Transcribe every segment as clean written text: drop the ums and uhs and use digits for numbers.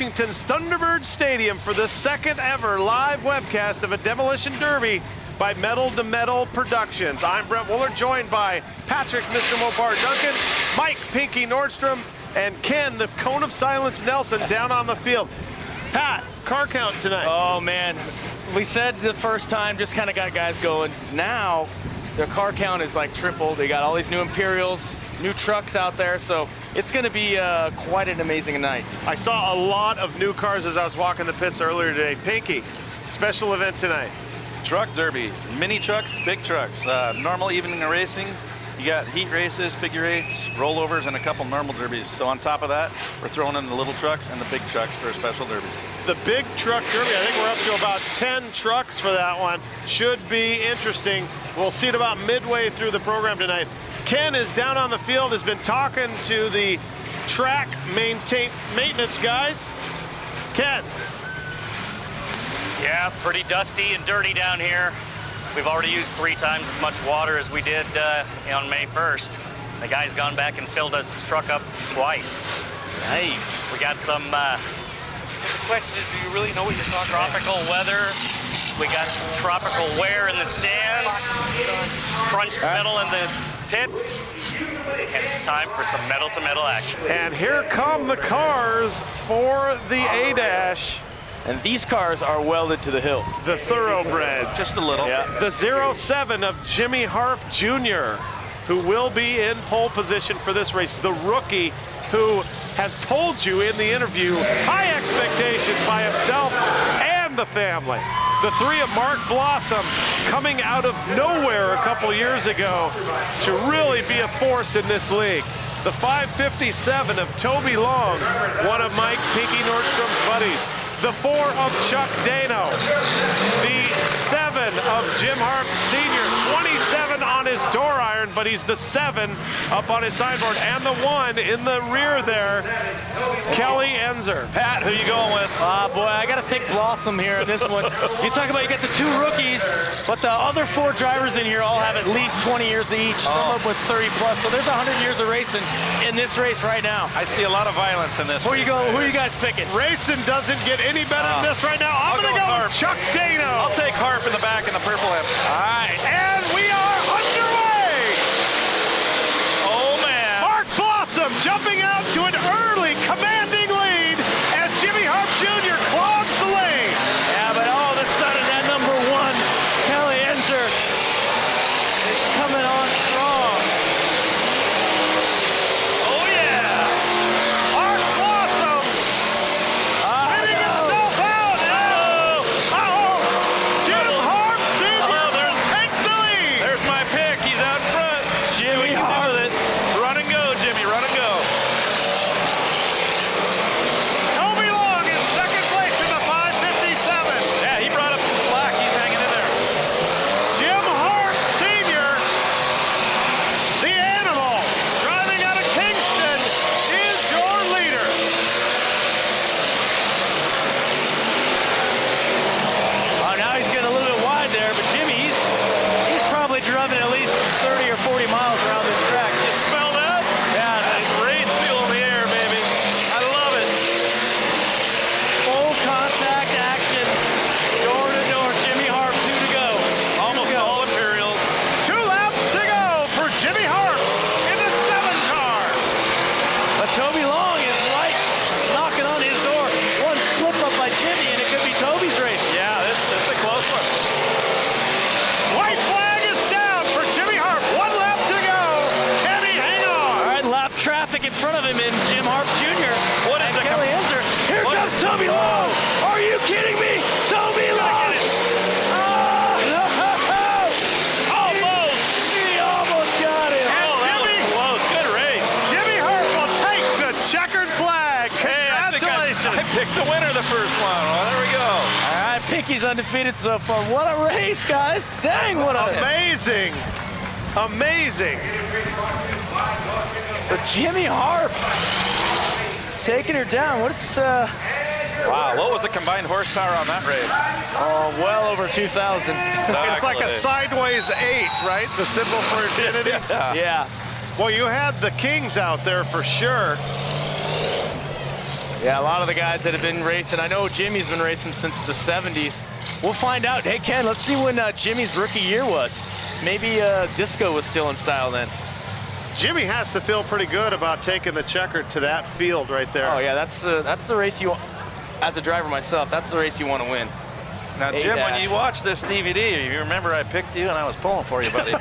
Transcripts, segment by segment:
Washington's Thunderbird Stadium for the second ever live webcast of a demolition derby by Metal to Metal Productions. I'm Brett Wooler, joined by Patrick, Mr. Mopar Duncan, Mike, Pinky Nordstrom, and Ken, the Cone of Silence Nelson, down on the field. Pat, car count tonight. Oh man, we said the first time, just kind of got guys going. Now, their car count is like triple. They got all these new Imperials, new trucks out there, so it's going to be quite an amazing night. I saw a lot of new cars as I was walking the pits earlier today. Pinky, special event tonight. Truck derbies, mini trucks, big trucks, normal evening racing. You got heat races, figure eights, rollovers, and a couple normal derbies. So on top of that, we're throwing in the little trucks and the big trucks for a special derby. The big truck derby, I think we're up to about 10 trucks for that one. Should be interesting. We'll see it about midway through the program tonight. Ken is down on the field, has been talking to the track maintenance guys. Ken. Yeah, pretty dusty and dirty down here. We've already used 3 times as much water as we did on May 1st. The guy's gone back and filled his truck up twice. Nice. We got some The question is, do you really know what you're talking about? tropical weather. We got some tropical wear in the stands, crunched metal in the pits, and it's time for some metal-to-metal action. And here come the cars for the A-Dash. And these cars are welded to the hill. The thoroughbred. Just a little. Yeah. The 07 of Jimmy Harp Jr., who will be in pole position for this race. The rookie who has told you in the interview high expectations by himself and the family. The 3 of Mark Blossom coming out of nowhere a couple years ago to really be a force in this league. The 557 of Toby Long, one of Mike Pinky Nordstrom's buddies. The 4 of Chuck Dano. The 7 of Jim Harp Sr., 27 on his door iron, but he's the 7 up on his signboard. And the 1 in the rear there, Kelly Enzer. Pat, who you going with? Boy, I got to think Blossom here in this one. You talk about you got the 2 rookies, but the other 4 drivers in here all have at least 20 years each, some of them with 30 plus. So there's 100 years of racing in this race right now. I see a lot of violence in this. Who are you guys picking? Racing doesn't get any better than this right now. I'm going to go with Chuck Dano. I'll take Harp in the back in the purple hip. All right, and we are underway. Oh, man. Mark Blossom jumping out to an early commanding lead as Jimmy Harp Jr. clogs the lane. Yeah, but all of a sudden that number 1, Kelly Enzer, is coming on strong. Oh, yeah. Mark Blossom hitting himself out. Jim Harp Sr. take the lead. There's my pick. He's out front. Jimmy Harp. Run and go, Jimmy. Run and go. Toby Long in second place in the 557. Yeah, he brought up some slack. He's hanging in there. Jim Hart Sr., the animal, driving out of Kingston, is your leader. Oh, now he's getting a little bit wide there, but Jimmy, he's probably driving at least 30 or 40 miles around this track. You smell that? Yeah, That's race fuel in the air, baby. I love it. full contact action, door to door. Jimmy Harp, 2 to go. Almost all Imperials. 2 laps to go for Jimmy Hart in the 7 car. But Toby Long is right knocking on his door. One slip up by Jimmy, and it could be Toby's race. Yeah, this is a close one. White flag is down for Jimmy Hart. 1 lap to go. Can he hang on? All right, lap traffic in front of him in Jim Harp Jr. What is and the Kelly Enzer. Here what- comes Toby Long. Are you kidding me? Toby Long. Almost. He almost got him. And Oh, that was Jimmy, close. Good race. Jimmy Hart will take the checkered flag. Congratulations. I picked the winner the first one. Well, there we go. All right, Pinky's undefeated so far. What a race, guys. Dang, what a... Amazing. Amazing. But Jimmy Harp taking her down. What's, Wow, what was the combined horsepower on that race? oh, well over 2,000. It's like a sideways 8, right? The symbol for infinity. Yeah. Well, you had the Kings out there for sure. Yeah, a lot of the guys that have been racing. I know Jimmy's been racing since the 70s. We'll find out. Hey, Ken, let's see when Jimmy's rookie year was. Maybe Disco was still in style then. Jimmy has to feel pretty good about taking the checkered to that field right there. Oh, yeah, that's the race you, as a driver myself, that's the race you want to win. Now, Jim, when you watch this DVD, you remember I picked you and I was pulling for you, buddy.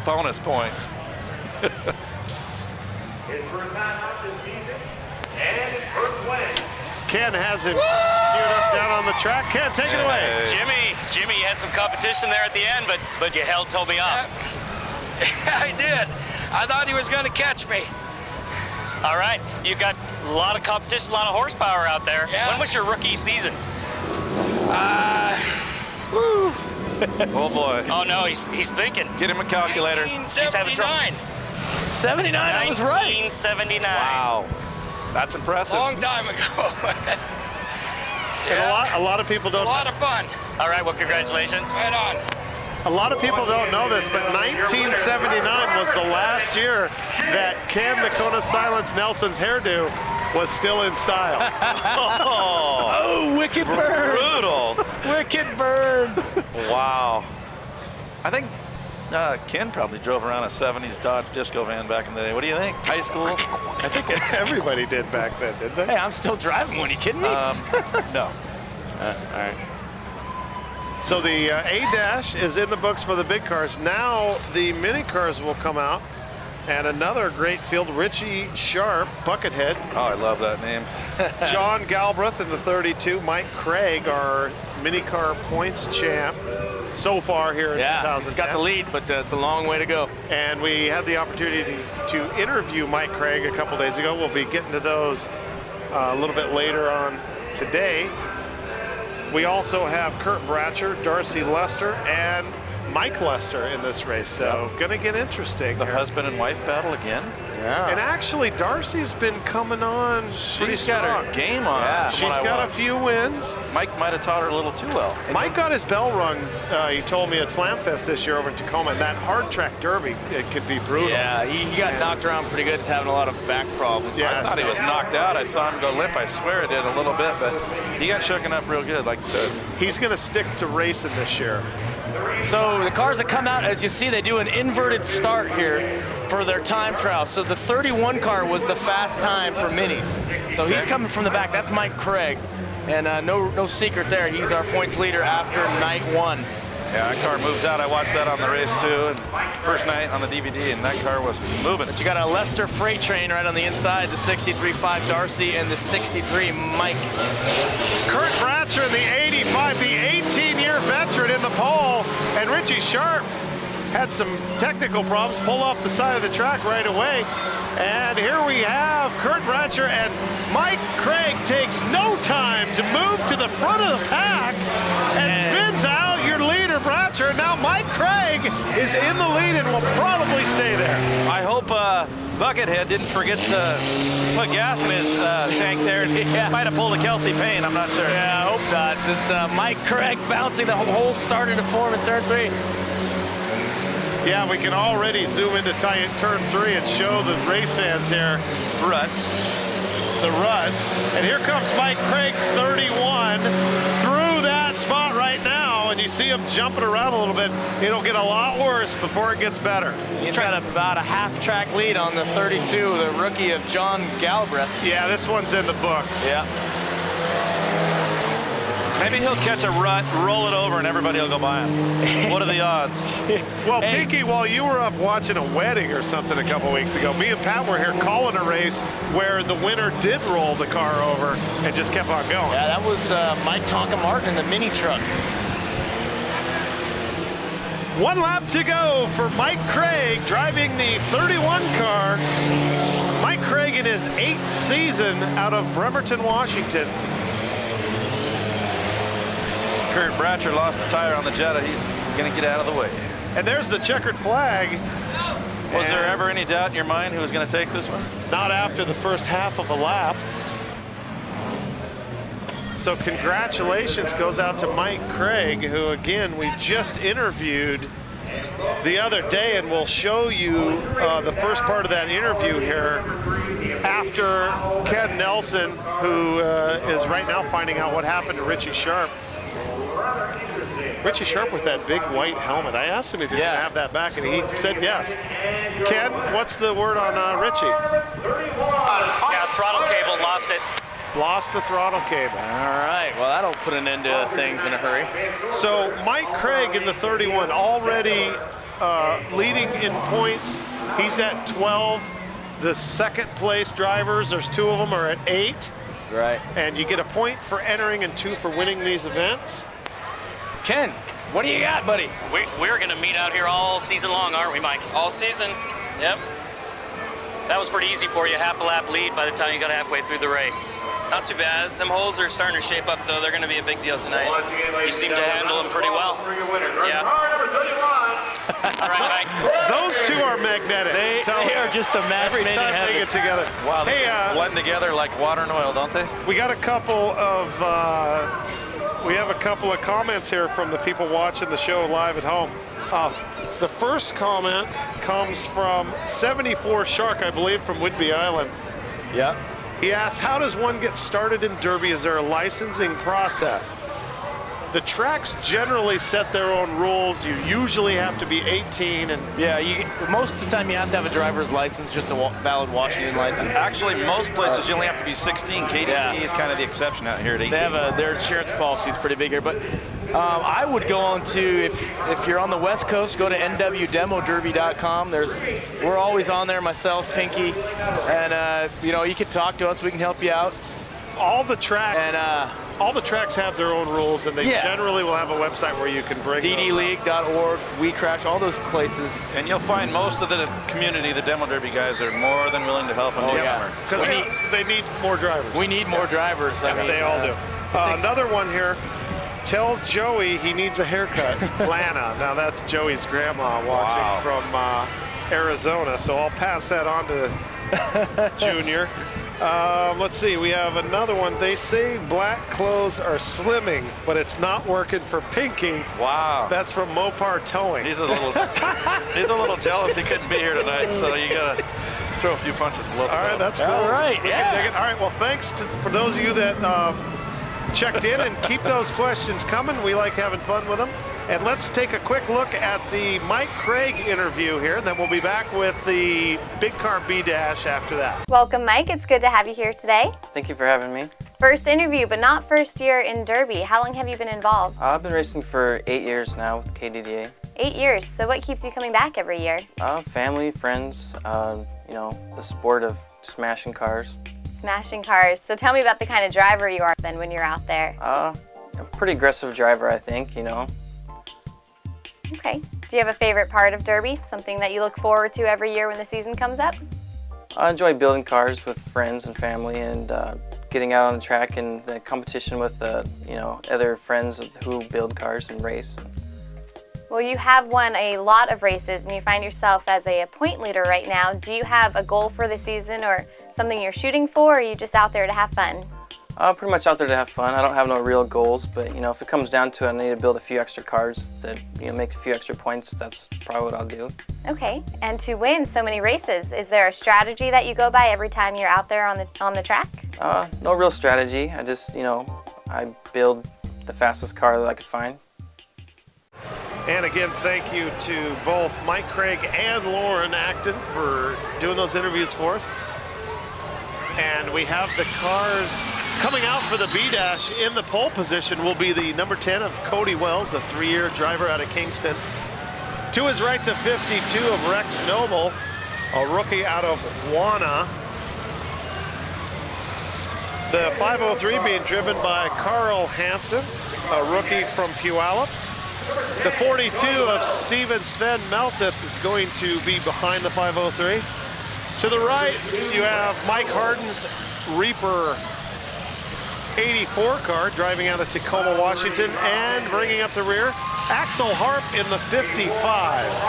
Bonus points. His first time out this season, and his first win. Ken has him queued up down on the track. Ken, take it away. Jimmy, you had some competition there at the end, but you held Toby off. I did. I thought he was going to catch me. All right, you got a lot of competition, a lot of horsepower out there. Yeah. When was your rookie season? Woo. Oh, boy. Oh, no, he's thinking. Get him a calculator. 1979. 79, I was right. 1979. Wow. That's impressive. Long time ago. And a lot of people It's a don't. lot of fun. All right, well, congratulations. Right on. A lot of people don't know this, but 1979 was the last year that Ken, the Cone of Silence, Nelson's hairdo was still in style. Oh, wicked burn. Brutal. Wicked burn. Wow. I think Ken probably drove around a 70s Dodge Disco van back in the day. What do you think? High school? I think everybody did back then, didn't they? Hey, I'm still driving one. Are you kidding me? No. All right. So the A-Dash is in the books for the big cars. Now the mini cars will come out. And another great field, Richie Sharp, Buckethead. Oh, I love that name. John Galbraith in the 32. Mike Craig, our mini car points champ so far here in 2010. He's got the lead, but it's a long way to go. And we had the opportunity to interview Mike Craig a couple days ago. We'll be getting to those a little bit later on today. We also have Kurt Bratcher, Darcy Lester, and Mike Lester in this race, so gonna get interesting. The here. husband and wife battle again. Yeah. And actually, Darcy's been coming on pretty She's got strong. her game on. Yeah. from She's what I got a watched. few wins. Mike might have taught her a little too well. Mike got his bell rung, he told me, at Slamfest this year over in Tacoma. And that hard track derby, it could be brutal. Yeah, he got knocked around pretty good. He's having a lot of back problems. Yeah. I thought he was knocked out. I saw him go limp. I swear it did a little bit, but he got shooken up real good, like you said. He's gonna stick to racing this year. So the cars that come out, as you see, they do an inverted start here for their time trial. So the 31 car was the fast time for minis. So he's coming from the back. That's Mike Craig. And no secret there. He's our points leader after night one. Yeah, that car moves out. I watched that on the race too, and first night on the DVD, and that car was moving. But you got a Lester freight train right on the inside, the 63.5 Darcy and the 63 Mike. Kurt Bratcher in the 85, the 18-year veteran in the pole, and Richie Sharp had some technical problems, pulled off the side of the track right away. And here we have Kurt Bratcher, and Mike Craig takes no time to move to the front of the pack and spins out your leader, Bratcher. Now Mike Craig is in the lead and will probably stay there. I hope Buckethead didn't forget to put gas in his tank there. He might have pulled a Kelsey Payne, I'm not sure. Yeah, I hope not. This Mike Craig bouncing the whole starting to form in turn 3. Yeah, we can already zoom into turn 3 and show the race fans here Ruts. the ruts. And here comes Mike Craig's 31 through that spot right now, and you see him jumping around a little bit. It'll get a lot worse before it gets better. He's got about a half-track lead on the 32, the rookie of John Galbraith. Yeah, this one's in the book. Yeah. Maybe he'll catch a rut, roll it over, and everybody will go by him. What are the odds? Well, Hey. Pinky, while you were up watching a wedding or something a couple weeks ago, me and Pat were here calling a race where the winner did roll the car over and just kept on going. Yeah, that was Mike Tonka Martin in the mini truck. 1 lap to go for Mike Craig driving the 31 car. Mike Craig in his 8th season out of Bremerton, Washington. Kurt Bratcher lost a tire on the Jetta. He's going to get out of the way. And there's the checkered flag. Was there ever any doubt in your mind who was going to take this one? Not after the first half of a lap. So congratulations goes out to Mike Craig, who again we just interviewed the other day, and we'll show you the first part of that interview here after Ken Nelson, who is right now finding out what happened to Richie Sharp. Richie Sharp with that big white helmet. I asked him if he was going to have that back, and he said yes. Ken, what's the word on Richie? Yeah, throttle cable, lost it. Lost the throttle cable. All right, well, that'll put an end to things in a hurry. So Mike Craig in the 31 already leading in points. He's at 12. The second place drivers, there's 2 of them, are at 8. Right. And you get a point for entering and 2 for winning these events. Ken, what do you got, buddy? We're going to meet out here all season long, aren't we, Mike? All season. Yep. That was pretty easy for you, half a lap lead by the time you got halfway through the race. Not too bad. Them holes are starting to shape up, though. They're going to be a big deal tonight. You seem to handle them pretty well. Yeah. All right, Mike. Those 2 are magnetic. They are just a match Every made in time they heaven. get together. Wow, they Hey, just blend together like water and oil, don't they? we got a couple of comments here from the people watching the show live at home. The first comment comes from 74 Shark, I believe, from Whidbey Island. Yep. He asks, how does one get started in Derby? Is there a licensing process? The tracks generally set their own rules. You usually have to be 18 and Yeah, most of the time you have to have a driver's license, just a valid Washington license. Actually, most places you only have to be 16. KDDA is kind of the exception out here at 18. They have their insurance policy is pretty big here, but I would go on to, if you're on the West Coast, go to nwdemoderby.com. We're always on there, myself, Pinky, and you can talk to us. We can help you out. all the tracks. And all the tracks have their own rules, and they generally will have a website where you can bring ddleague.org, We Crash, all those places. And you'll find most of the community, the Demo Derby guys, are more than willing to help. Because they need more drivers. We need more drivers. I mean, they all do. Another one here. Tell Joey he needs a haircut. Lana. Now that's Joey's grandma watching from Arizona, so I'll pass that on to Junior. Let's see, we have another one. They say black clothes are slimming, but it's not working for Pinky. Wow. That's from Mopar Towing. He's a little jealous he couldn't be here tonight, so you gotta throw a few punches below the All right, belt. that's cool. All right, We can dig it. All right, well, thanks for those of you that checked in, and keep those questions coming. We like having fun with them. And let's take a quick look at the Mike Craig interview here, and then we'll be back with the Big Car B-Dash after that. Welcome, Mike. It's good to have you here today. Thank you for having me. First interview, but not first year in Derby. How long have you been involved? I've been racing for 8 years now with KDDA. 8 years. So what keeps you coming back every year? Family, friends, the sport of smashing cars. Smashing cars. So tell me about the kind of driver you are then when you're out there. A pretty aggressive driver, I think, Okay. Do you have a favorite part of Derby? Something that you look forward to every year when the season comes up? I enjoy building cars with friends and family, and getting out on the track and the competition with other friends who build cars and race. Well, you have won a lot of races, and you find yourself as a point leader right now. Do you have a goal for the season or something you're shooting for, or are you just out there to have fun? Pretty much out there to have fun. I don't have no real goals, but if it comes down to it, I need to build a few extra cars that make a few extra points. That's probably what I'll do. Okay, and to win so many races, is there a strategy that you go by every time you're out there on the track? No real strategy. I just I build the fastest car that I could find. And again, thank you to both Mike Craig and Lauren Acton for doing those interviews for us. And we have the cars coming out for the B-Dash. In the pole position will be the number 10 of Cody Wells, the 3-year driver out of Kingston. To his right, the 52 of Rex Noble, a rookie out of Wana. The 503 being driven by Carl Hansen, a rookie from Puyallup. The 42 of Steven Sven Melsip is going to be behind the 503. To the right, you have Mike Harden's Reaper 84 car driving out of Tacoma, Washington, and bringing up the rear, Axel Harp in the 55.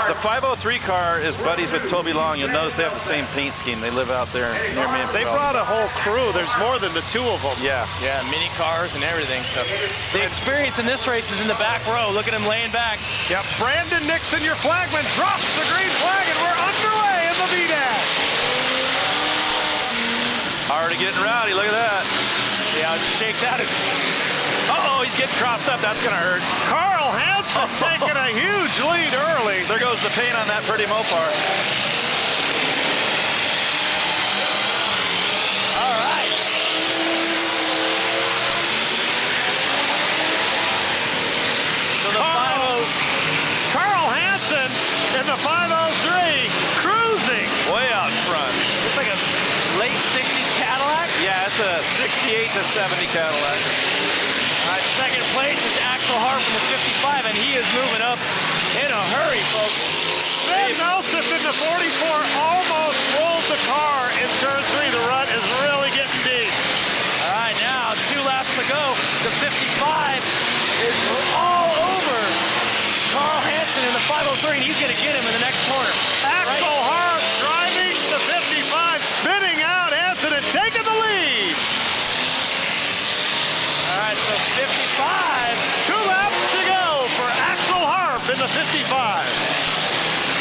The 503 car is buddies with Toby Long. You'll notice they have the same paint scheme. They live out there near me. They brought a whole crew. There's more than the 2 of them. Yeah. Yeah, mini cars and everything. So the experience in this race is in the back row. Look at him laying back. Yep, Brandon Nixon, your flagman, drops the green flag, and we're underway in the V-Dash. already getting rowdy. Look at that. See how it shakes out. Uh-oh, he's getting cropped up. That's going to hurt. Carl Hansen taking a huge lead early. There goes the paint on that pretty Mopar. All right. So the Carl Hansen in the 503, cruising. Way out front. It's like a late 60s Cadillac. Yeah, it's a 68 to 70 Cadillac. All right, second place is Axel Hart from the 55, and he is moving up in a hurry, folks. Ben Nelson in the 44 almost rolled the car in turn 3. The rut is really getting deep. All right, now 2 laps to go. The 55 is all over Carl Hansen in the 503, and he's going to get him in the next corner. Axel Hart driving the 55, spinning out Hansen and taking the lead. All right, so 55. 2 laps to go for Axel Hart in the 55.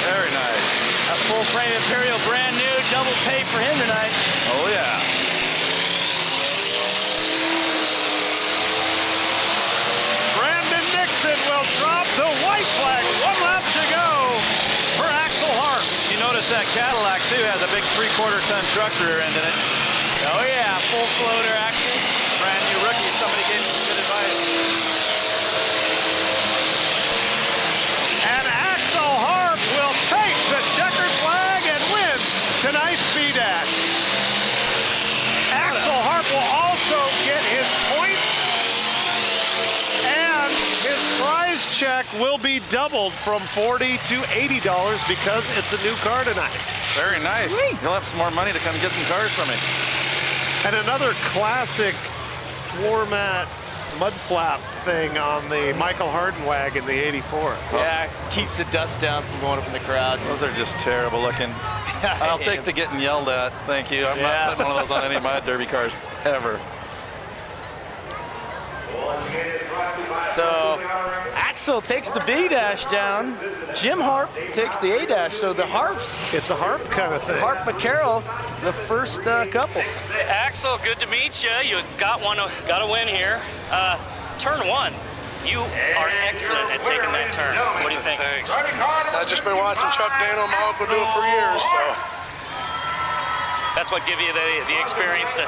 Very nice. A full frame Imperial, brand new, double pay for him tonight. Oh, yeah. Brandon Nixon will drop the white flag. 1 lap to go for Axel Hart. You notice that Cadillac, too, has a big 3/4 ton truck rear end in it. Oh yeah, full floater action. Brand new rookie. Somebody gave me some good advice. And Axel Hart will take the checkered flag and win tonight's B-Dash. Axel Hart will also get his points, and his prize check will be doubled from $40 to $80 because it's a new car tonight. Very nice. He'll have some more money to come get some cars from me. And another classic floor mat mud flap thing on the Michael Harden wagon, the 84. Yeah, keeps the dust down from going up in the crowd. Those are just terrible looking. I'll take to getting yelled at. Thank you. I'm not putting one of those on any of my derby cars ever. So Axel takes the B-Dash down. Jim Harp takes the A-Dash. So the Harps, It's a Harp kind of thing. Harp McCarroll, the first couple. Axel, good to meet you. You got a win here. Turn 1. You are excellent at taking that turn. What do you think? Thanks. I've just been watching Chuck Dano and my uncle do it for years, so. That's what give you the experience to.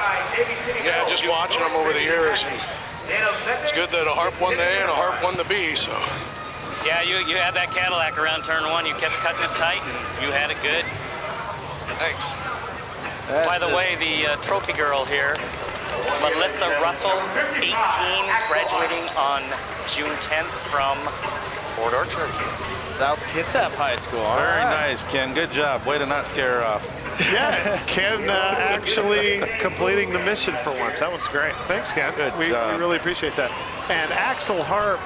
Yeah, just watching them over the years. And it's good that a Harp won the A and a Harp won the B, so. Yeah, you had that Cadillac around turn 1. You kept cutting it tight, and you had it good. Thanks. By the way, the trophy girl here, Melissa Russell, 18, graduating on June 10th from Port Orchard. South Kitsap High School. All Very right. nice, Ken. Good job. Way to not scare her off. Yeah, Ken actually completing the mission for once. That was great. Thanks, Ken. Good we job. really appreciate that. And Axel Harp,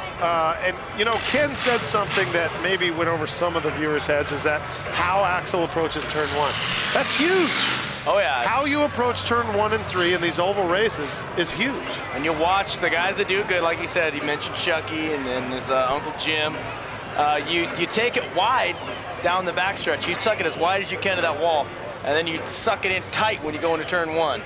and you know, Ken said something that maybe went over some of the viewers' heads, is that how Axel approaches turn 1. That's huge. Oh yeah. How you approach turn 1 and 3 in these oval races is huge. And you watch the guys that do good, like you said, you mentioned Chucky and then his Uncle Jim. You take it wide down the backstretch. You suck it as wide as you can to that wall, and then you suck it in tight when you go into turn 1.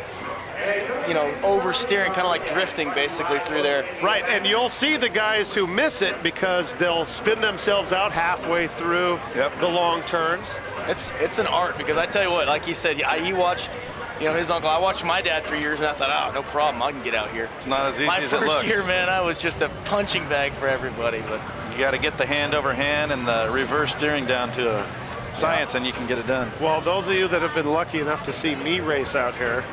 You know, oversteering, kind of like drifting basically through there. Right, and you'll see the guys who miss it because they'll spin themselves out halfway through the long turns. It's an art, because I tell you what, like he said, he watched, you know, his uncle. I watched my dad for years, and I thought, oh, no problem, I can get out here. It's not as easy My as it first looks. year, man, I was just a punching bag for everybody. But You got to get the hand over hand and the reverse steering down to a science, and you can get it done. Well, those of you that have been lucky enough to see me race out here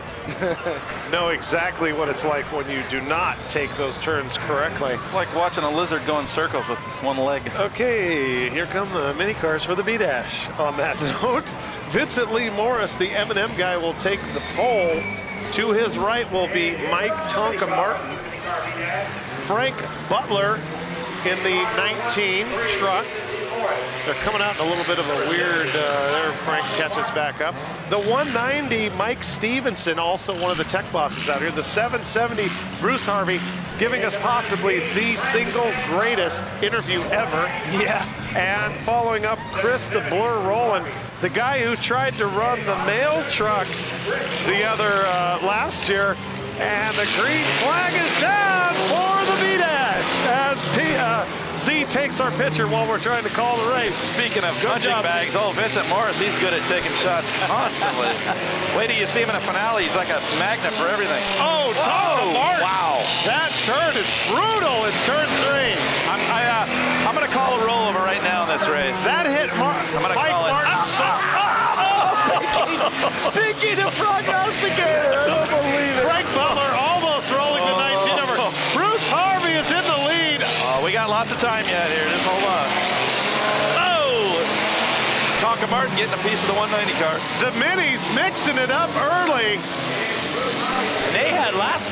know exactly what it's like when you do not take those turns correctly. It's like watching a lizard go in circles with one leg. Okay, here come the mini cars for the B-Dash. On that note, Vincent Lee Morris, the M&M guy, will take the pole. To his right will be Mike Tonka Martin. Frank Butler in the 19 truck. They're coming out in a little bit of a weird, there Frank catches back up. The 190, Mike Stevenson, also one of the tech bosses out here. The 770, Bruce Harvey, giving us possibly the single greatest interview ever. yeah, And following up, Chris the Blur Rowland. the guy who tried to run the mail truck the other last year. And the green flag is down for the B-Dash as Z takes our picture while we're trying to call the race. Speaking of punching bags, Vincent Morris, he's good at taking shots constantly. Wait till you see him in a finale. He's like a magnet for everything. Oh, Tom Martin. Wow. That turn is brutal in turn 3. I'm going to call a rollover right now in this race. That hit I'm going to call it. Pinky the prognosticator. I don't believe it. Frank Butler almost rolling the 19 number. Bruce Harvey is in the lead. We got lots of time yet here. Just hold on. Oh! Tonka Martin getting a piece of the 190 car. The Minis mixing it up early. They had last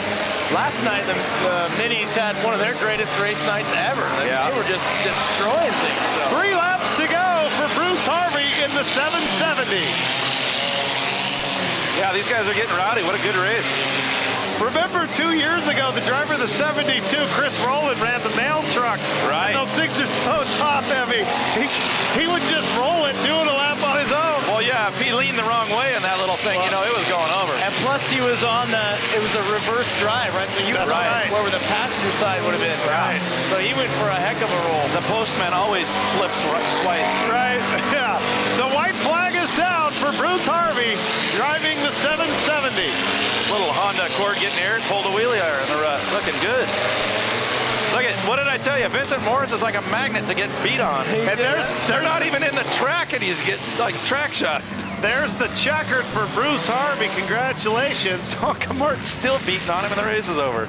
night, the Minis had one of their greatest race nights ever. They were just destroying things. So. 3 laps to go for Bruce Harvey in the 770. Yeah, these guys are getting rowdy. What a good race. Remember 2 years ago, the driver of the 72, Chris Rowland, ran the mail truck. Right. And those things are so top heavy. He would just roll it, doing a lap on his own. Well, yeah, if he leaned the wrong way in that little thing, it was going over. And plus he was on it was a reverse drive, right? So he was right. Where the passenger side would have been. Right. So he went for a heck of a roll. The postman always flips twice. Right, yeah. The white flag is down for Bruce Harvey, driving the 770. Little Honda Accord getting here, pulled a wheelie there in the rut. Looking good. Look at, what did I tell you? Vincent Morris is like a magnet to get beat on. And they're not even in the track and he's getting like track shot. There's the checkered for Bruce Harvey. Congratulations. Tonka Martin's still beating on him and the race is over.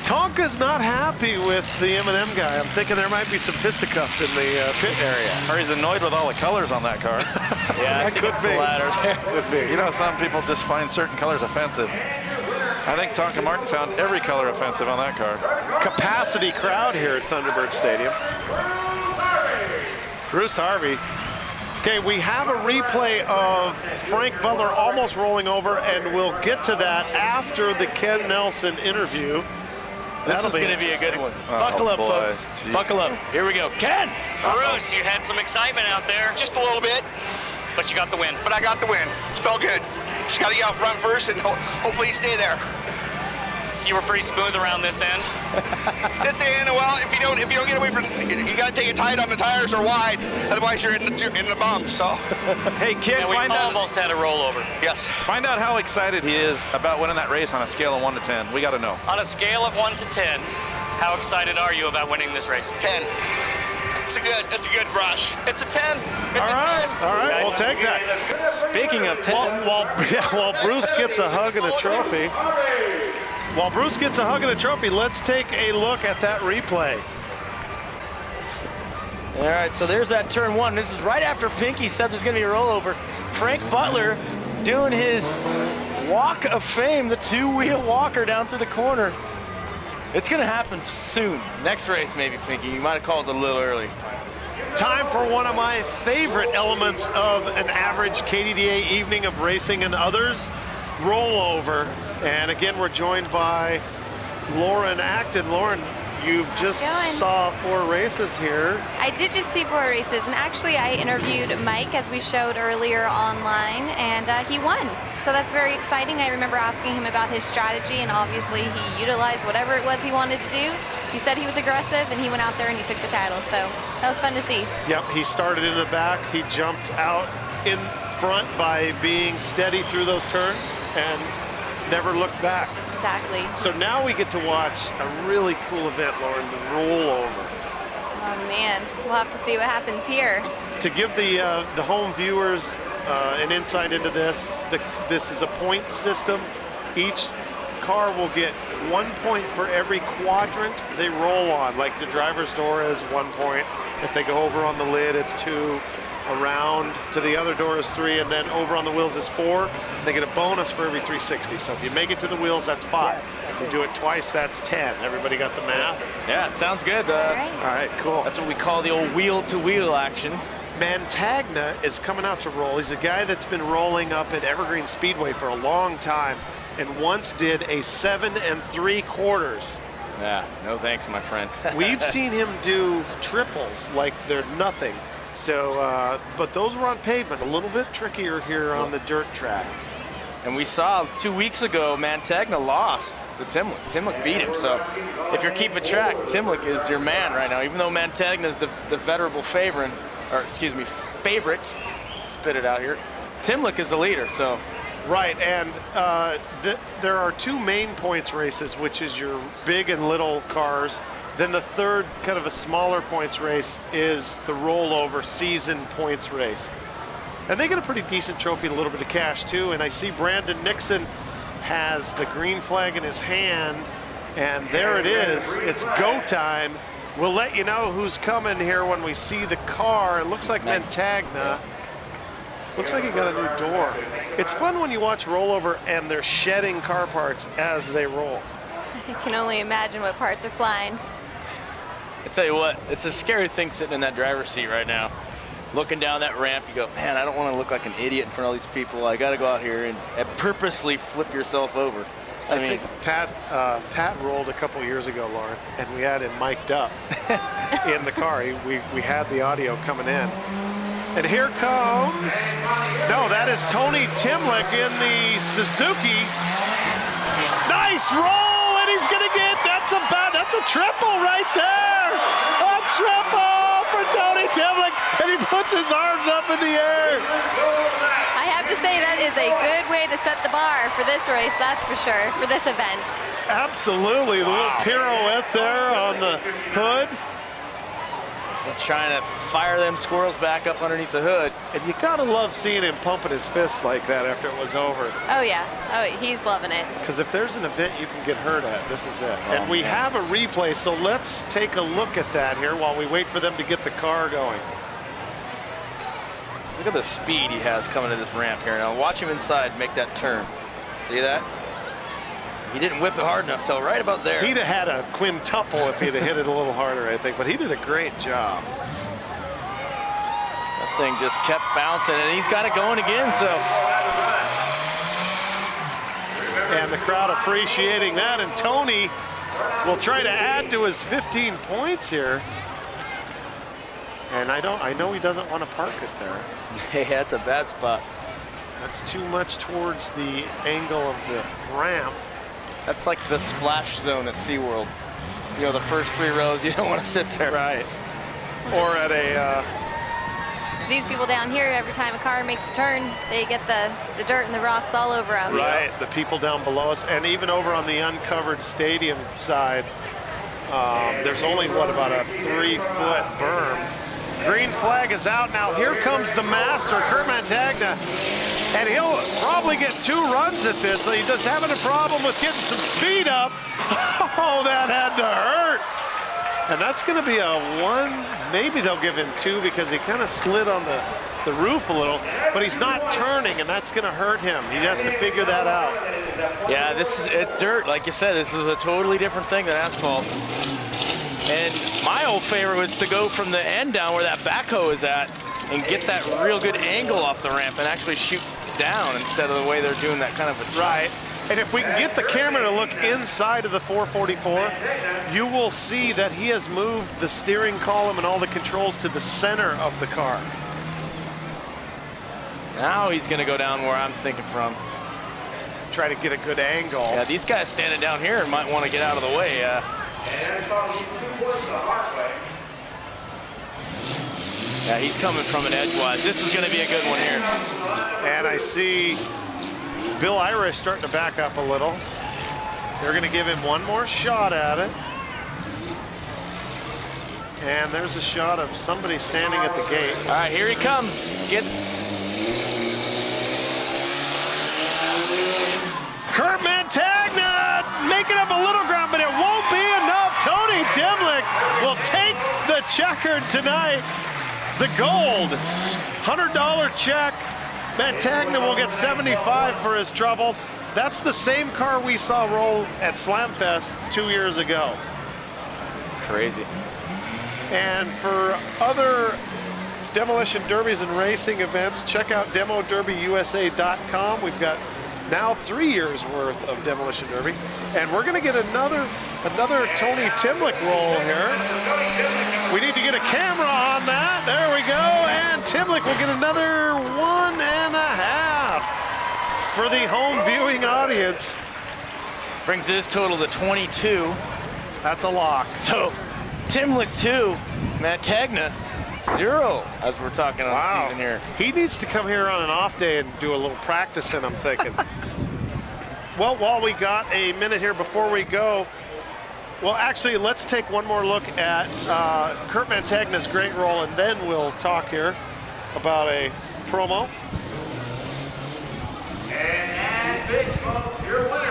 Tonka's not happy with the M&M guy. I'm thinking there might be some fisticuffs in the pit area. Or he's annoyed with all the colors on that car. Yeah, I think it's the latter. Could be. You know, some people just find certain colors offensive. I think Tonka Martin found every color offensive on that car. Capacity crowd here at Thunderbird Stadium. Bruce Harvey. Okay, we have a replay of Frank Butler almost rolling over, and we'll get to that after the Ken Nelson interview. This is going to be a good one. Buckle up, folks. Jeez. Buckle up. Here we go. Ken! Bruce, you had some excitement out there. Just a little bit, But you got the win. but I got the win. It felt good. Just got to get out front first and hopefully stay there. You were pretty smooth around this end. This end, well, if you don't get away from, you got to take it tight on the tires or wide. Otherwise, you're in the bumps. So, Hey, kid, And we almost had a rollover. yes. find out how excited he is about winning that race on a scale of 1 to 10. We got to know. On a scale of 1 to 10, how excited are you about winning this race? 10. It's a good rush. It's a 10. It's All right, we'll take that. Speaking of 10. While Bruce gets a hug and a trophy, let's take a look at that replay. All right, so there's that turn 1. This is right after Pinky said there's going to be a rollover. Frank Butler doing his walk of fame, the 2-wheel walker down through the corner. It's going to happen soon. Next race, maybe, Pinky. You might have called it a little early. Time for one of my favorite elements of an average KDDA evening of racing and others, rollover. And again, we're joined by Lauren Acton. Lauren, you've just saw 4 races here. I did just see 4 races, and actually I interviewed Mike as we showed earlier online, and he won. So that's very exciting. I remember asking him about his strategy, and obviously he utilized whatever it was he wanted to do. He said he was aggressive, and he went out there and he took the title. So that was fun to see. Yep, he started in the back. He jumped out in front by being steady through those turns and never looked back. Exactly. So now we get to watch a really cool event, Lauren, the rollover. Oh man, we'll have to see what happens here. To give the home viewers an insight into this, this is a point system. Each car will get 1 point for every quadrant they roll on. Like the driver's door is 1 point. If they go over on the lid, it's 2. Around to the other door is 3, and then over on the wheels is 4. They get a bonus for every 360. So if you make it to the wheels, that's 5. If you do it twice, that's 10. Everybody got the math? Yeah, sounds good. All right, cool. That's what we call the old wheel-to-wheel action. Mantagna is coming out to roll. He's a guy that's been rolling up at Evergreen Speedway for a long time and once did a 7 3/4. Yeah, no thanks, my friend. We've seen him do triples like they're nothing. So, but those were on pavement, a little bit trickier here on the dirt track. And we saw 2 weeks ago, Mantegna lost to Timlick. Timlick beat him. So if you're keeping track, Timlick is your man right now. Even though Mantegna is the venerable favorite, favorite, spit it out here. Timlick is the leader. So. Right, and there are two main points races, which is your big and little cars. Then the third, kind of a smaller points race, is the rollover season points race. And they get a pretty decent trophy and a little bit of cash too. And I see Brandon Nixon has the green flag in his hand, and there it is. It's go time. We'll let you know who's coming here when we see the car. It looks like Mantegna. Looks like he got a new door. It's fun when you watch rollover and they're shedding car parts as they roll. I can only imagine what parts are flying. I tell you what, it's a scary thing sitting in that driver's seat right now. Looking down that ramp, you go, man, I don't want to look like an idiot in front of all these people. I got to go out here and purposely flip yourself over. I think Pat rolled a couple years ago, Lauren, and we had him mic'd up in the car. We had the audio coming in. And here comes, no, that is Tony Timlick in the Suzuki. Nice roll, and he's gonna get, that's a triple right there. A triple for Tony Timlick, and he puts his arms up in the air. I have to say that is a good way to set the bar for this race, that's for sure, for this event. Absolutely, the little pirouette there on the hood. And trying to fire them squirrels back up underneath the hood. And you gotta love seeing him pumping his fists like that after it was over. Oh yeah, he's loving it. Because if there's an event you can get hurt at, this is it. And we have a replay, so let's take a look at that here while we wait for them to get the car going. Look at the speed he has coming to this ramp here. Now watch him inside make that turn. See that? He didn't whip it hard enough till right about there. He'd have had a quintuple if he'd have hit it a little harder, I think, but he did a great job. That thing just kept bouncing, and he's got it going again, so. And the crowd appreciating that, and Tony will try to add to his 15 points here. And I know he doesn't want to park it there. Hey, that's a bad spot. That's too much towards the angle of the ramp. That's like the splash zone at SeaWorld. You know, the first 3 rows, you don't want to sit there. Right. Or at a... These people down here, every time a car makes a turn, they get the dirt and the rocks all over them. Right, the people down below us, and even over on the uncovered stadium side, there's only, what, about a 3-foot berm. Green flag is out now. Here comes the master, Kurt Mantegna. And he'll probably get 2 runs at this. So he's just having a problem with getting some speed up. Oh, that had to hurt. And that's going to be a 1. Maybe they'll give him 2 because he kind of slid on the roof a little. But he's not turning, and that's going to hurt him. He has to figure that out. Yeah, this is dirt. Like you said, this is a totally different thing than asphalt. And my old favorite was to go from the end down where that backhoe is at and get that real good angle off the ramp and actually shoot down instead of the way they're doing that kind of a jump. Right. And if we can get the camera to look inside of the 444, you will see that he has moved the steering column and all the controls to the center of the car. Now he's going to go down where I'm thinking from. Try to get a good angle. Yeah, these guys standing down here might want to get out of the way. Yeah, he's coming from an edgewise. This is going to be a good one here. And I see Bill Irish starting to back up a little. They're going to give him one more shot at it. And there's a shot of somebody standing at the gate. All right, here he comes. Kurt Mantegna making up a little ground, but it won't be enough. Tony Timlick will take the checkered tonight. The gold, $100 check. Mantegna will get $75 for his troubles. That's the same car we saw roll at Slamfest 2 years ago. Crazy. And for other demolition derbies and racing events, check out demoderbyusa.com. We've got now 3 years worth of demolition derby, and we're going to get another Tony Timlick roll here. We need to get a camera on that. There we go. Timlick will get another 1.5 for the home viewing audience. Brings his total to 22. That's a lock. So Timlick 2, Matt Tagna 0, as we're talking on the season here. He needs to come here on an off day and do a little practicing, I'm thinking. Well, while we got a minute here before we go, well, actually, let's take one more look at Kurt Mantagna's great roll, and then we'll talk here about a promo.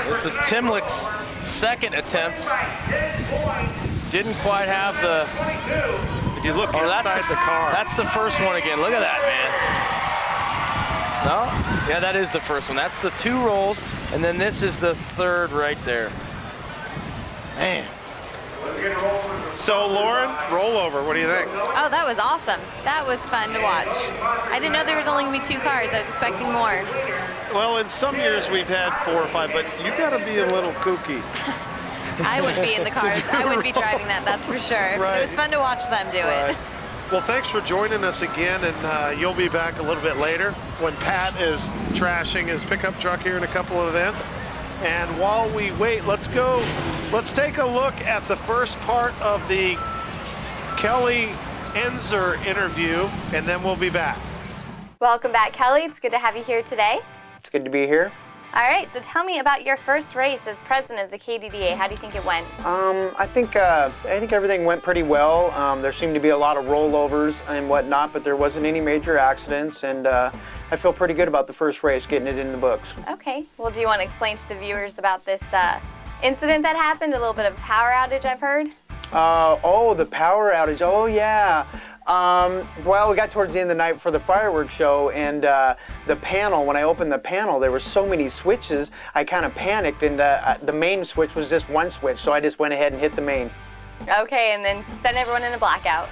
This is Timlick's second attempt. Didn't quite have the... If you look inside the car. That's the first one again. Look at that, man. No? Yeah, that is the first one. That's the 2 rolls, and then this is the 3rd right there. Man. So, Lauren, rollover, what do you think? Oh, that was awesome. That was fun to watch. I didn't know there was only going to be 2 cars. I was expecting more. Well, in some years we've had 4 or 5, but you got to be a little kooky. I wouldn't be in the car. I wouldn't be driving that, that's for sure. Right. It was fun to watch them do it. Well, thanks for joining us again, and you'll be back a little bit later when Pat is trashing his pickup truck here in a couple of events. And while we wait, let's take a look at the first part of the Kelly Enzer interview, and then we'll be back. Welcome back, Kelly. It's good to have you here today. It's good to be here. All right, so tell me about your first race as president of the KDDA. How do you think it went? I think everything went pretty well. There seemed to be a lot of rollovers and whatnot, but there wasn't any major accidents, and I feel pretty good about the first race, getting it in the books. Okay. Well, do you want to explain to the viewers about this incident that happened? A little bit of a power outage, I've heard. Oh, the power outage. Oh, yeah. Well, we got towards the end of the night for the fireworks show, and the panel, when I opened the panel, there were so many switches, I kind of panicked, and the main switch was just one switch, so I just went ahead and hit the main. Okay, and then send everyone in a blackout.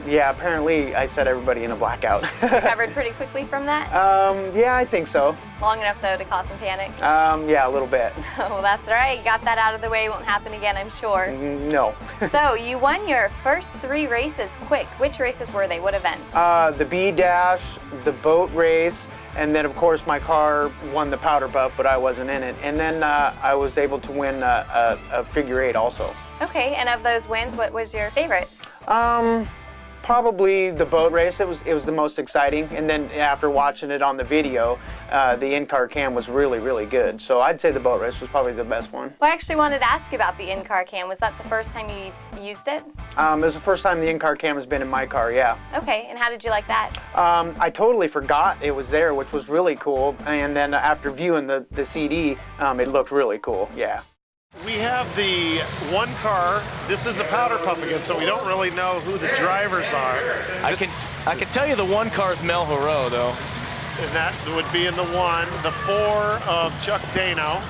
Yeah, apparently I set everybody in a blackout. Recovered pretty quickly from that? Yeah, I think so. Long enough, though, to cause some panic? Yeah, a little bit. Well, that's all right. Got that out of the way. Won't happen again, I'm sure. No. So, you won your first 3 races quick. Which races were they? What events? The B-Dash, the boat race, and then, of course, my car won the powder puff, but I wasn't in it. And then I was able to win a figure 8 also. Okay, and of those wins, what was your favorite? Probably the boat race. It was the most exciting. And then after watching it on the video, the in-car cam was really, really good. So I'd say the boat race was probably the best one. Well, I actually wanted to ask you about the in-car cam. Was that the first time you used it? It was the first time the in-car cam has been in my car, yeah. Okay, and how did you like that? I totally forgot it was there, which was really cool. And then after viewing the CD, it looked really cool, yeah. We have the one car. This is a powder puff again, so we don't really know who the drivers are. I can tell you the 1 car is Mel Haro, though. And that would be in the 1. The 4 of Chuck Dano.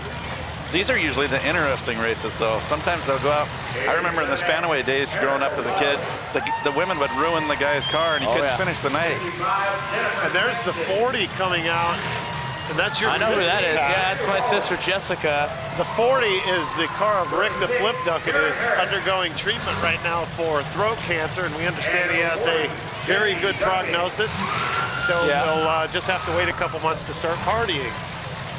These are usually the interesting races, though. Sometimes they'll go out. I remember in the Spanaway days growing up as a kid, the women would ruin the guy's car, and he couldn't finish the night. And there's the 40 coming out. And that's your I know who that is. Yeah, that's my sister Jessica. The 40 is the car of Rick the Flip Duck. It is undergoing treatment right now for throat cancer, and we understand he has a very good prognosis. So we'll just have to wait a couple months to start partying.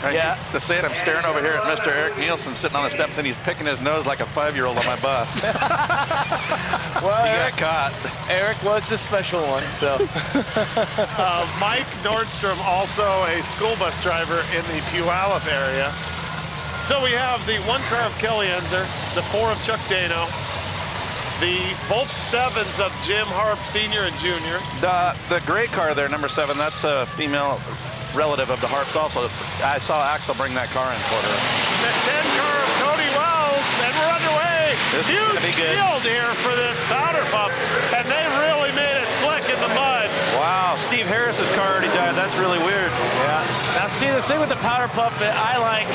Yeah. To say it, I'm staring over here at Mr. Eric Nielsen sitting on the steps, and he's picking his nose like a 5-year-old on my bus. Well, he got caught. Eric was the special one, so. Mike Nordstrom, also a school bus driver in the Puyallup area. So we have the 1 car of Kelly Enzer, the 4 of Chuck Dano, both 7s of Jim Harp Sr. and Jr. The gray car there, number 7, that's a female relative of the Harps also. I saw Axel bring that car in for her. The 10 car of Cody Wells, and we're underway. This is gonna be good. Huge field here for this powder puff, and they really made it slick in the mud. Wow, Steve Harris's car already died. That's really weird. Yeah. Now see, the thing with the powder puff that I like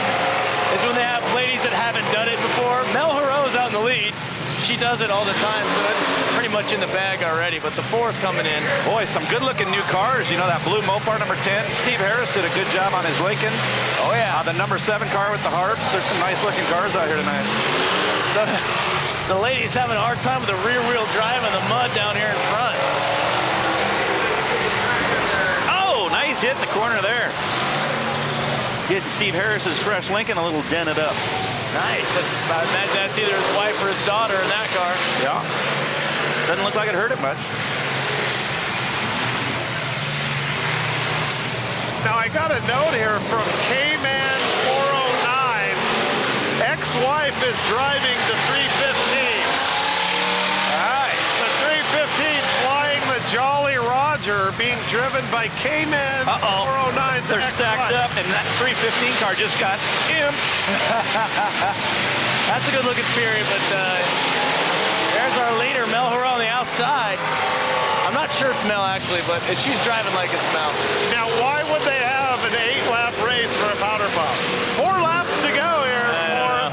is when they have ladies that haven't done it before. Mel Haro's out in the lead. She does it all the time, so it's pretty much in the bag already, but the 4's coming in. Boy, some good-looking new cars. You know, that blue Mopar number 10. Steve Harris did a good job on his Lincoln. Oh, yeah. The number 7 car with the Harps. There's some nice-looking cars out here tonight. The ladies having a hard time with the rear-wheel drive and the mud down here in front. gets hit in the corner there. Getting Steve Harris's fresh Lincoln a little dented up. Nice. I imagine that's either his wife or his daughter in that car. Yeah. Doesn't look like it hurt it much. Now I got a note here from K-Man 409. Ex-wife is driving the 315. All right. The 315 flying the Jolly Roger, being driven by K-Man 409's They're ex-wife. stacked up, and that 315 car just got imped. That's a good looking Fury, but there's our leader, Mel Hurrell, on the outside. I'm not sure it's Mel actually, but she's driving like it's Mel. Now, why would they have an 8-lap race for a powder puff? 4 laps to go here.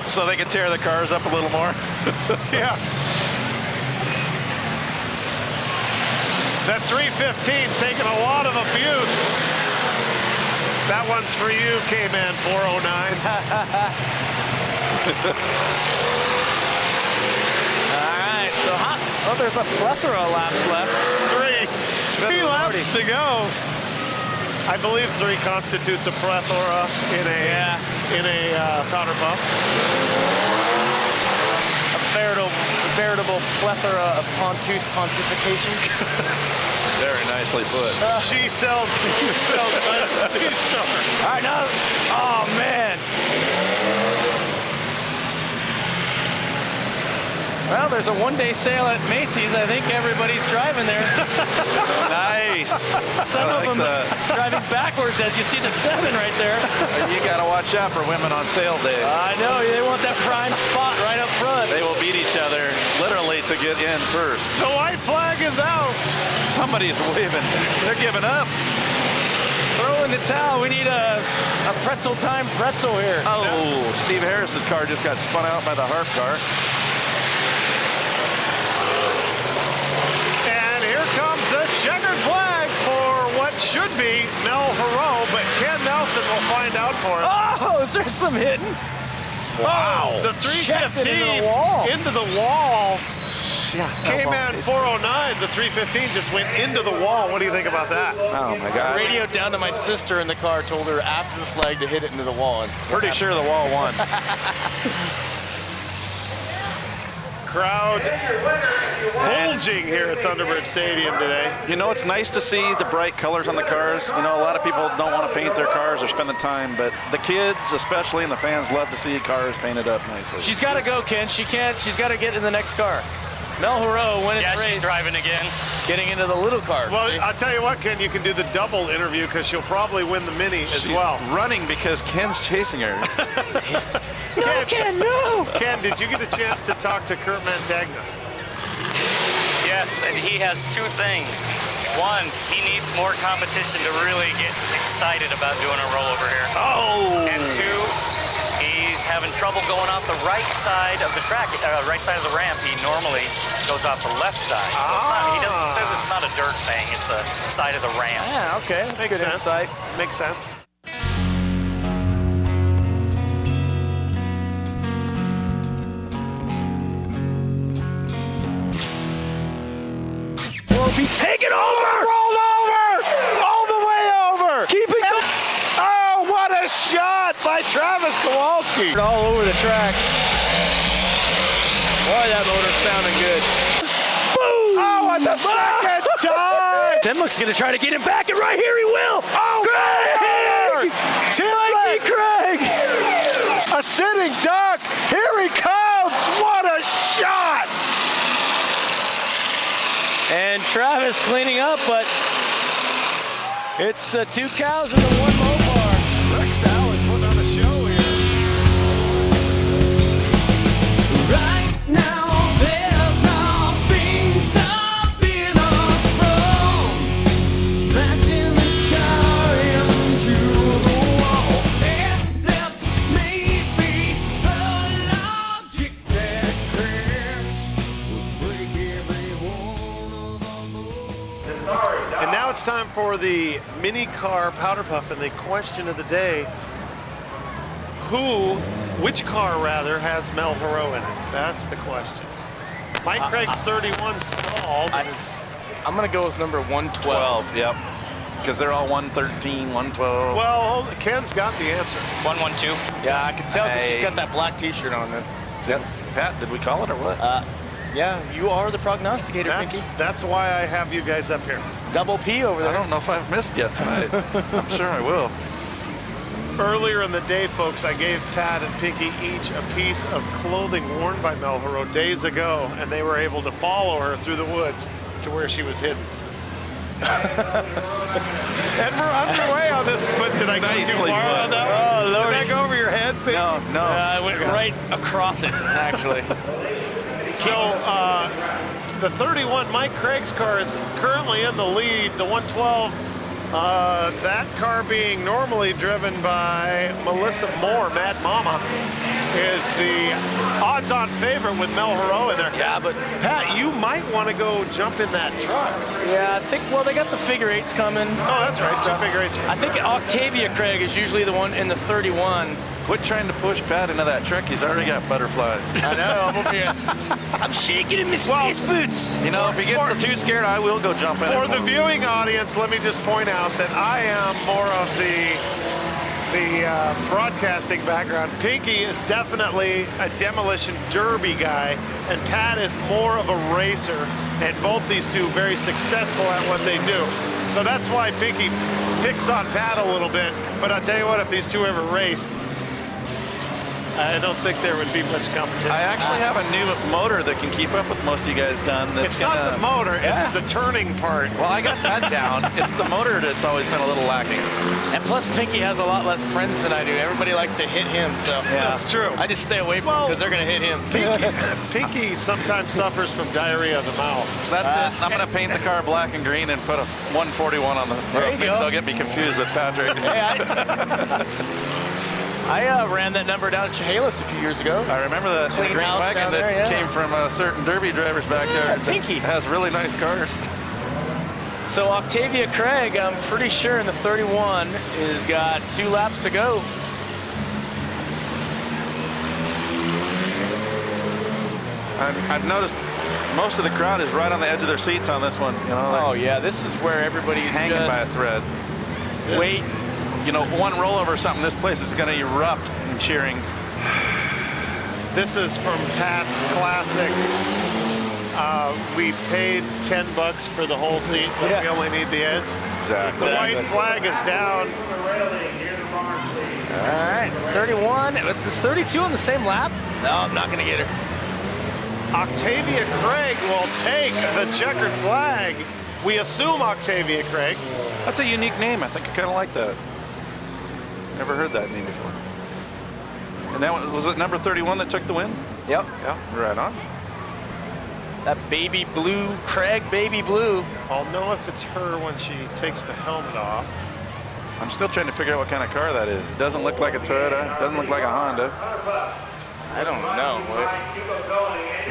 So they can tear the cars up a little more. Yeah. That 315 taking a lot of abuse. That one's for you, K-Man 409. All right, so there's a plethora of laps left. 3 laps to go. I believe 3 constitutes a plethora in a powder puff. A veritable plethora of pontification. Very nicely put. She sells. You sell. All right, now. Oh man. Well, there's a one-day sale at Macy's. I think everybody's driving there. Nice. Some of them driving backwards, as you see the 7 right there. You got to watch out for women on sale day. I know, they want that prime spot right up front. They will beat each other literally to get in first. The white flag is out. Somebody's waving. They're giving up. Throw in the towel. We need a pretzel time pretzel here. Oh, Steve Harris's car just got spun out by the Harp car. And here comes the checkered flag for what should be Mel Hurrell, but Ken Nelson will find out for us. Oh, is there some hitting? Wow. The 315 into the wall. K-Man 409, the 315 just went into the wall. What do you think about that? Oh my God. Radioed down to my sister in the car, told her after the flag to hit it into the wall. And Pretty sure the wall won. Crowd bulging here at Thunderbird Stadium today. You know, it's nice to see the bright colors on the cars. You know, a lot of people don't want to paint their cars or spend the time, but the kids especially and the fans love to see cars painted up nicely. she's got to go, Ken. She's got to get in the next car. Mel Hurrell winning the race. Yeah, she's driving again. Getting into the little car. Well, I'll tell you what, Ken, you can do the double interview because she'll probably win the Mini as She's well. running because Ken's chasing her. No, Ken, no! Ken, did you get a chance to talk to Kurt Mantagna? Yes, and he has 2 things. One, he needs more competition to really get excited about doing a rollover here. Oh! And 2, he's having trouble going off the right side of the track, right side of the ramp. He normally goes off the left side. So it's not, he says it's not a dirt thing, it's a side of the ramp. Yeah, okay. That's Makes good sense. insight. Makes sense. Will be taken over! Roll over! All the way over! Keeping the... Oh, what a shot by Travis Kowalski! all over the track. Boy, that motor's sounding good. Boom! Oh, what the second time! Timlick's gonna try to get him back, and right here he will! Oh, Craig! Mikey Craig! a sitting duck! Here he comes! What a shot! And Travis cleaning up, but it's 2 cows and the 1 Mopar. Rex Allen putting on a show here. Right now, there's nothing stopping us from smashing this car into the wall, except maybe the logic that crashed would break every one of the. And now it's time for the mini car powder puff and the question of the day. Which car rather has Mel Hurrell in it? That's the question. Mike Craig's 31 stalled. I'm gonna go with number 112. 12, yep. Because they're all 113, 112. Well, Ken's got the answer. 112. Yeah, I can tell because she's got that black T-shirt on. Yep. Pat, did we call it or what? Yeah, you are the prognosticator, Pinky. That's why I have you guys up here. Double P over there. I don't know if I've missed yet tonight. I'm sure I will. Earlier in the day, folks, I gave Pat and Pinky each a piece of clothing worn by Mel Hero days ago, and they were able to follow her through the woods to where she was hidden. And we're underway on this, but did I go too Nicely far put. on that? Oh, Lord. Did that go over your head, Pinky? No. I went right across it, actually. So the 31 Mike Craig's car is currently in the lead. The 112, that car being normally driven by Melissa Moore, Mad Mama, is the odds-on favorite with Mel Hero in there. Yeah, but Pat, you might want to go jump in that truck. yeah, I think, well, they got the figure eights coming. Oh, that's right, two figure eights. I think Octavia Craig is usually the one in the 31. Quit trying to push Pat into that truck. He's already got butterflies. I know, I'm over here. I'm shaking in my space boots. You know, if he gets too scared, I will go jump in. For the viewing audience, let me just point out that I am more of the broadcasting background. Pinky is definitely a demolition derby guy, and Pat is more of a racer, and both these two very successful at what they do. So that's why Pinky picks on Pat a little bit, but I'll tell you what, if these two ever raced, I don't think there would be much competition. I actually have a new motor that can keep up with most of you guys done. It's not the motor, it's the turning part. Well, I got that down. It's the motor that's always been a little lacking. And plus, Pinky has a lot less friends than I do. Everybody likes to hit him, so That's true. I just stay away from him because they're going to hit him. Pinky sometimes suffers from diarrhea of the mouth. That's it. I'm going to paint the car black and green and put a 141 on the. There you Maybe go. they'll get me confused with Patrick. Hey, I ran that number down at Chehalis a few years ago. I remember the Clean green house wagon down that there, yeah. came from certain derby drivers back there. Pinky. It has really nice cars. So Octavia Craig, I'm pretty sure in the 31 is got 2 laps to go. I've noticed most of the crowd is right on the edge of their seats on this one. You know, Oh yeah, this is where everybody's hanging just by a thread. waiting. You know, one rollover or something, this place is going to erupt in cheering. This is from Pat's Classic. We paid $10 for the whole seat, but we only need the edge. Exactly. The white flag is down. All right, 31. Is 32 on the same lap? No, I'm not going to get her. Octavia Craig will take the checkered flag. We assume Octavia Craig. That's a unique name. I think I kind of like that. Never heard that name before. And that was it number 31 that took the win? Yep. Yeah, right on. That baby blue, Craig baby blue. I'll know if it's her when she takes the helmet off. I'm still trying to figure out what kind of car that is. It doesn't look like a Toyota. It doesn't look like a Honda. I don't know.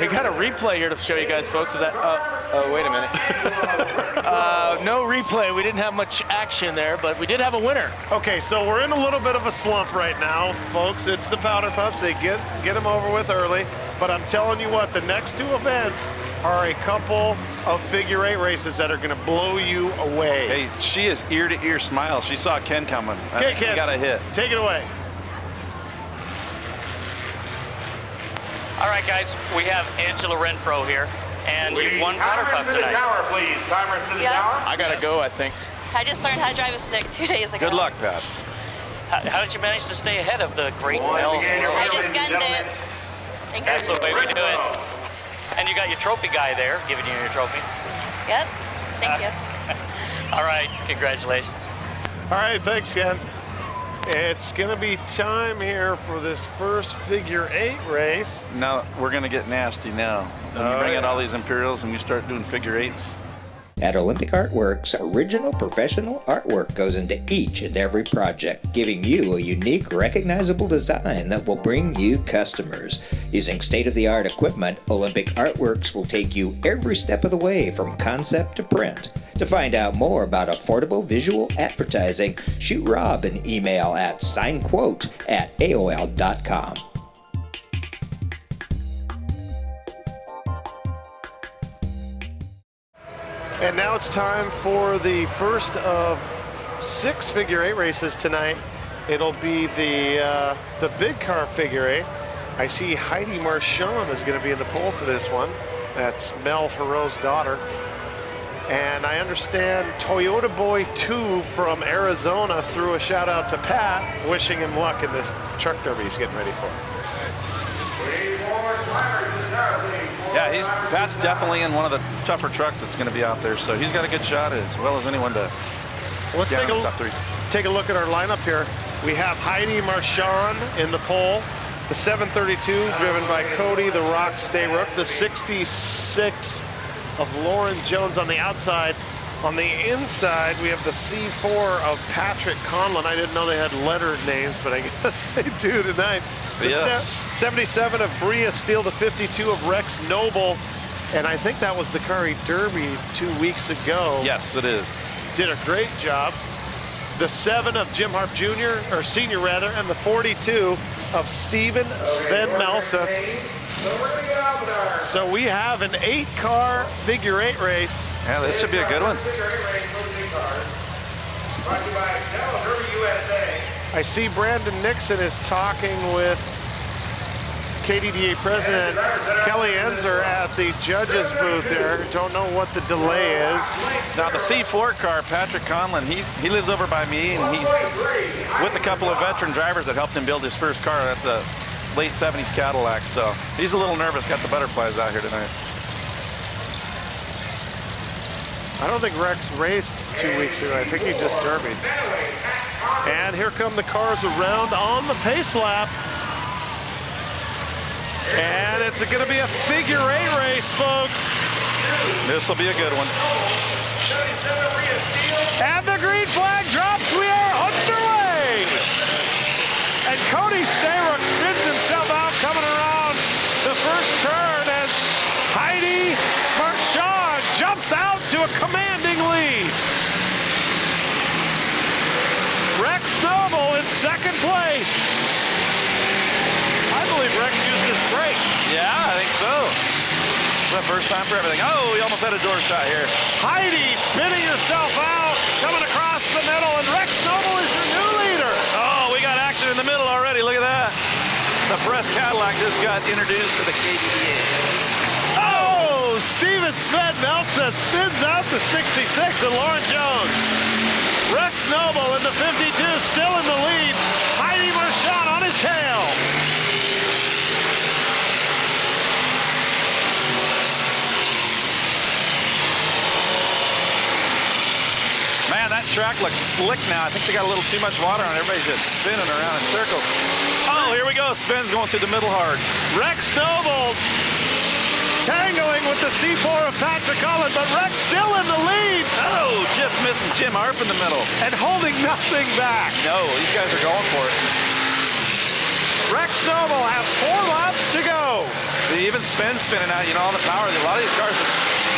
We got a replay here to show you guys, folks. Of that. Oh, wait a minute. No replay. We didn't have much action there, but we did have a winner. Okay, so we're in a little bit of a slump right now, folks. It's the Powder Puffs. They get them over with early. But I'm telling you what, the next 2 events are a couple of figure 8 races that are going to blow you away. Hey, she is ear to ear smile. She saw Ken coming. Okay, Ken, got a hit. Take it away. All right, guys, we have Angela Renfro here, and you've won Powder Puff tonight. I got to go, I think. I just learned how to drive a stick 2 days ago. Good luck, Pat. How did you manage to stay ahead of the great Mel? I just gunned it. Thank you. That's the way we do it. And you got your trophy guy there giving you your trophy. Yep. Thank you. All right, congratulations. All right, thanks, Ken. It's going to be time here for this first figure 8 race. Now, we're going to get nasty now. When you bring in all these Imperials and we start doing figure 8s. At Olympic Artworks, original professional artwork goes into each and every project, giving you a unique, recognizable design that will bring you customers. Using state-of-the-art equipment, Olympic Artworks will take you every step of the way from concept to print. To find out more about affordable visual advertising, shoot Rob an email at signquote@aol.com. And now it's time for the first of 6 figure 8 races tonight. It'll be the big car figure 8. I see Heidi Marchand is going to be in the pole for this one. That's Mel Hero's daughter. And I understand Toyota Boy 2 from Arizona threw a shout out to Pat, wishing him luck in this truck derby he's getting ready for. Yeah, Pat's definitely in one of the tougher trucks that's going to be out there, so he's got a good shot as well as anyone to Let's get in the top 3. take a look at our lineup here. We have Heidi Marchand in the pole, the 732 driven by Cody the Rock Stayrook, the 66 of Lauren Jones on the outside. On the inside, we have the C4 of Patrick Conlon. I didn't know they had lettered names, but I guess they do tonight. The Yes. 77 of Bria Steele, the 52 of Rex Noble, and I think that was the car he derbied 2 weeks ago. Yes, it is. Did a great job. The 7 of Jim Harp Jr., or Senior rather, and the 42 of Steven Sven Melsa. So we have an 8-car figure 8 race. Yeah, this should be a good one. I see Brandon Nixon is talking with KDDA President Kelly Enzer at the judges booth there. Don't know what the delay is. Now the C4 car, Patrick Conlon, he lives over by me, and he's with a couple of veteran drivers that helped him build his first car. That's a late 70s Cadillac, so he's a little nervous. Got the butterflies out here tonight. I don't think Rex raced 2 weeks ago. I think he just derbied. And here come the cars around on the pace lap. And it's going to be a figure 8 race, folks. This will be a good one. And the green flag drops. We are underway. And Cody Stayrook spins himself out coming around the first turn as Heidi Marchand jumps out to a commanding lead. Rex Noble in second place. I believe Rex used his brake. Yeah, I think so. It's the first time for everything. Oh, he almost had a door shot here. Heidi spinning herself out, coming across the middle, and Rex Noble is your new leader. Oh, we got action in the middle already. Look at that. The press Cadillac just got introduced to the KDDA. Oh, Steven Sven Melsa spins out the 66 and Lauren Jones. Rex Noble in the 52, still in the lead. Heidi Marchand on his tail. Man, that track looks slick now. I think they got a little too much water on it. Everybody's just spinning around in circles. Oh, here we go. Sven's going through the middle hard. Rex Noble tangling with the C4 of Patrick Collins, but Rex still in the lead. Oh, just missing Jim Harp in the middle. And holding nothing back. No, these guys are going for it. Rex Noble has 4 laps to go. Even Sven's spinning out, you know, all the power. A lot of these cars are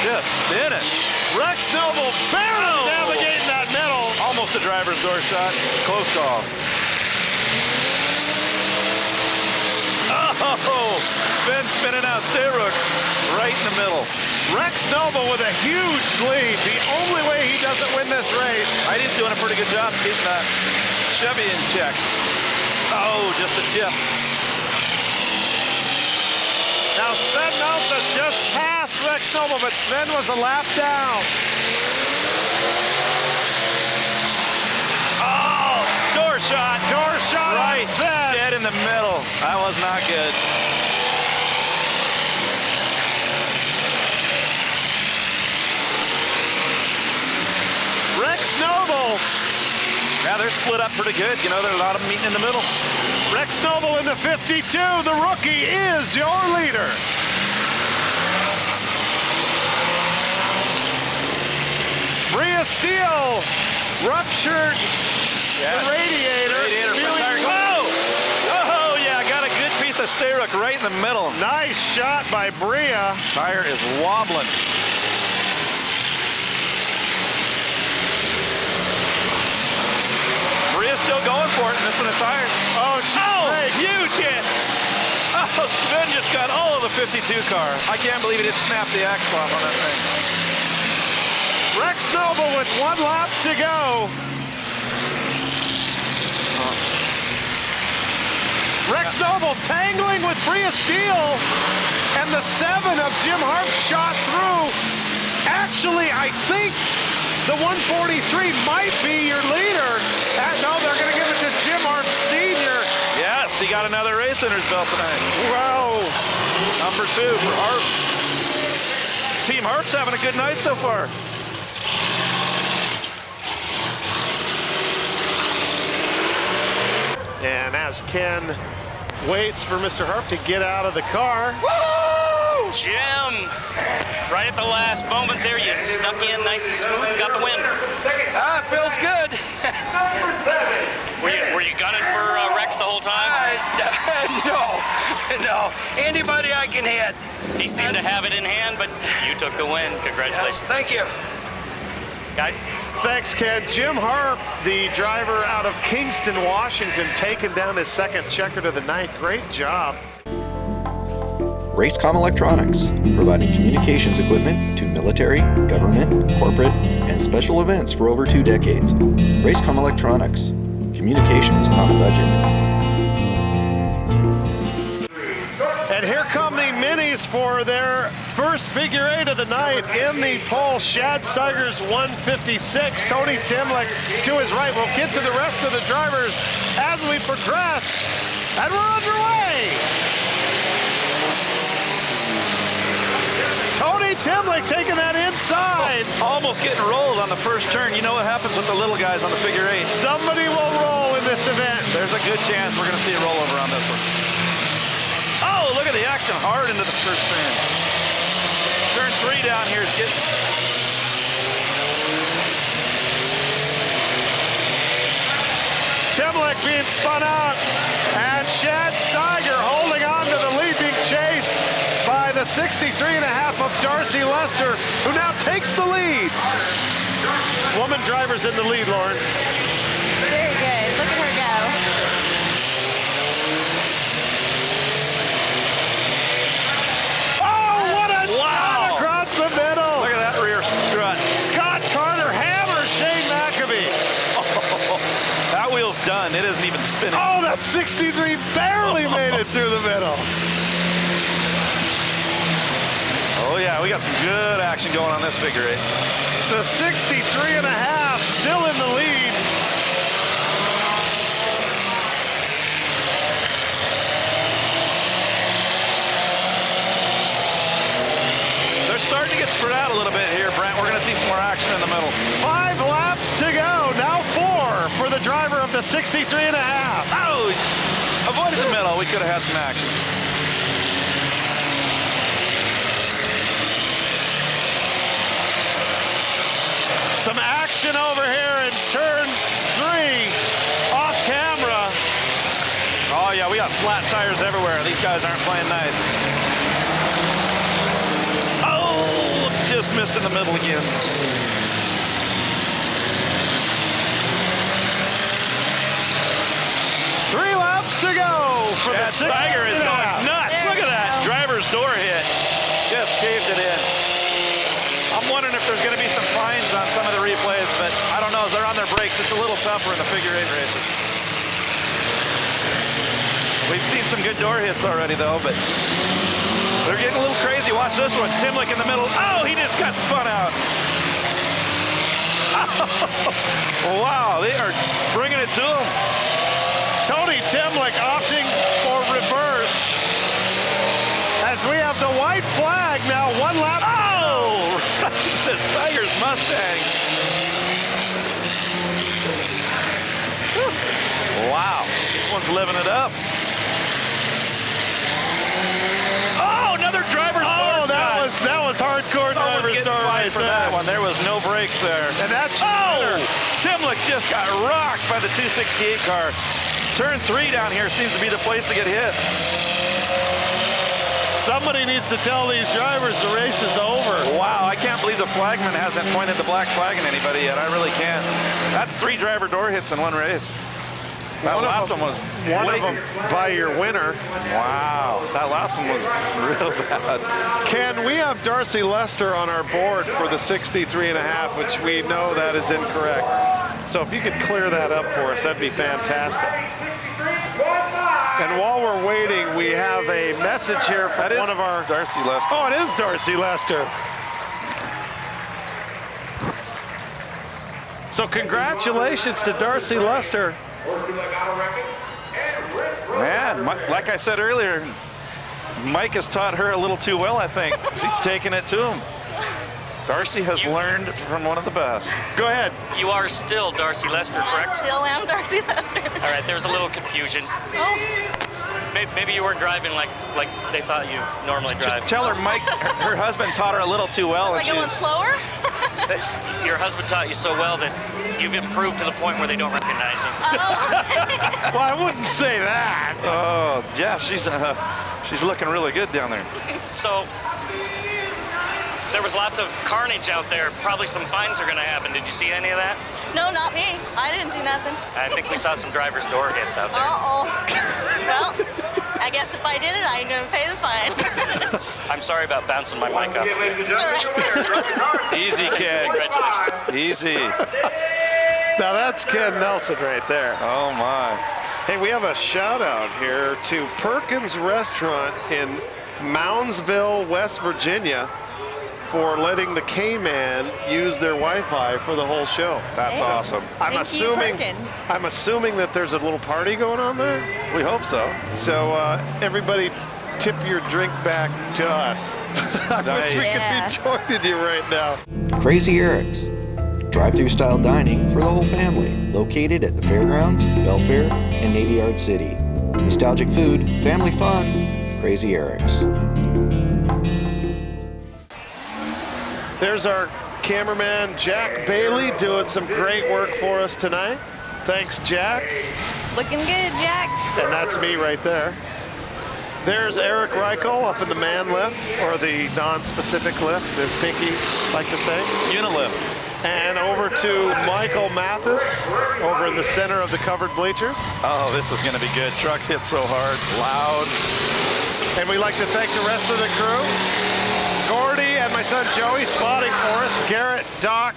just spinning. Rex Noble barely navigating that middle. Almost a driver's door shot. Close call. Oh, Sven spinning out Stayrook right in the middle. Rex Noble with a huge lead. The only way he doesn't win this race. Heidi's doing a pretty good job keeping that Chevy in check. Oh, just a tip. Now Sven Melsa just passed Rex Noble, but Sven was a lap down. Oh, door shot. Door shot Right, on Sven. dead in the middle. That was not good. Rex Noble. Yeah, they're split up pretty good. You know, there's a lot of them meeting in the middle. Rex Noble in the 52. The rookie is your leader. Bria Steele ruptured the radiator. Feeling Whoa! Oh, yeah, got a good piece of Stayrook right in the middle. Nice shot by Bria. Tire is wobbling. Bria's still going for it, and this one is tired. Oh, huge hit. Oh, Sven just got all of the 52 car. I can't believe he didn't snap the axle off on that thing. Rex Noble with 1 lap to go. Rex Noble tangling with Bria Steele, and the 7 of Jim Harp shot through. Actually, I think the 143 might be your leader. No, they're going to give it to Jim Harp Sr. Yes, he got another race in his belt tonight. Wow. Number 2 for Harp. Team Harp's having a good night so far. And as Ken waits for Mr. Harp to get out of the car. Woo! Jim, right at the last moment there, you snuck in nice and smooth and got the win. Ah, it feels good. Were you gunning for Rex the whole time? No. Anybody I can hit. He seemed to have it in hand, but you took the win. Congratulations. Thank you. Guys. Thanks, Ken. Jim Harp, the driver out of Kingston, Washington, taking down his second checker to the night. Great job. Racecom Electronics, providing communications equipment to military, government, corporate, and special events for over 2 decades. Racecom Electronics, communications on a budget. And here come the minis for their first figure 8 of the night in the pole. Shad Steigers 156, Tony Timlick to his right. We'll get to the rest of the drivers as we progress, and we're underway. Tony Timlick taking that inside. Almost getting rolled on the first turn. You know what happens with the little guys on the figure 8. Somebody will roll in this event. There's a good chance we're going to see a rollover on this one. Oh, look at the action hard into the first turn. Turn 3 down here is getting... Timlick being spun out, and Shad Steiger holding on to the lead, being chased by the 63.5 of Darcy Lester, who now takes the lead. Woman driver's in the lead, Lauren. Very good. Look at her go. Oh, what a shot across the middle. Look at that rear strut. Scott Carter hammers Shane McAbee. That wheel's done. It isn't even spinning. Oh, that 63 barely made it through the middle. Oh, yeah, we got some good action going on this figure 8. The 63.5 still in the lead. They're starting to get spread out a little bit here, Brent. We're going to see some more action in the middle. 5 laps to go. Now 4 for the driver of the 63.5. Oh, avoided the middle. We could have had some action. Some action over here in turn 3 off camera. Oh, yeah, we got flat tires everywhere. These guys aren't playing nice. Oh, just missed in the middle again. Three laps to go for That the Steiger is going nuts. Look at that. Driver's door hit. Just caved it in. I'm wondering if there's going to be some fines on some of the replays, but I don't know. As they're on their brakes, it's a little tougher in the figure 8 races. We've seen some good door hits already, though, but they're getting a little crazy. Watch this one. Timlick in the middle. Oh, he just got spun out. Wow, they are bringing it to him. Tony Timlick opting for reverse as we have the white flag now. 1 lap. Oh, the Steiger's Mustang. Wow, this one's living it up. Oh, another driver's door. That was hardcore driver's door right for that one. There was no brakes there. And that's Timlick just got rocked by the 268 car. Turn 3 down here seems to be the place to get hit. Somebody needs to tell these drivers the race is over. Wow, I can't believe the flagman hasn't pointed the black flag at anybody yet. I really can't. That's 3 driver door hits in one race. That last one was one of them by your winner. Wow, that last one was real bad. Ken, we have Darcy Lester on our board for the 63.5, which we know that is incorrect. So if you could clear that up for us, that'd be fantastic. And while we're waiting, we have a message here from one of our... Darcy Lester. Oh, it is Darcy Lester. So congratulations to Darcy Lester. Man, like I said earlier, Mike has taught her a little too well, I think. She's taking it to him. Darcy has learned from one of the best. Go ahead. You are still Darcy Lester, correct? I still am Darcy Lester. All right, there's a little confusion. Oh. Maybe you weren't driving like they thought you normally drive. Tell her Mike, her husband taught her a little too well. Like going slower? Your husband taught you so well that you've improved to the point where they don't recognize you. Oh. Well, I wouldn't say that. Oh, yeah, she's looking really good down there. So there was lots of carnage out there. Probably some fines are going to happen. Did you see any of that? No, not me. I didn't do nothing. I think we saw some driver's door hits out there. Uh-oh. Well, I guess if I did it, I'm going to pay the fine. I'm sorry about bouncing my mic off. Easy, kid. Congratulations. Easy. Now that's Ken Nelson right there. Oh, my. Hey, we have a shout out here to Perkins Restaurant in Moundsville, West Virginia, for letting the K-Man use their Wi-Fi for the whole show. That's awesome. I'm assuming that there's a little party going on there. We hope so. So everybody tip your drink back to us. I wish we could be joining you right now. Crazy Eric's, drive-through style dining for the whole family, located at the Fairgrounds, Belfair, and Navy Yard City. Nostalgic food, family fun, Crazy Eric's. There's our cameraman, Jack Bailey, doing some great work for us tonight. Thanks, Jack. Looking good, Jack. And that's me right there. There's Eric Reichel up in the man lift, or the non-specific lift, as Pinky like to say. Unilift. And over to Michael Mathis, over in the center of the covered bleachers. Oh, this is going to be good. Trucks hit so hard, loud. And we'd like to thank the rest of the crew. Gordy and my son Joey spotting for us. Garrett, Doc,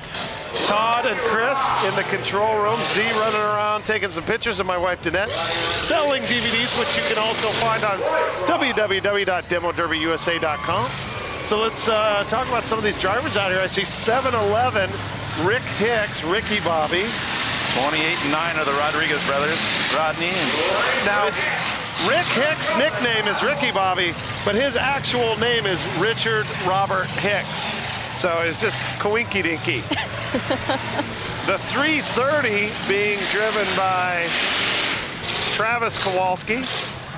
Todd, and Chris in the control room. Z running around taking some pictures of my wife Danette. Selling DVDs, which you can also find on www.demoderbyusa.com. So let's talk about some of these drivers out here. I see 7-Eleven, Rick Hicks, Ricky Bobby. 28-9 are the Rodriguez brothers, Rodney and now, Rick Hicks' nickname is Ricky Bobby, but his actual name is Richard Robert Hicks. So it's just coinky dinky. The 330 being driven by Travis Kowalski.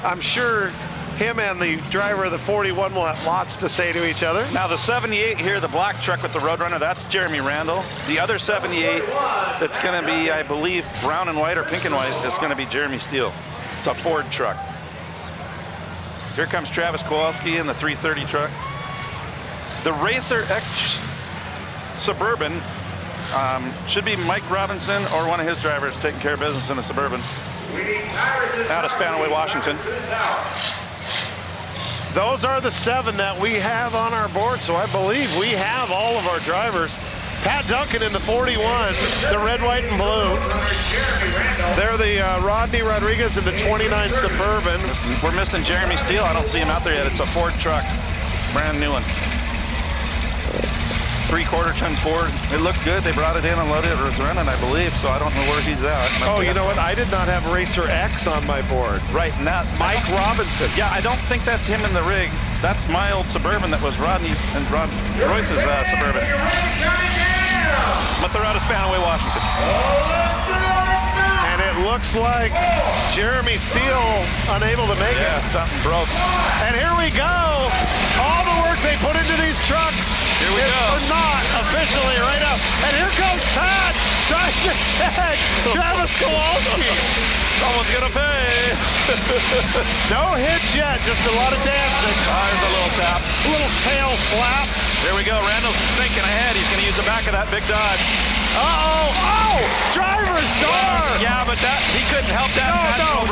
I'm sure him and the driver of the 41 will have lots to say to each other. Now the 78 here, the black truck with the Roadrunner, that's Jeremy Randall. The other 78 that's going to be, I believe, brown and white or pink and white is going to be Jeremy Steele. It's a Ford truck. Here comes Travis Kowalski in the 330 truck. The Racer X Suburban should be Mike Robinson or one of his drivers taking care of business in a Suburban out of Spanaway, Washington. Those are the 7 that we have on our board, so I believe we have all of our drivers. Pat Duncan in the 41, the red, white, and blue. They're the Rodney Rodriguez in the 29 Suburban. We're missing Jeremy Steele. I don't see him out there yet. It's a Ford truck, brand new one. 3/4 ton Ford. It looked good. They brought it in and loaded it. It was running, I believe, so I don't know where he's at. Oh, you know what? I did not have Racer X on my board. Right, now Mike Robinson. Yeah, I don't think that's him in the rig. That's my old Suburban that was Rodney and Royce's Suburban. But they're out of Spanaway, Washington. And it looks like Jeremy Steele unable to make it. Yeah, something broke. And here we go. All the work they put into these trucks. Here we go. For not officially right now. And here comes Pat trying to tag Travis Kowalski. Someone's gonna pay. No hits yet, just a lot of dancing. There's a little tap. A little tail slap. There we go. Randall's thinking ahead. He's gonna use the back of that big Dodge. Oh, driver's door. Yeah, but he couldn't help that. No,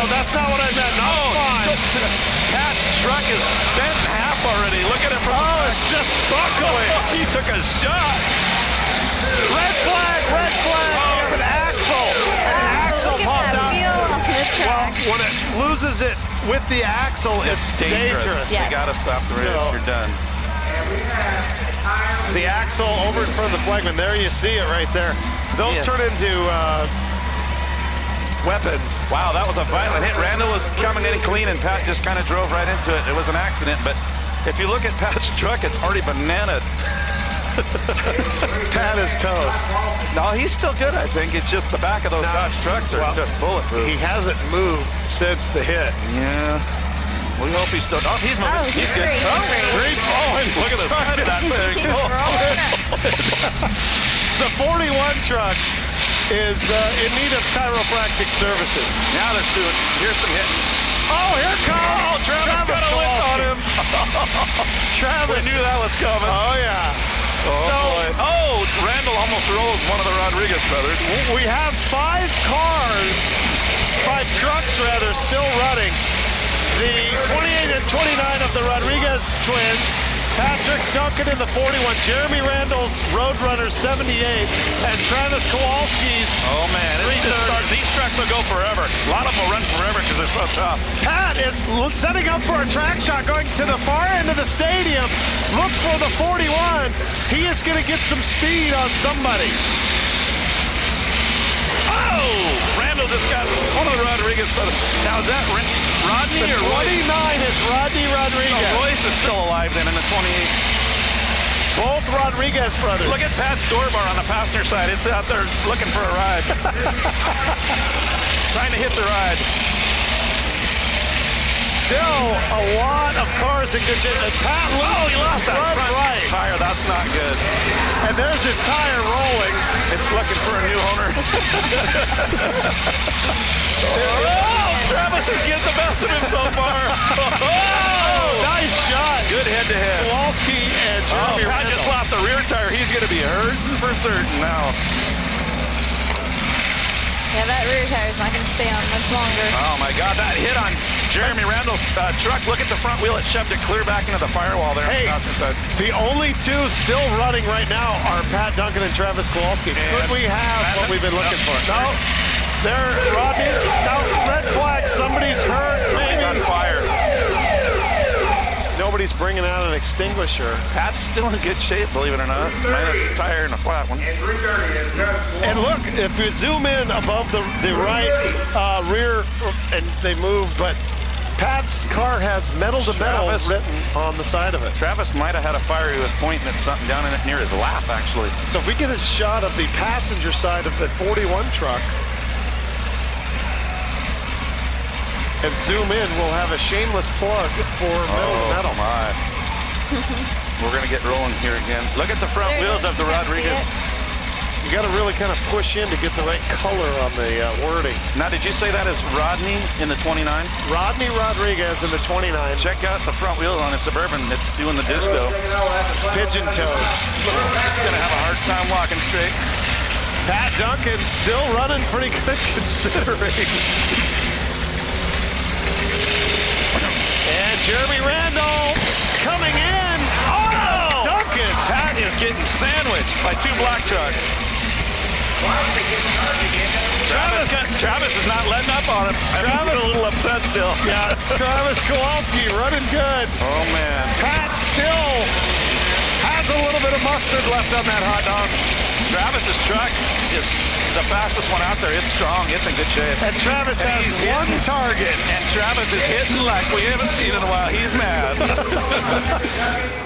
that's not what I meant. No, fine. Pat's truck is bent in half already. Look at it from it's just buckling. He took a shot. Red flag. Oh, with the axle, it's dangerous. You got to stop the race. No. You're done. The axle over in front of the flagman. There you see it right there. Those turn into weapons. Wow, that was a violent hit. Randall was coming in clean, and Pat just kind of drove right into it. It was an accident, but if you look at Pat's truck, it's already bananaed. Pat is toast. No, he's still good, I think. It's just the back of those Dodge trucks are just bulletproof. He hasn't moved since the hit. Yeah. We hope he's still. Oh, he's moving. Oh, he's good. great. Oh, He's great. Look at the side of that thing. The 41 truck is in need of chiropractic services. Now let's do it. Here's some hits. Oh, here comes. Oh, Travis got a lift on him. Travis. We knew that was coming. Oh, yeah. Boy. Oh, Randall almost rolls one of the Rodriguez brothers. We have 5 trucks rather, still running. The 28 and 29 of the Rodriguez twins, Patrick Duncan in the 41, Jeremy Randall's Roadrunner 78, and Travis Kowalski's. Oh man, these trucks will go forever. A lot of them will run forever because they're so tough. Pat is setting up for a track shot going to the far end of the stadium. Look for the 41. He is going to get some speed on somebody. Oh! Randall just got one of the Rodriguez brothers. Now is that Rodney The or Royce? 29 is Rodney Rodriguez. No, Royce is still alive then in the 28. Both Rodriguez brothers. Look at Pat's door bar on the passenger side. It's out there looking for a ride. Trying to hit the ride. Still a lot of cars in good shape. Pat he lost that front right. tire. That's not good. And there's his tire rolling. It's looking for a new owner. Oh, Travis is getting the best of him so far. Oh, nice shot. Good head-to-head. Kowalski and Jeremy Pat just lost the rear tire. He's going to be hurting for certain now. Yeah, that rear tire's not going to stay on much longer. Oh, my God. That hit on Jeremy Randall's truck. Look at the front wheel. It shoved it clear back into the firewall there. Hey, the only 2 still running right now are Pat Duncan and Travis Kowalski. Could we have what we've been looking for? No. There, Rodney. No, red flag. Somebody's hurt. Maybe on fire. Nobody's bringing out an extinguisher. Pat's still in good shape, believe it or not. Minus a tire and a flat one. And look, if you zoom in above the right rear, and they move, but Pat's car has metal to metal written on the side of it. Travis might have had a fire. He was pointing at something down in it near his lap, actually. So if we get a shot of the passenger side of the 41 truck, and zoom in, we'll have a shameless plug for metal to metal. My. We're going to get rolling here again. Look at the front wheels of the Rodriguez. You got to really kind of push in to get the right color on the wording. Now, did you say that is Rodney in the 29? Rodney Rodriguez in the 29. Check out the front wheels on his Suburban. It's doing the disco. Pigeon toes. It's going to have a hard time walking straight. Pat Duncan still running pretty good considering. And Jeremy Randall coming in. Oh! Duncan! Pat is getting sandwiched by 2 black trucks. Travis is not letting up on him. Travis a little upset still. Yeah, Travis Kowalski running good. Oh, man. Pat still has a little bit of mustard left on that hot dog. Travis's truck is the fastest one out there. It's strong. It's in good shape. And Travis has one target. And Travis is hitting like we haven't seen in a while. He's mad.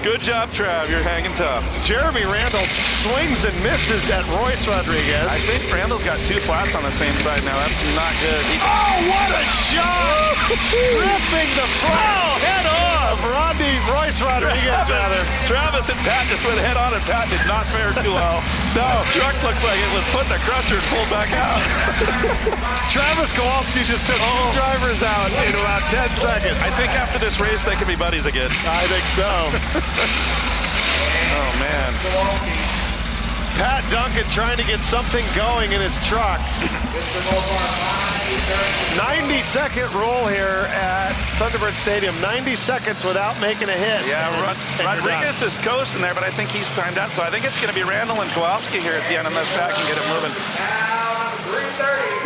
Good job, Trav. You're hanging tough. Jeremy Randall swings and misses at Royce Rodriguez. I think Randall's got 2 flats on the same side now. That's not good. Oh, what a shot! Ripping the front head on of Royce Rodriguez, rather. Travis and Pat just went head on, and Pat did not fare too well. No, truck looks like it was put in the crusher and pulled back out. Travis Kowalski just took 2 drivers out in about 10 seconds. I think after this race, they could be buddies again. I think so. Oh, man. Pat Duncan trying to get something going in his truck. 90-second roll here at Thunderbird Stadium. 90 seconds without making a hit. Yeah, Rodriguez is coasting there, but I think he's timed out. So I think it's going to be Randall and Kowalski here at the end, unless Pat can get it moving.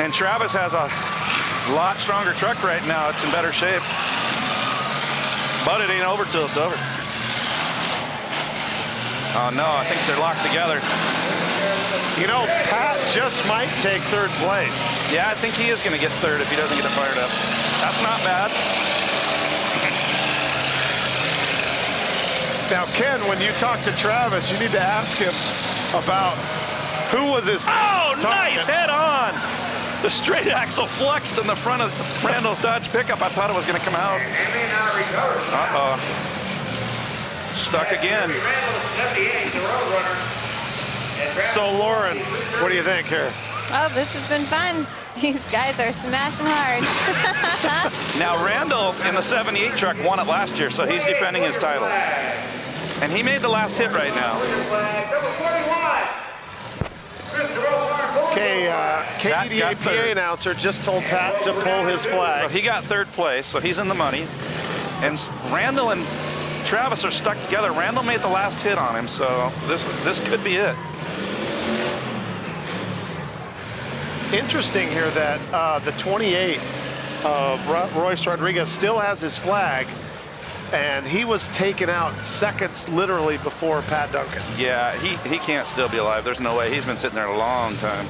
And Travis has a A lot stronger truck right now. It's in better shape. But it ain't over till it's over. Oh no, I think they're locked together. You know, Pat just might take third place. Yeah, I think he is going to get third if he doesn't get it fired up. That's not bad. Now, Ken, when you talk to Travis, you need to ask him about who was his... Oh, nice head on. The straight axle flexed in the front of Randall's Dodge pickup. I thought it was going to come out. Uh-oh. Stuck again. So, Lauren, what do you think here? Oh, this has been fun. These guys are smashing hard. Now, Randall in the 78 truck won it last year, so he's defending his title. And he made the last hit right now. Okay, KDDA PA announcer just told Pat to pull his flag. So he got third place, so he's in the money. And Randall and Travis are stuck together. Randall made the last hit on him, so this could be it. Interesting here that the 28 of Royce Rodriguez still has his flag, and he was taken out seconds literally before Pat Duncan. Yeah, he can't still be alive. There's no way. He's been sitting there a long time.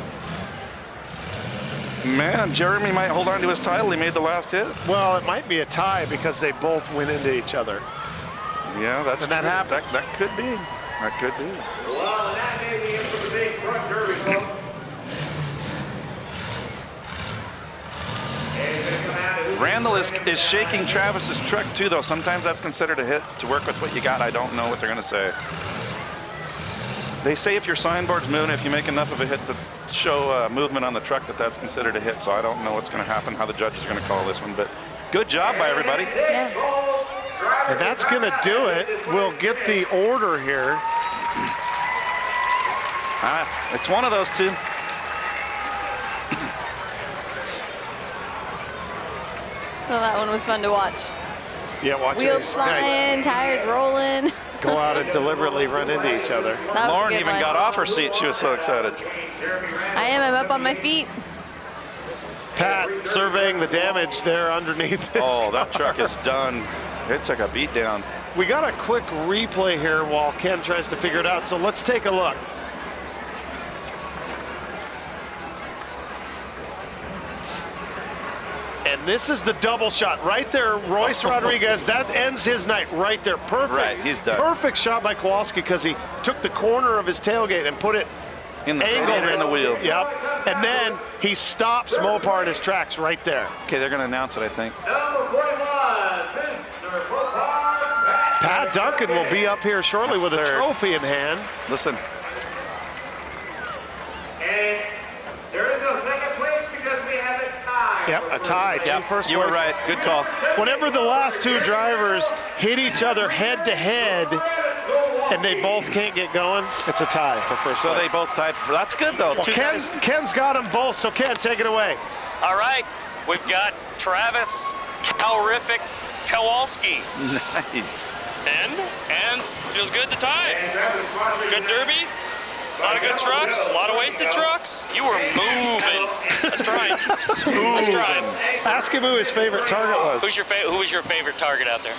Man, Jeremy might hold on to his title. He made the last hit. Well, it might be a tie because they both went into each other. Yeah, that's and that happens. That could be. That could be. Well, and that may be it for the big truck derby, folks. Randall is shaking Travis's truck too, though. Sometimes that's considered a hit. To work with what you got, I don't know what they're going to say. They say if your signboard's moving, if you make enough of a hit to show movement on the truck, that's considered a hit. So I don't know what's going to happen, how the judges are going to call this one. But good job by everybody. And that's going to do it. We'll get the order here. It's one of those two. Well, that one was fun to watch. Yeah, watch Wheels these. flying, Nice. tires rolling. Go out and deliberately run into each other. Lauren even got off her seat. She was so excited. I am. I'm up on my feet. Pat surveying the damage there underneath. Oh, that truck is done. It took a beat down. We got a quick replay here while Ken tries to figure it out. So let's take a look. And this is the double shot right there. Royce Rodriguez, that ends his night right there. Perfect. Right, he's done. Perfect shot by Kowalski because he took the corner of his tailgate and put it in the angled in the wheel. Yep. And then he stops Mopar in his tracks right there. Okay, they're going to announce it, I think. Number 41, Mr. Mopar. Pat Duncan will be up here shortly with a trophy in hand. Listen. And there is no second place because we have a tie. Yep, a tie. Yep, First you were places. right. Good call. Whenever the last two drivers hit each other head to head and they both can't get going, it's a tie for first So place. they both tied. That's good, though. Well, Ken's got them both, so Ken, take it away. All right, we've got Travis Calrific Kowalski. Nice. And feels good to tie. Good derby. A lot of good trucks, a lot of wasted trucks. You were moving. Let's try it. Let's try it. Ask him who his favorite target was. Who was your favorite target out there?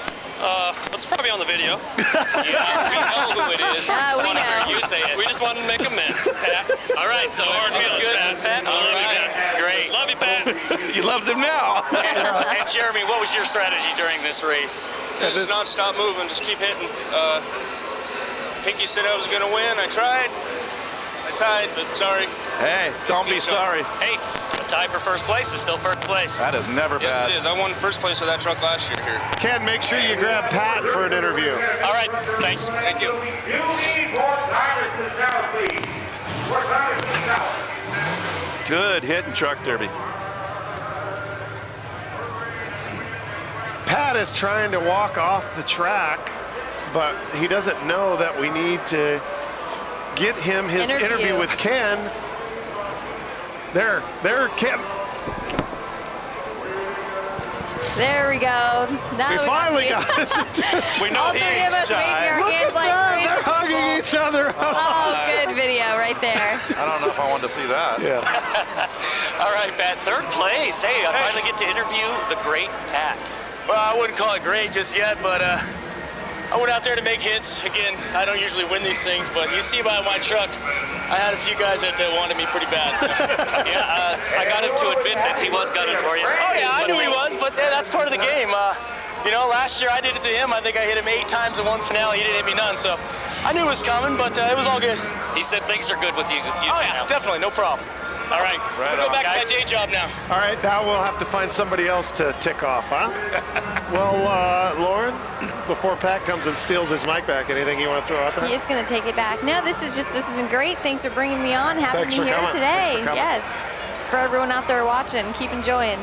It's probably on the video. Yeah, we know who it is. Yeah, Just we wanna know. hear you say it. We just wanted to make amends, Pat. All right, so hard feelings, good, Pat. I love you, Pat. Great. Love you, Pat. He loves him now. And Jeremy, what was your strategy during this race? Just not stop moving. Just keep hitting. Pinky said I was going to win. I tried. I tied, but sorry. Hey, don't be sorry. Hey, a tie for first place is still first place. That is never Yes, bad. it is. I won first place with that truck last year here. Ken, make sure you grab Pat for an interview. All right, thanks. Thank you. You need more tires to south, please. More tires to south. Good hit in truck derby. Pat is trying to walk off the track, but he doesn't know that we need to get him his interview with Ken. There, Ken. There we go. Now We finally got it. We know all he three of us ain't waving shy. our Look hands at like that. crazy. They're hugging each other. Oh, good video right there. I don't know if I wanted to see that. Yeah. All right, Pat, third place. Hey, I finally get to interview the great Pat. Well, I wouldn't call it great just yet, but I went out there to make hits. Again, I don't usually win these things, but you see by my truck, I had a few guys that wanted me pretty bad. So. Yeah, I got him to admit that he was gunning for you. Oh yeah, I knew he was, but that's part of the game. Last year I did it to him. I think I hit him 8 times in one finale. He didn't hit me none, so I knew it was coming, but it was all good. He said things are good with you two now. Definitely, no problem. All right, I'm gonna go back to my day job now. All right, now we'll have to find somebody else to tick off, huh? Well, Lauren, before Pat comes and steals his mic back, anything you want to throw out there? He is going to take it back. No, this has been great. Thanks for bringing me on, having Thanks me for here coming. today. Thanks for coming. Yes. For everyone out there watching, keep enjoying.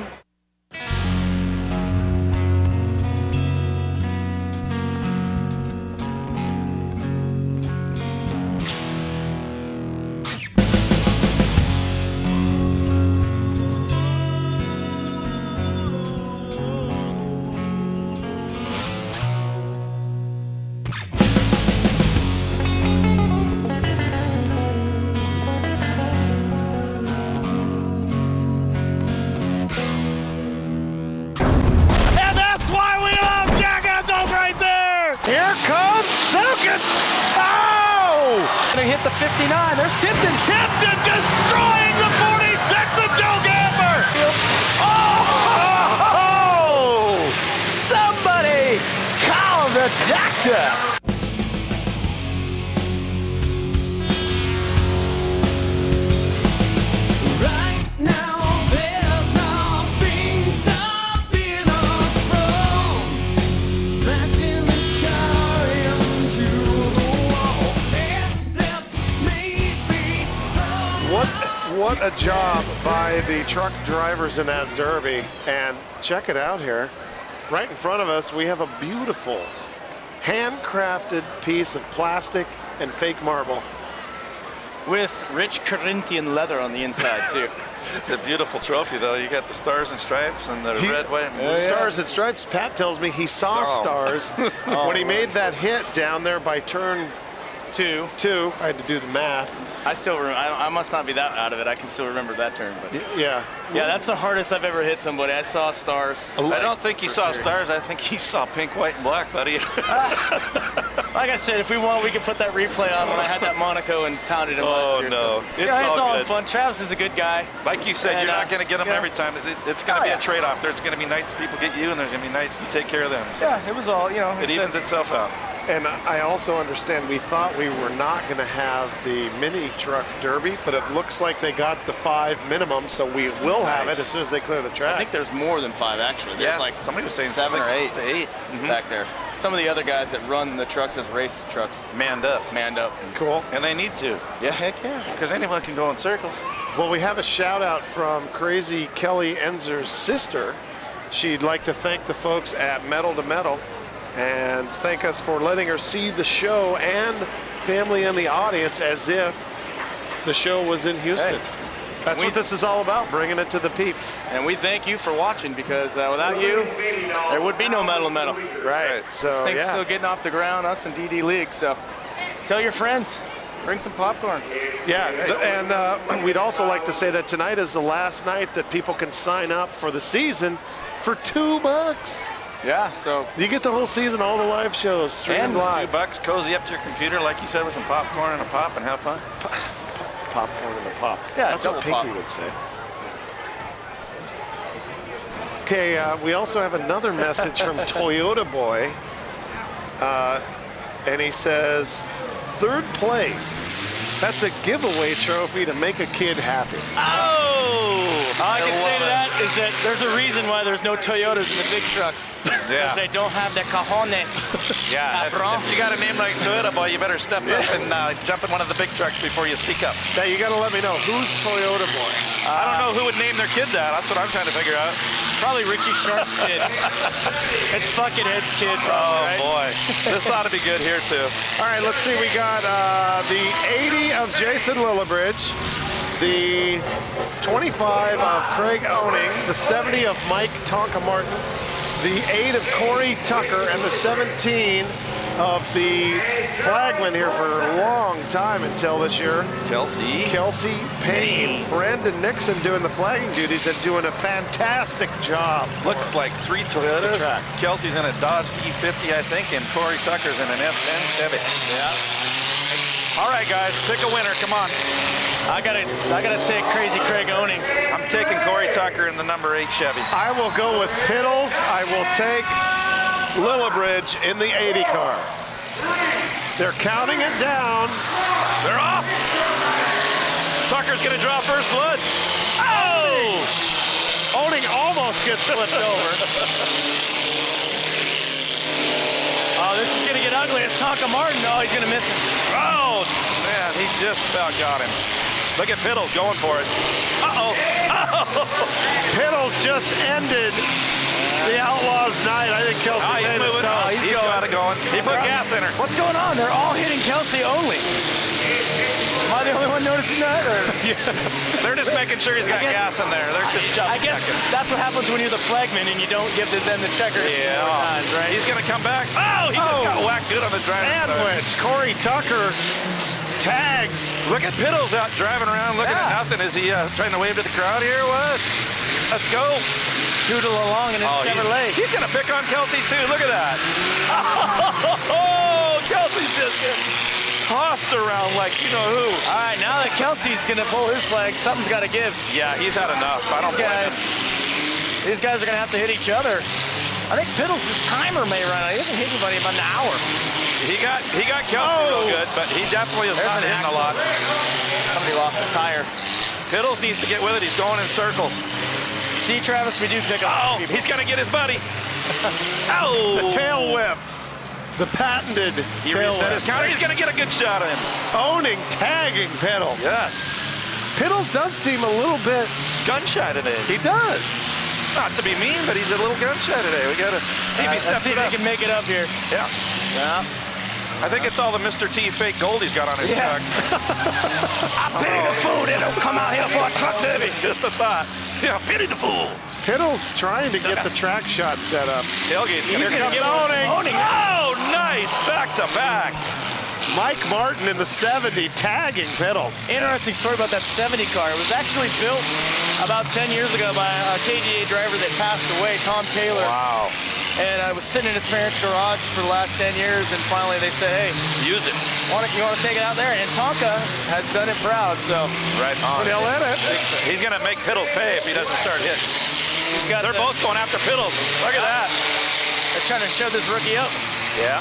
And that's why we love Jack Edsel right there! Here comes Silkins! Oh! Gonna hit the 59. There's Tipton. Tipton destroying the 46 of Joe Gamber! Oh! Somebody call the doctor. Right now, there's nothing stopping us from smashing this car into the wall, except maybe What a job by the truck drivers in that derby. And check it out here. Right in front of us, we have a beautiful handcrafted piece of plastic and fake marble. With rich Corinthian leather on the inside, too. It's a beautiful trophy, though. You got the stars and stripes and the red, white, and blue. Stars and stripes. Pat tells me he saw stars when he made that hit down there by turn two. I had to do the math. I still remember. I must not be that out of it. I can still remember that turn. But yeah, that's the hardest I've ever hit somebody. I saw stars. I don't think he saw stars. I think he saw pink, white, and black, buddy. Like I said, if we want, we could put that replay on when I had that Monaco and pounded him last year. no. So. It's all in good. fun. Travis is a good guy. Like you said, And, you're not going to get them every time. It's going to be yeah. a trade-off. There's going to be nights people get you, and there's going to be nights you take care of them. So Yeah, it was all, it evens itself out. And I also understand we thought we were not going to have the mini truck derby, but it looks like they got the 5 minimum, so we will have it as soon as they clear the track. I think there's more than 5 actually. There's Yeah, like somebody was saying 7 or 8 6 to 8 back there. Some of the other guys that run the trucks as race trucks manned up. Cool. And they need to. Yeah, heck yeah. Because anyone can go in circles. Well, we have a shout out from Crazy Kelly Enzer's sister. She'd like to thank the folks at Metal to Metal and thank us for letting her see the show and family in the audience as if the show was in Houston. Hey. That's what this is all about, bringing it to the peeps. And we thank you for watching because without you, there would be no Metal to Metal. Right. So This thing's yeah. still getting off the ground, us and DD League. So tell your friends, bring some popcorn. Yeah, and we'd also like to say that tonight is the last night that people can sign up for the season for $2. Yeah, so you get the whole season, all the live shows, streamed live. $2, cozy up to your computer, like you said, with some popcorn and a pop, and have fun. Popcorn and a pop. Yeah, that's what Pinky pop. would say. Okay, we also have another message from Toyota Boy, and he says, 3rd place. That's a giveaway trophy to make a kid happy. All I can say to that is that there's a reason why there's no Toyotas in the big trucks. Yeah. Because they don't have the cojones. Yeah, if you got a name like Toyota Boy, you better step up and jump in one of the big trucks before you speak up. Now, you got to let me know, who's Toyota Boy? I don't know who would name their kid that. That's what I'm trying to figure out. Probably Richie Sharp's kid. It's Buckethead's kid, probably, right? Boy. This ought to be good here, too. All right, let's see. We got the 80 of Jason Lillibridge, the 25 of Craig Owning, the 70 of Mike Tonka Martin, the 8 of Corey Tucker and the 17 of the flagman here for a long time until this year. Kelsey Payne. Brandon Nixon doing the flagging duties and doing a fantastic job. Looks like 3 Toyotas. Kelsey's in a Dodge E50, I think, and Corey Tucker's in an F10 Chevy. Yeah. All right, guys, pick a winner. Come on. I gotta take Crazy Craig Owning. I'm taking Corey Tucker in the number 8 Chevy. I will go with Piddles. I will take Lillibridge in the 80 car. They're counting it down. They're off. Tucker's gonna draw first blood. Oh! Owning almost gets flipped over. Oh, this is gonna get ugly. It's Tonka Martin. Oh, he's gonna miss him. Oh, man, he just about got him. Look at Piddles going for it. Uh-oh. Oh. Piddles just ended the Outlaws' night. I think Kelsey he's made moving. his He's got it going. He put gas in her. What's going on? They're all hitting Kelsey only. Am I the only one noticing that? Or? Yeah. They're just making sure he's got gas in there. They're just I guess that's what happens when you're the flagman and you don't give them the checker. Yeah. Times, right? He's going to come back. Oh, he just got whacked good on the driver. Sandwich. Corey Tucker tags. Look at Piddles out driving around looking at nothing. Is he trying to wave to the crowd here or what? Let's go. Doodle along in his Chevrolet. He's going to pick on Kelsey too. Look at that. Oh, Kelsey's just getting tossed around like you know who. All right, now that Kelsey's going to pull his flag, something's got to give. Yeah, he's had enough. I don't blame him. These guys are going to have to hit each other. I think Piddles' timer may run out. He doesn't hit anybody about an hour. He got Kelsey real good, but he definitely is not hitting a lot. Somebody lost a tire. Piddles needs to get with it. He's going in circles. See, Travis, we do pick up. Oh, he's going to get his buddy. Oh! The tail whip. The patented He tail reset whip. his counter. He's going to get a good shot of him. Owning, tagging Piddles. Yes. Piddles does seem a little bit gun-shy today. He does. Not to be mean, but he's a little gun-shy today. We got to see if he steps it up. He can make it up here. Yeah. Yeah. I think it's all the Mr. T fake gold he's got on his truck. I pity the fool that don't come out here for a truck derby. Just a thought. Yeah, pity the fool. Piddles trying to get the track shot set up. Tailgate's Here comes Owning. Oh, nice. Back to back. Mike Martin in the 70 tagging Piddles. Interesting story about that 70 car. It was actually built about 10 years ago by a KDDA driver that passed away, Tom Taylor. Wow. And I was sitting in his parents' garage for the last 10 years, and finally they said, hey, use it. You want to take it out there? And Tonka has done it proud, so. Right on. He'll let it. He's going to make Piddles pay if he doesn't start hitting. They're both going after Piddles. Look at that. They're trying to shove this rookie up. Yeah.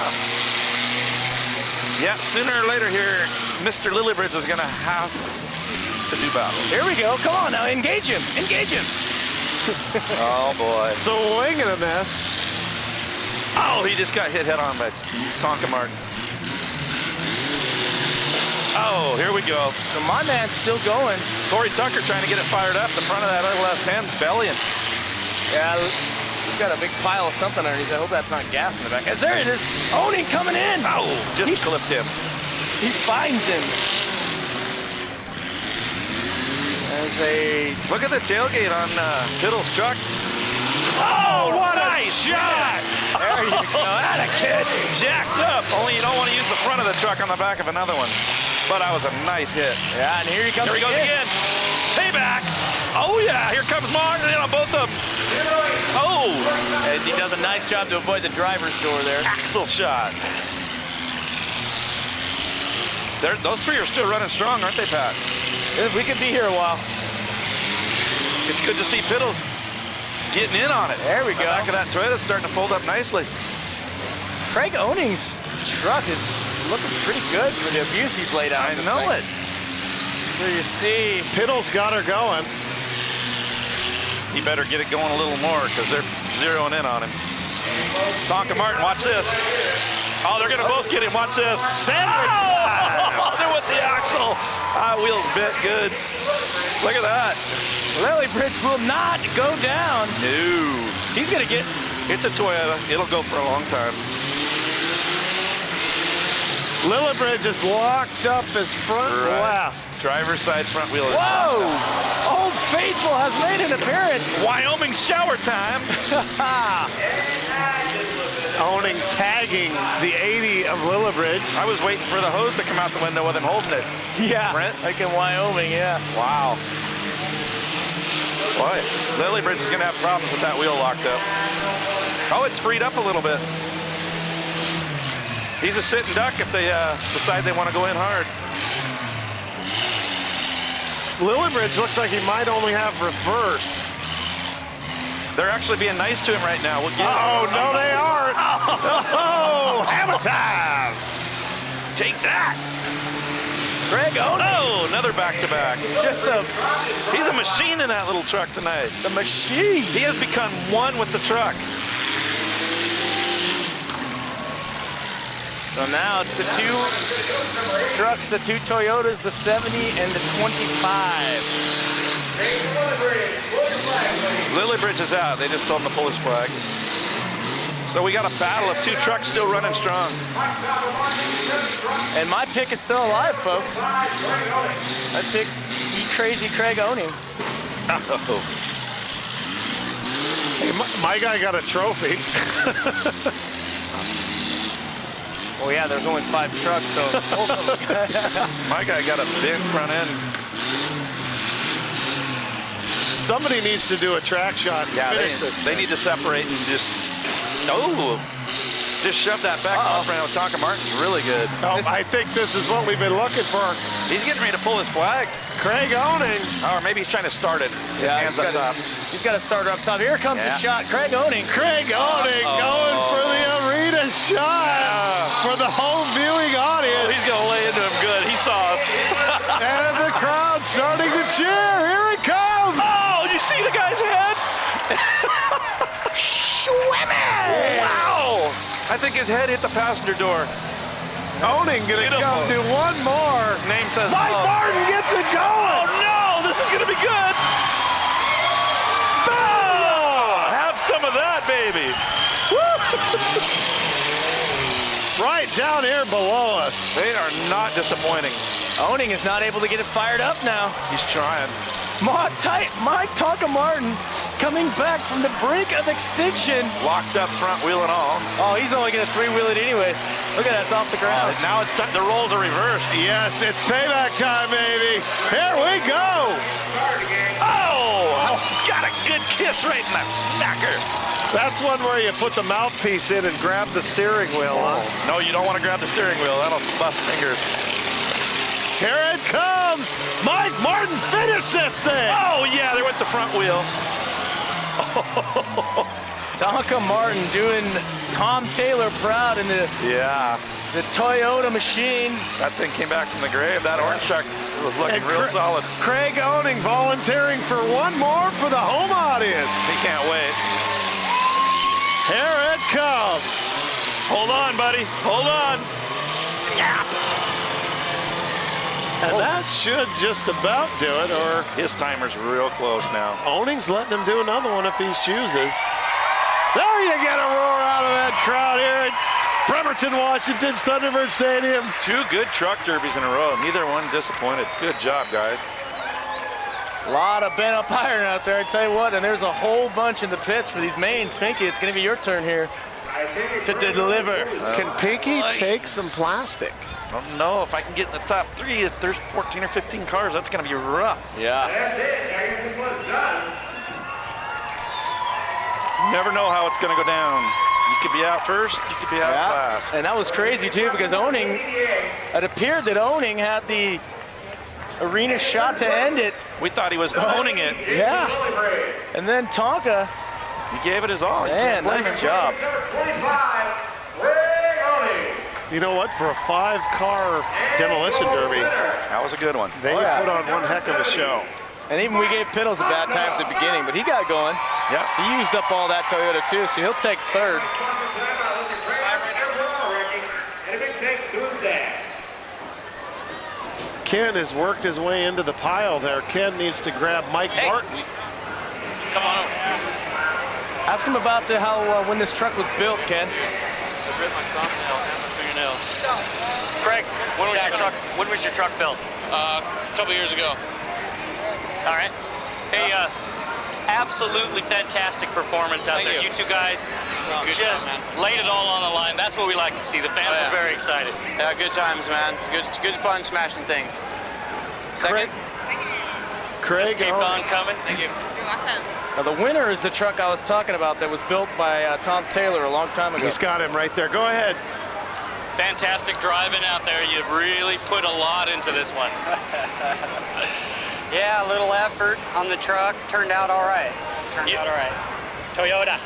Yeah, sooner or later here, Mr. Lillibridge is going to have to do battle. Here we go. Come on now, engage him. Engage him. Oh, boy. Swing and a miss. Oh, he just got hit head on by Tonka Martin. Oh, here we go. So my man's still going. Corey Tucker trying to get it fired up. The front of that other left hand bellying. Yeah, we've got a big pile of something underneath. I hope that's not gas in the back. There it is. Owning coming in. Oh, just clipped him. He finds him. As a look at the tailgate on Piddles' truck. Oh, what nice a shot! There you go. Atta kid. Jacked up. Only you don't want to use the front of the truck on the back of another one. But that was a nice hit. Yeah, and here he comes. Here he goes again. Payback. Oh, yeah. Here comes Martin in on both of them. Oh. And he does a nice job to avoid the driver's door there. Axle shot. Those three are still running strong, aren't they, Pat? We could be here a while. It's good to see Piddles getting in on it. There we go. The back of that Toyota's starting to fold up nicely. Craig Owning's truck is looking pretty good for the abuse he's laid out. I know it. So you see, Piddles got her going. He better get it going a little more because they're zeroing in on him. Tonka Martin, watch this. Oh, they're going to both get him. Watch this. Sandwich. Oh, they're with the axle. Wheels bit good. Look at that. Lillibridge will not go down. No. He's going to get... It's a Toyota. It'll go for a long time. Lillibridge is locked up his front left. Driver's side front wheel. Whoa! Old Faithful has made an appearance. Wyoming shower time. Owning tagging the 80 of Lillibridge. I was waiting for the hose to come out the window with him holding it. Yeah, Brent? like in Wyoming, yeah. Wow. Boy, Lillibridge is going to have problems with that wheel locked up. Oh, it's freed up a little bit. He's a sitting duck if they decide they want to go in hard. Lillibridge looks like he might only have reverse. They're actually being nice to him right now. We'll get Oh, no, they aren't. Oh, hammer time. Take that. Greg Oning. Oh, another back-to-back. He's a machine in that little truck tonight. The machine. He has become one with the truck. So now it's the two trucks, the two Toyotas, the 70 and the 25. Lillibridge is out. They just told him to pull his flag. So we got a battle of two trucks still running strong. And my pick is still alive, folks. I picked Crazy Craig Oning. Oh. Hey, my guy got a trophy. Oh yeah, there's only 5 trucks, so my guy got a bent front end. Somebody needs to do a track shot. Yeah, they need to separate and just shove that back off around with Tonka Martin's really good. Oh, I think this is what we've been looking for. He's getting ready to pull his flag. Craig Oning. Oh, or maybe he's trying to start it. His hands up top. He's got a starter up top. Here comes the shot. Craig Oning. Craig Oning going for the arena shot for the home viewing audience. Oh, he's going to lay into him good. He saw us. And the crowd starting to cheer. Here it comes. Oh, you see the guy's head? Swimming! Wow! I think his head hit the passenger door. Oning gonna come do one more. His name says Mike Martin gets it going. Oh no, this is gonna be good. Oh, have some of that, baby. Right down here below us. They are not disappointing. Oning is not able to get it fired up now. He's trying. Mike Tonka Martin coming back from the brink of extinction. Locked up front wheel and all. Oh, he's only going to 3-wheel it anyways. Look at that, it's off the ground. Now it's time, the roles are reversed. Yes, it's payback time, baby. Here we go. Oh, got a good kiss right in that smacker. That's one where you put the mouthpiece in and grab the steering wheel, huh? No, you don't want to grab the steering wheel. That'll bust fingers. Here it comes. Mike Martin finished this thing. Oh, yeah, they went the front wheel. Tonka Martin doing Tom Taylor proud in the Toyota machine. That thing came back from the grave. That orange truck was looking real solid. Craig Oning volunteering for one more for the home audience. He can't wait. Here it comes. Hold on, buddy. Hold on. Snap. And that should just about do it, or his timer's real close now. Oning's letting him do another one if he chooses. There you get a roar out of that crowd here at Bremerton, Washington's Thunderbird Stadium. 2 good truck derbies in a row. Neither one disappointed. Good job, guys. A lot of bent up iron out there, I tell you what, and there's a whole bunch in the pits for these mains. Pinky, it's going to be your turn here to deliver. Can Pinky take some plastic? I don't know if I can get in the top 3. If there's 14 or 15 cars, that's going to be rough. Yeah. You never know how it's going to go down. You could be out first, you could be out last. And that was crazy, too, because Oning, it appeared that Oning had the arena shot to end it. We thought he was owning it. Yeah. And then Tonka. He gave it his all. Man, nice job. You know what? For a 5-car demolition derby, that was a good one. They put on one heck of a show. And even we gave Piddles a bad time at the beginning, but he got going. Yeah. He used up all that Toyota too, so he'll take 3rd. Ken has worked his way into the pile there. Ken needs to grab Mike Martin. Come on. Ask him about when this truck was built, Ken. Craig, when was your truck built? A couple years ago. All right. Hey, absolutely fantastic performance out there. You two guys just laid it all on the line. That's what we like to see. The fans were very excited. Yeah, good times, man. Good fun smashing things. Second? Craig, just keep on coming. You're welcome. Now the winner is the truck I was talking about that was built by Tom Taylor a long time ago. He's got him right there. Go ahead. Fantastic driving out there. You've really put a lot into this one. Yeah, a little effort on the truck. Turned out all right. Toyota.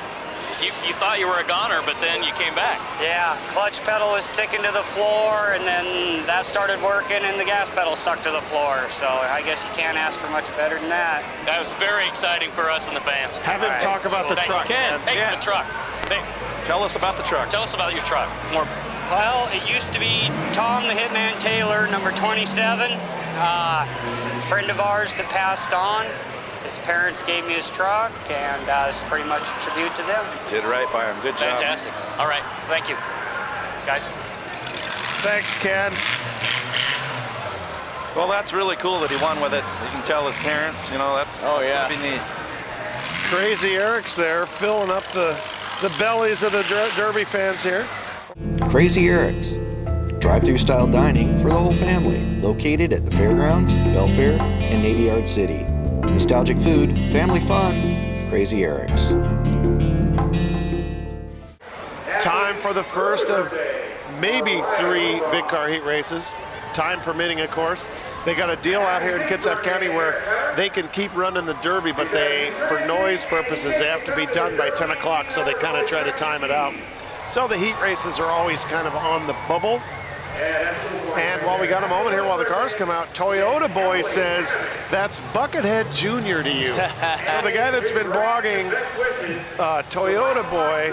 You thought you were a goner, but then you came back. Yeah, clutch pedal was sticking to the floor, and then that started working, and the gas pedal stuck to the floor. So I guess you can't ask for much better than that. That was very exciting for us and the fans. Have him talk about the truck. Ken, hey, the truck. Hey, tell us about the truck. Tell us about your truck. More. Well, it used to be Tom the Hitman Taylor, number 27. Friend of ours that passed on. His parents gave me his truck, and it's pretty much a tribute to them. Did right by him. Good job. Fantastic. All right. Thank you, guys. Thanks, Ken. Well, that's really cool that he won with it. You can tell his parents, that's gonna be neat. Crazy Eric's there, filling up the bellies of the Derby fans here. Crazy Eric's, drive-through style dining for the whole family, located at the fairgrounds, Belfair, and Navy Yard City. Nostalgic food, family fun, Crazy Eric's. Time for the first of maybe 3 big car heat races, time permitting, of course. They got a deal out here in Kitsap County where they can keep running the Derby, but for noise purposes, they have to be done by 10 o'clock, so they kind of try to time it out. So the heat races are always kind of on the bubble. And while we got a moment here, while the cars come out, Toyota Boy says, that's Buckethead Jr. to you. So the guy that's been blogging Toyota Boy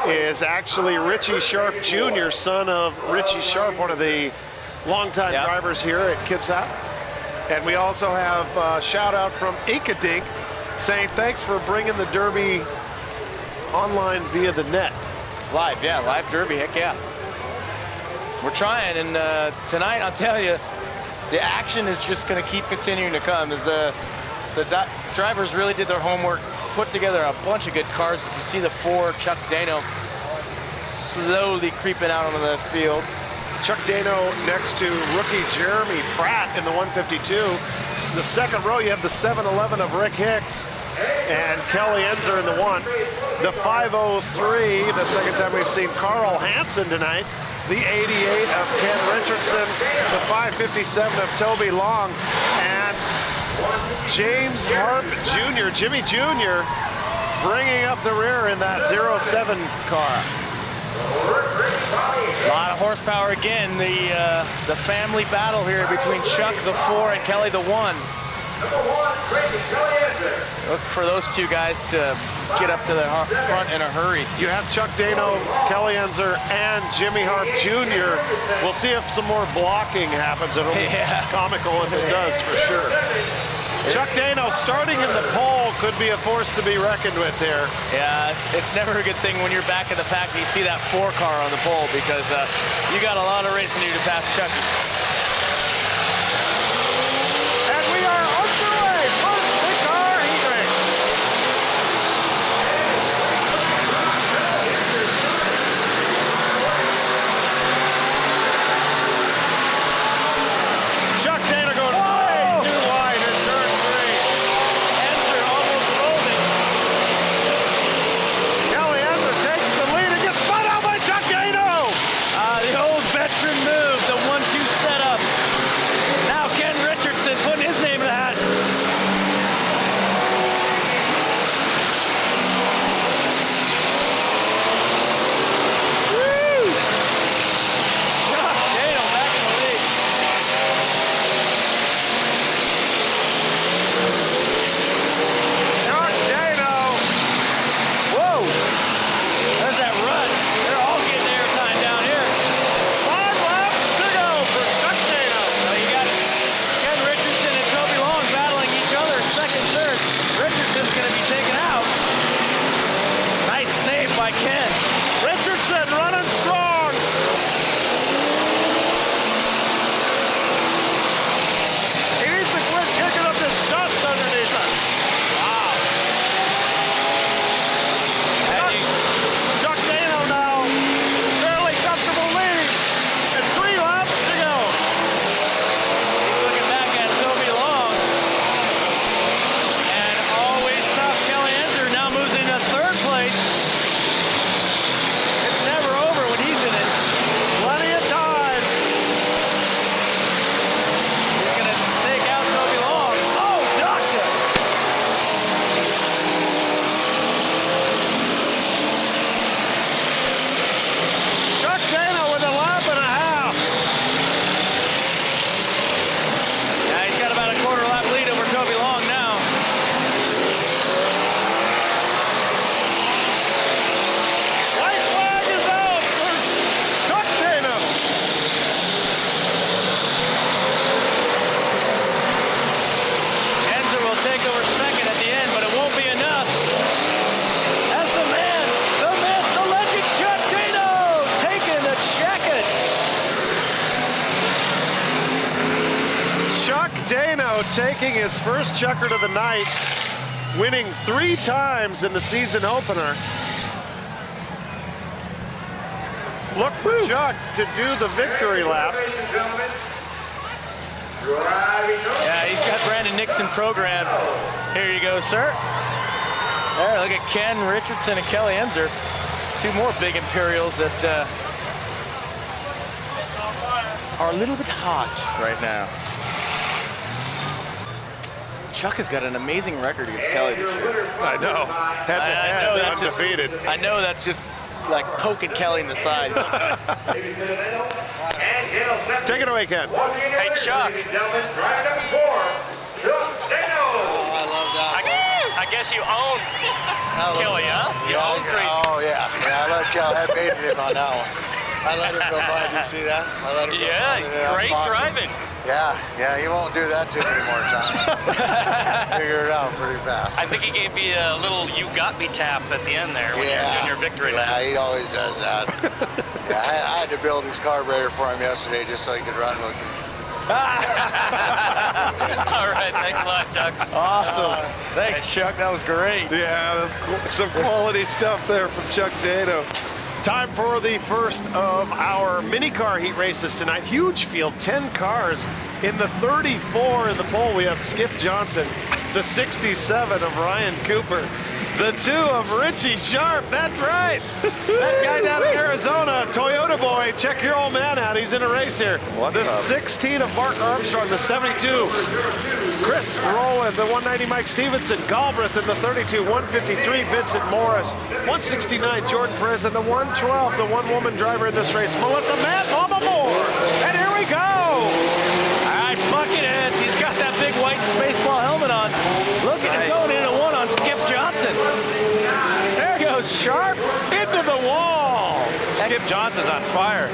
is actually Richie Sharp Jr., son of Richie Sharp, one of the longtime drivers here at Kitsap. And we also have a shout out from Inkadink saying, thanks for bringing the Derby online via the net. Live Derby, heck yeah. We're trying, and tonight, I'll tell you, the action is just going to keep continuing to come as the drivers really did their homework, put together a bunch of good cars. As you see the 4 Chuck Dano slowly creeping out onto the field. Chuck Dano next to rookie Jeremy Pratt in the 152. In the second row, you have the 711 of Rick Hicks and Kelly Enzer in the 1. The 503, the second time we've seen Carl Hansen tonight. The 88 of Ken Richardson, the 557 of Toby Long, and James Harp Jr., Jimmy Jr., bringing up the rear in that 07 car. A lot of horsepower again. The family battle here between Chuck the 4 and Kelly the 1. Look for those two guys to get up to the front in a hurry. You have Chuck Dano, Kelly Enzer, and Jimmy Harp Jr. We'll see if some more blocking happens. It'll be comical if it does, for sure. Chuck Dano starting in the pole could be a force to be reckoned with here. Yeah, it's never a good thing when you're back in the pack and you see that 4 car on the pole, because you got a lot of racing to do to pass Chucky. And we are underway. First big car heat race. Chuck Dana going way too wide in turn 3. Enzer almost rolling. Kelly Enzer takes the lead and gets spun out by Chuck Dano. The old veteran move, the 1-2-7. take over second at the end, but it won't be enough. That's the man, the myth, the legend, Chuck Dano, taking the jacket. Chuck Dano taking his first checker to the night, winning 3 times in the season opener. Look for Chuck to do the victory lap. Yeah, he's got Brandon Nixon programmed. Here you go, sir. There, look at Ken Richardson and Kelly Emser. 2 more big Imperials that are a little bit hot right now. Chuck has got an amazing record against Kelly this year. I know. Head-to-head, undefeated. I know that's just like poking Kelly in the side. Take it away, Ken. Hey, Chuck. I guess you own Kelly, huh? You own Crazy. Oh, yeah. I let Kelly. I baited him on that one. I let him go by. Did you see that? I let him go by. Great driving. Yeah, he won't do that too many more times. Figure it out pretty fast. I think he gave you a little "you got me" tap at the end there when you're doing your victory lap. Yeah, he always does that. I had to build his carburetor for him yesterday just so he could run with me. All right, thanks a lot, Chuck. Awesome. Thanks, Chuck. That was great. Yeah, some quality stuff there from Chuck Dano. Time for the first of our mini car heat races tonight. Huge field, 10 cars. In the 34 in the pole, we have Skip Johnson. The 67 of Ryan Cooper. The 2 of Richie Sharp, that's right. That guy down in Arizona, Toyota boy, check your old man out, he's in a race here. The 16 of Mark Armstrong, the 72. Chris Rowland, the 190 Mike Stevenson, Galbraith in the 32, 153 Vincent Morris, 169 Jordan Perez, and the 112, the one-woman driver in this race, Melissa Matt Mama Moore. And here we go. All right, Buckethead, he's got that big white baseball helmet on. Look at him going into one on Skip Johnson. There goes Sharp into the wall. Skip Johnson's on fire.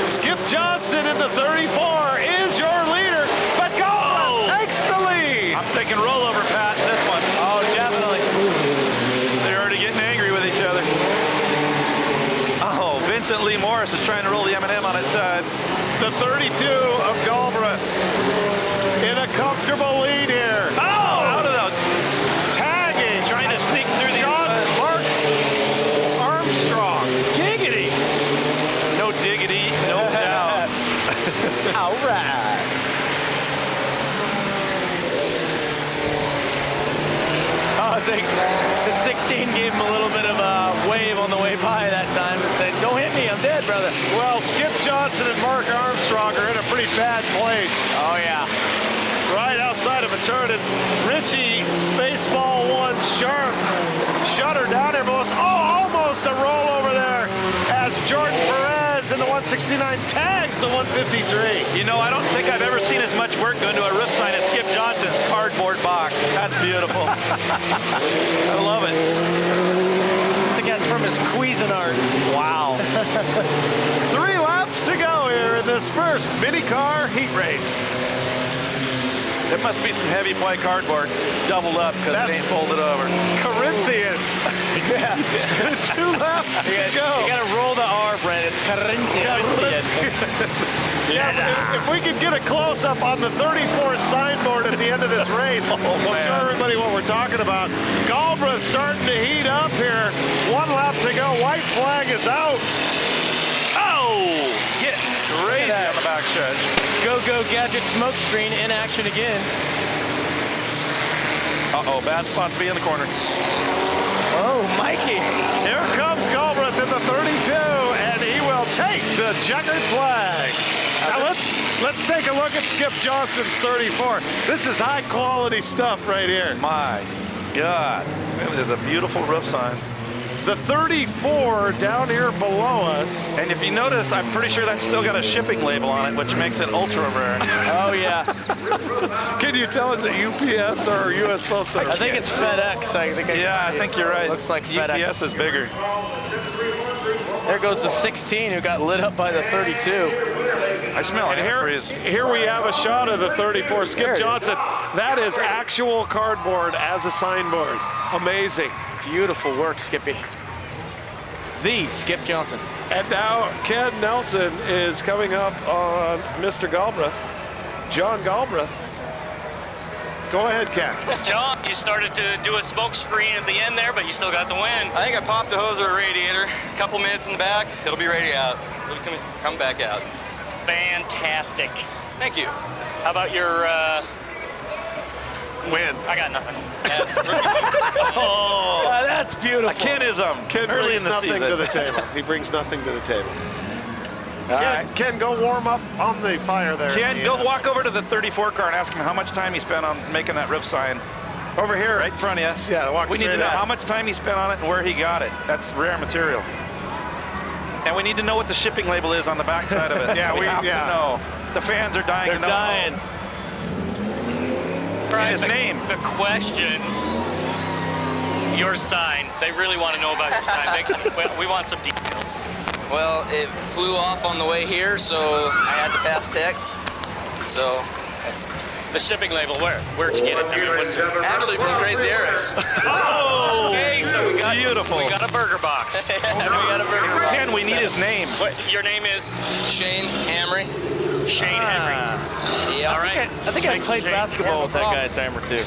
Skip Johnson in the 34 is your leader, but Galbraith takes the lead. I'm thinking rollover, Pat, this one. Oh, definitely. They're already getting angry with each other. Oh, Vincent Lee Morris is trying to roll the M&M on its side. The 32 of Galbraith in a comfortable lead here. Oh, out of the tagging, trying to sneak through the Mark Armstrong. Giggity. No diggity, no doubt. All right. Oh, I think the 16 gave him a little bit of a wave on the way by that time and said, "Don't hit me, I'm dead, brother." Well, Skip Johnson and Mark Armstrong are in a pretty bad place. Oh, yeah. Right outside of a turn, and Richie, Spaceball 1 Sharp, shut her down here, but almost a rollover there as Jordan Perez in the 169 tags the 153. You know, I don't think I've ever seen as much work go into a roof sign as Skip Johnson's cardboard box. That's beautiful. I love it. I think that's from his Cuisinart. Wow. 3 laps to go here in this first mini car heat race. It must be some heavy ply cardboard doubled up because it ain't folded over. Corinthian. Yeah. 2 laps to go. You got to roll the R, Brent. It's Corinthian. Yeah, if we could get a close-up on the 34 signboard at the end of this race, we'll show everybody what we're talking about. Galbraith starting to heat up here. 1 lap to go. White flag is out. Oh! Get crazy on the back stretch. Go Gadget smoke screen in action again. Uh-oh, bad spot to be in the corner. Oh, Mikey. Here comes Galbraith in the 32, and he will take the checkered flag. Now let's take a look at Skip Johnson's 34. This is high quality stuff right here. My God. It is a beautiful roof sign. The 34 down here below us. And if you notice, I'm pretty sure that's still got a shipping label on it, which makes it ultra rare. Oh, yeah. Can you tell us a UPS or US Postal? I think it's FedEx. I think you're right. Looks like FedEx. UPS is bigger. There goes the 16 who got lit up by the 32. I smell And antifreeze. here we have a shot of the 34 Skip Johnson. That is actual cardboard as a signboard. Amazing. Beautiful work, Skippy. The Skip Johnson. And now Ken Nelson is coming up on Mr. Galbraith, John Galbraith. Go ahead, Ken. John, you started to do a smoke screen at the end there, but you still got the win. I think I popped a hose or a radiator. A couple minutes in the back, it'll be ready out. It'll come back out. Fantastic. Thank you. How about your win? I got nothing. Oh, that's beautiful. A Kenism. Ken early brings in the nothing season. to the table. He brings nothing to the table. All Ken, go warm up on the fire there. Ken, go walk over to the 34 car and ask him how much time he spent on making that roof sign. Over here. Right in front of you. Yeah, walk We need to straight know at how it. much time he spent on it and where he got it. That's rare material. And we need to know what the shipping label is on the back side of it. Yeah, we have to know. The fans are dying to know. dying. And his name. The question, your sign. They really want to know about your sign. We want some details. Well, it flew off on the way here, so I had to pass tech. So the shipping label, where'd you get it? I mean, actually from Crazy Eric's. Oh, okay, so we got beautiful. We got a burger box. We got a burger box. Ken, we need his name. What your name is? Shane Hamry. Shane Henry. Yeah. All right. I think I played basketball with that guy a time or two.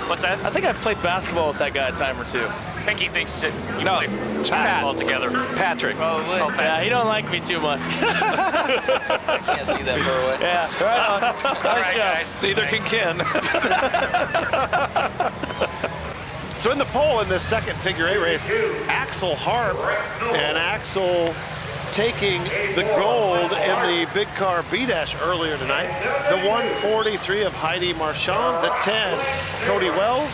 What's that? I think I played basketball with that guy a time or two. I think he thinks that you played basketball together. Patrick. Probably. Oh, Patrick. Yeah, he don't like me too much. I can't see that far away. Yeah, right on. All right, guys. Neither can Ken. So in the pole in this second figure eight race, Axel Harp, and Axel taking the gold in the big car B-Dash earlier tonight. The 143 of Heidi Marchand, the 10 Cody Wells,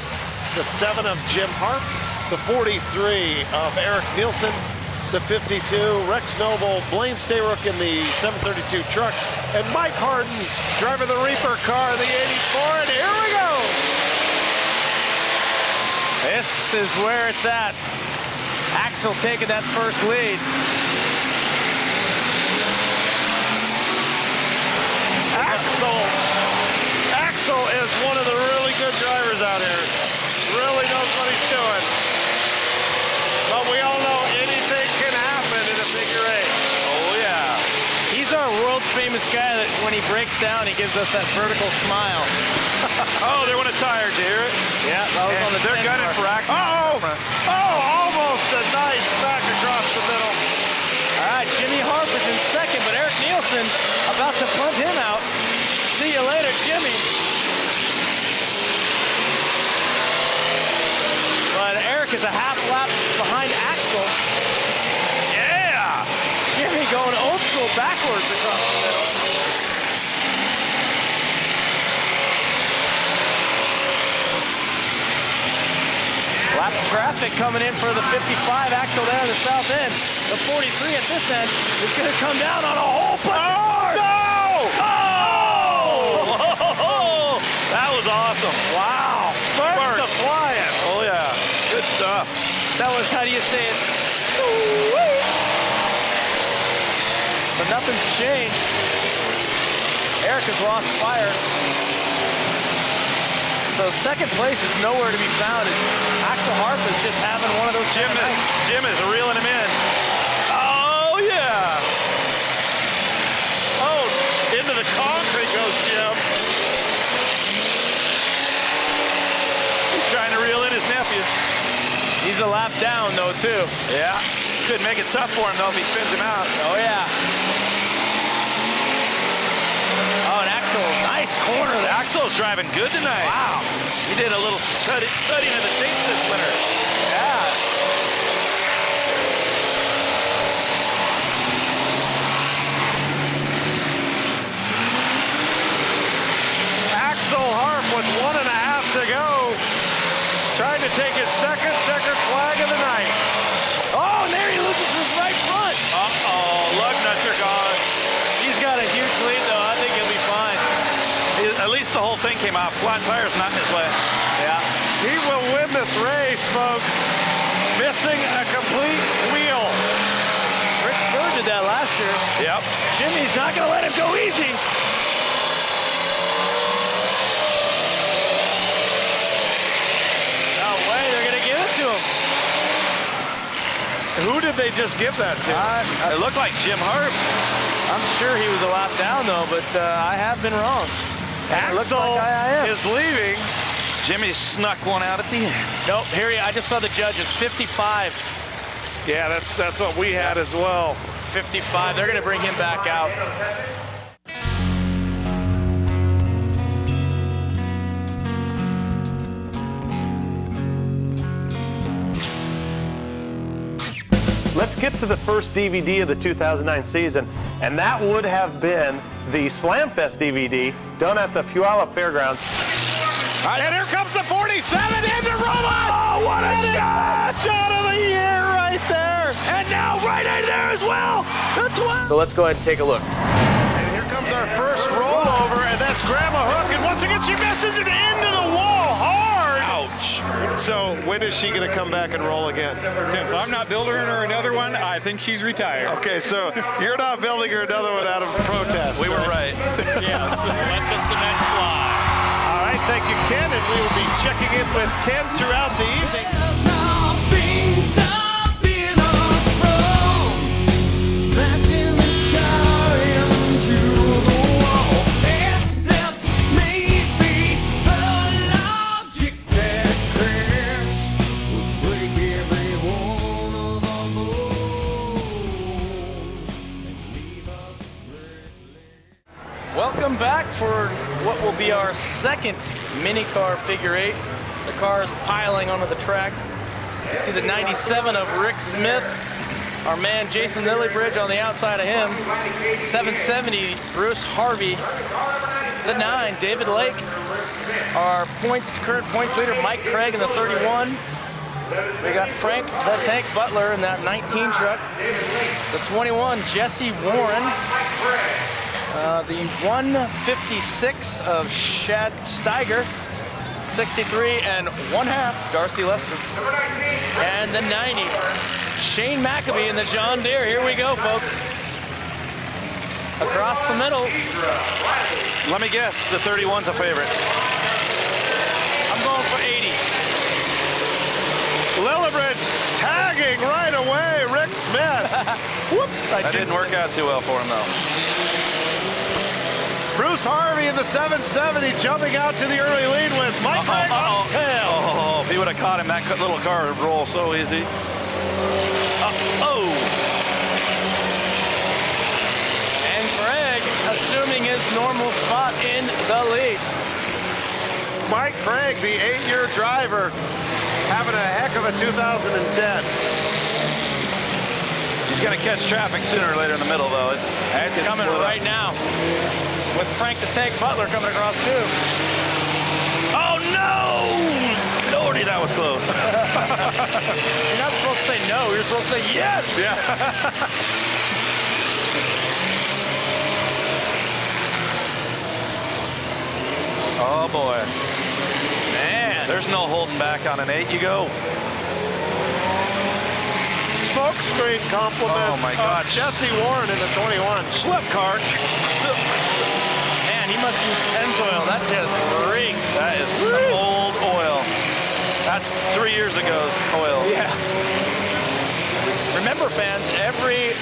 the 7 of Jim Harp, the 43 of Eric Nielsen, the 52 Rex Noble, Blaine Stayrook in the 732 truck, and Mike Harden driving the Reaper car, the 84, and here we go! This is where it's at. Axel taking that first lead. Axel is one of the really good drivers out here. Really knows what he's doing. But we all know anything can happen in a figure eight. Oh, yeah. He's our world famous guy that when he breaks down, he gives us that vertical smile. Oh, they want a tire, do you hear it? Yeah, that was on the They're 10 gunning car. for Axel. Almost a nice back across the middle. All right, Jimmy Harp is in second, but Eric Nielsen about to punt him out. See you later, Jimmy. But Eric is a half lap behind Axel. Yeah! Jimmy going old school backwards across the middle. Lap traffic coming in for the 55 Axel there on the south end. The 43 at this end is going to come down on a whole bunch of cars. Oh! That was awesome. Wow. Sparks to flying. Oh, yeah. Good stuff. That was, how do you say it? But nothing's changed. Eric has lost fire. So second place is nowhere to be found. Axel Harp is just having one of those. Jim is reeling him in. Oh, yeah. Oh, into the concrete goes Jim. He's trying to reel in his nephew. He's a lap down, though, too. Yeah. Could make it tough for him, though, if he spins him out. Oh, yeah. Oh, and Axel, nice corner there. Axel's driving good tonight. Wow. He did a little studying of the tapes this winter. Yeah. Axel Harp with 1.5 to go. Trying to take his second checkered flag of the night. Oh, and there he loses his right front. Uh-oh, lug nuts are gone. He's got a huge lead, though. I think he'll be fine. At least the whole thing came off. Flat tire's not in his way. Yeah. He will win this race, folks. Missing a complete wheel. Rick Bird did that last year. Yep. Jimmy's not going to let him go easy. No way, they're going to give it to him. Who did they just give that to? It looked like Jim Harp. I'm sure he was a lap down, though, but I have been wrong. It looks Axel like I am. is leaving. Jimmy snuck one out at the end. Nope, here I just saw the judges, 55. Yeah, that's what we had as well. 55, they're going to bring him back out. Let's get to the first DVD of the 2009 season, and that would have been the Slamfest DVD done at the Puyallup Fairgrounds. And here comes the 47 into Robot! Oh, what a shot! Shot of the year right there! And now right in there as well! The 12! So let's go ahead and take a look. And here comes our first rollover, and that's Grandma Hook, and once again she misses it into the wall hard! Ouch! So when is she gonna come back and roll again? Since I'm not building her another one, I think she's retired. Okay, so you're not building her another one out of protest. We were right. Yes. Let the cement fly. All right, thank you, Ken, and we will be checking in with Ken throughout the evening. Welcome back for what will be our second mini car figure eight. The car is piling onto the track. You see the 97 of Rick Smith, our man Jason Lillibridge on the outside of him. 770 Bruce Harvey. The 9 David Lake. Our current points leader Mike Craig in the 31. We got Frank the Tank Butler in that 19 truck. The 21 Jesse Warren. The 156 of Shad Steiger, 63 and 1/2 Darcy Lester, and the 90 Shane McAbee in the John Deere. Here we go, folks. Across the middle. Let me guess, the 31's a favorite. I'm going for 80. Lillibridge tagging right away, Rick Smith. Whoops, That didn't work out too well for him, though. Bruce Harvey in the 770 jumping out to the early lead with Mike Craig on tail. Oh, if he would have caught him, that little car would roll so easy. And Craig assuming his normal spot in the lead. Mike Craig, the 8-year driver, having a heck of a 2010. He's going to catch traffic sooner or later in the middle, though. It's coming right now. With Frank the Tank Butler coming across too. Oh no! Lordy, that was close. You're not supposed to say no, you're supposed to say yes! Yeah. Oh boy. Man. There's no holding back on an 8. You go. Smoke screen compliment. Oh my God. Jesse Warren in the 21. Slip car. Man, he must use Pennzoil. That just reeks. That is some old oil. That's 3 years ago's oil. Yeah. Remember, fans, every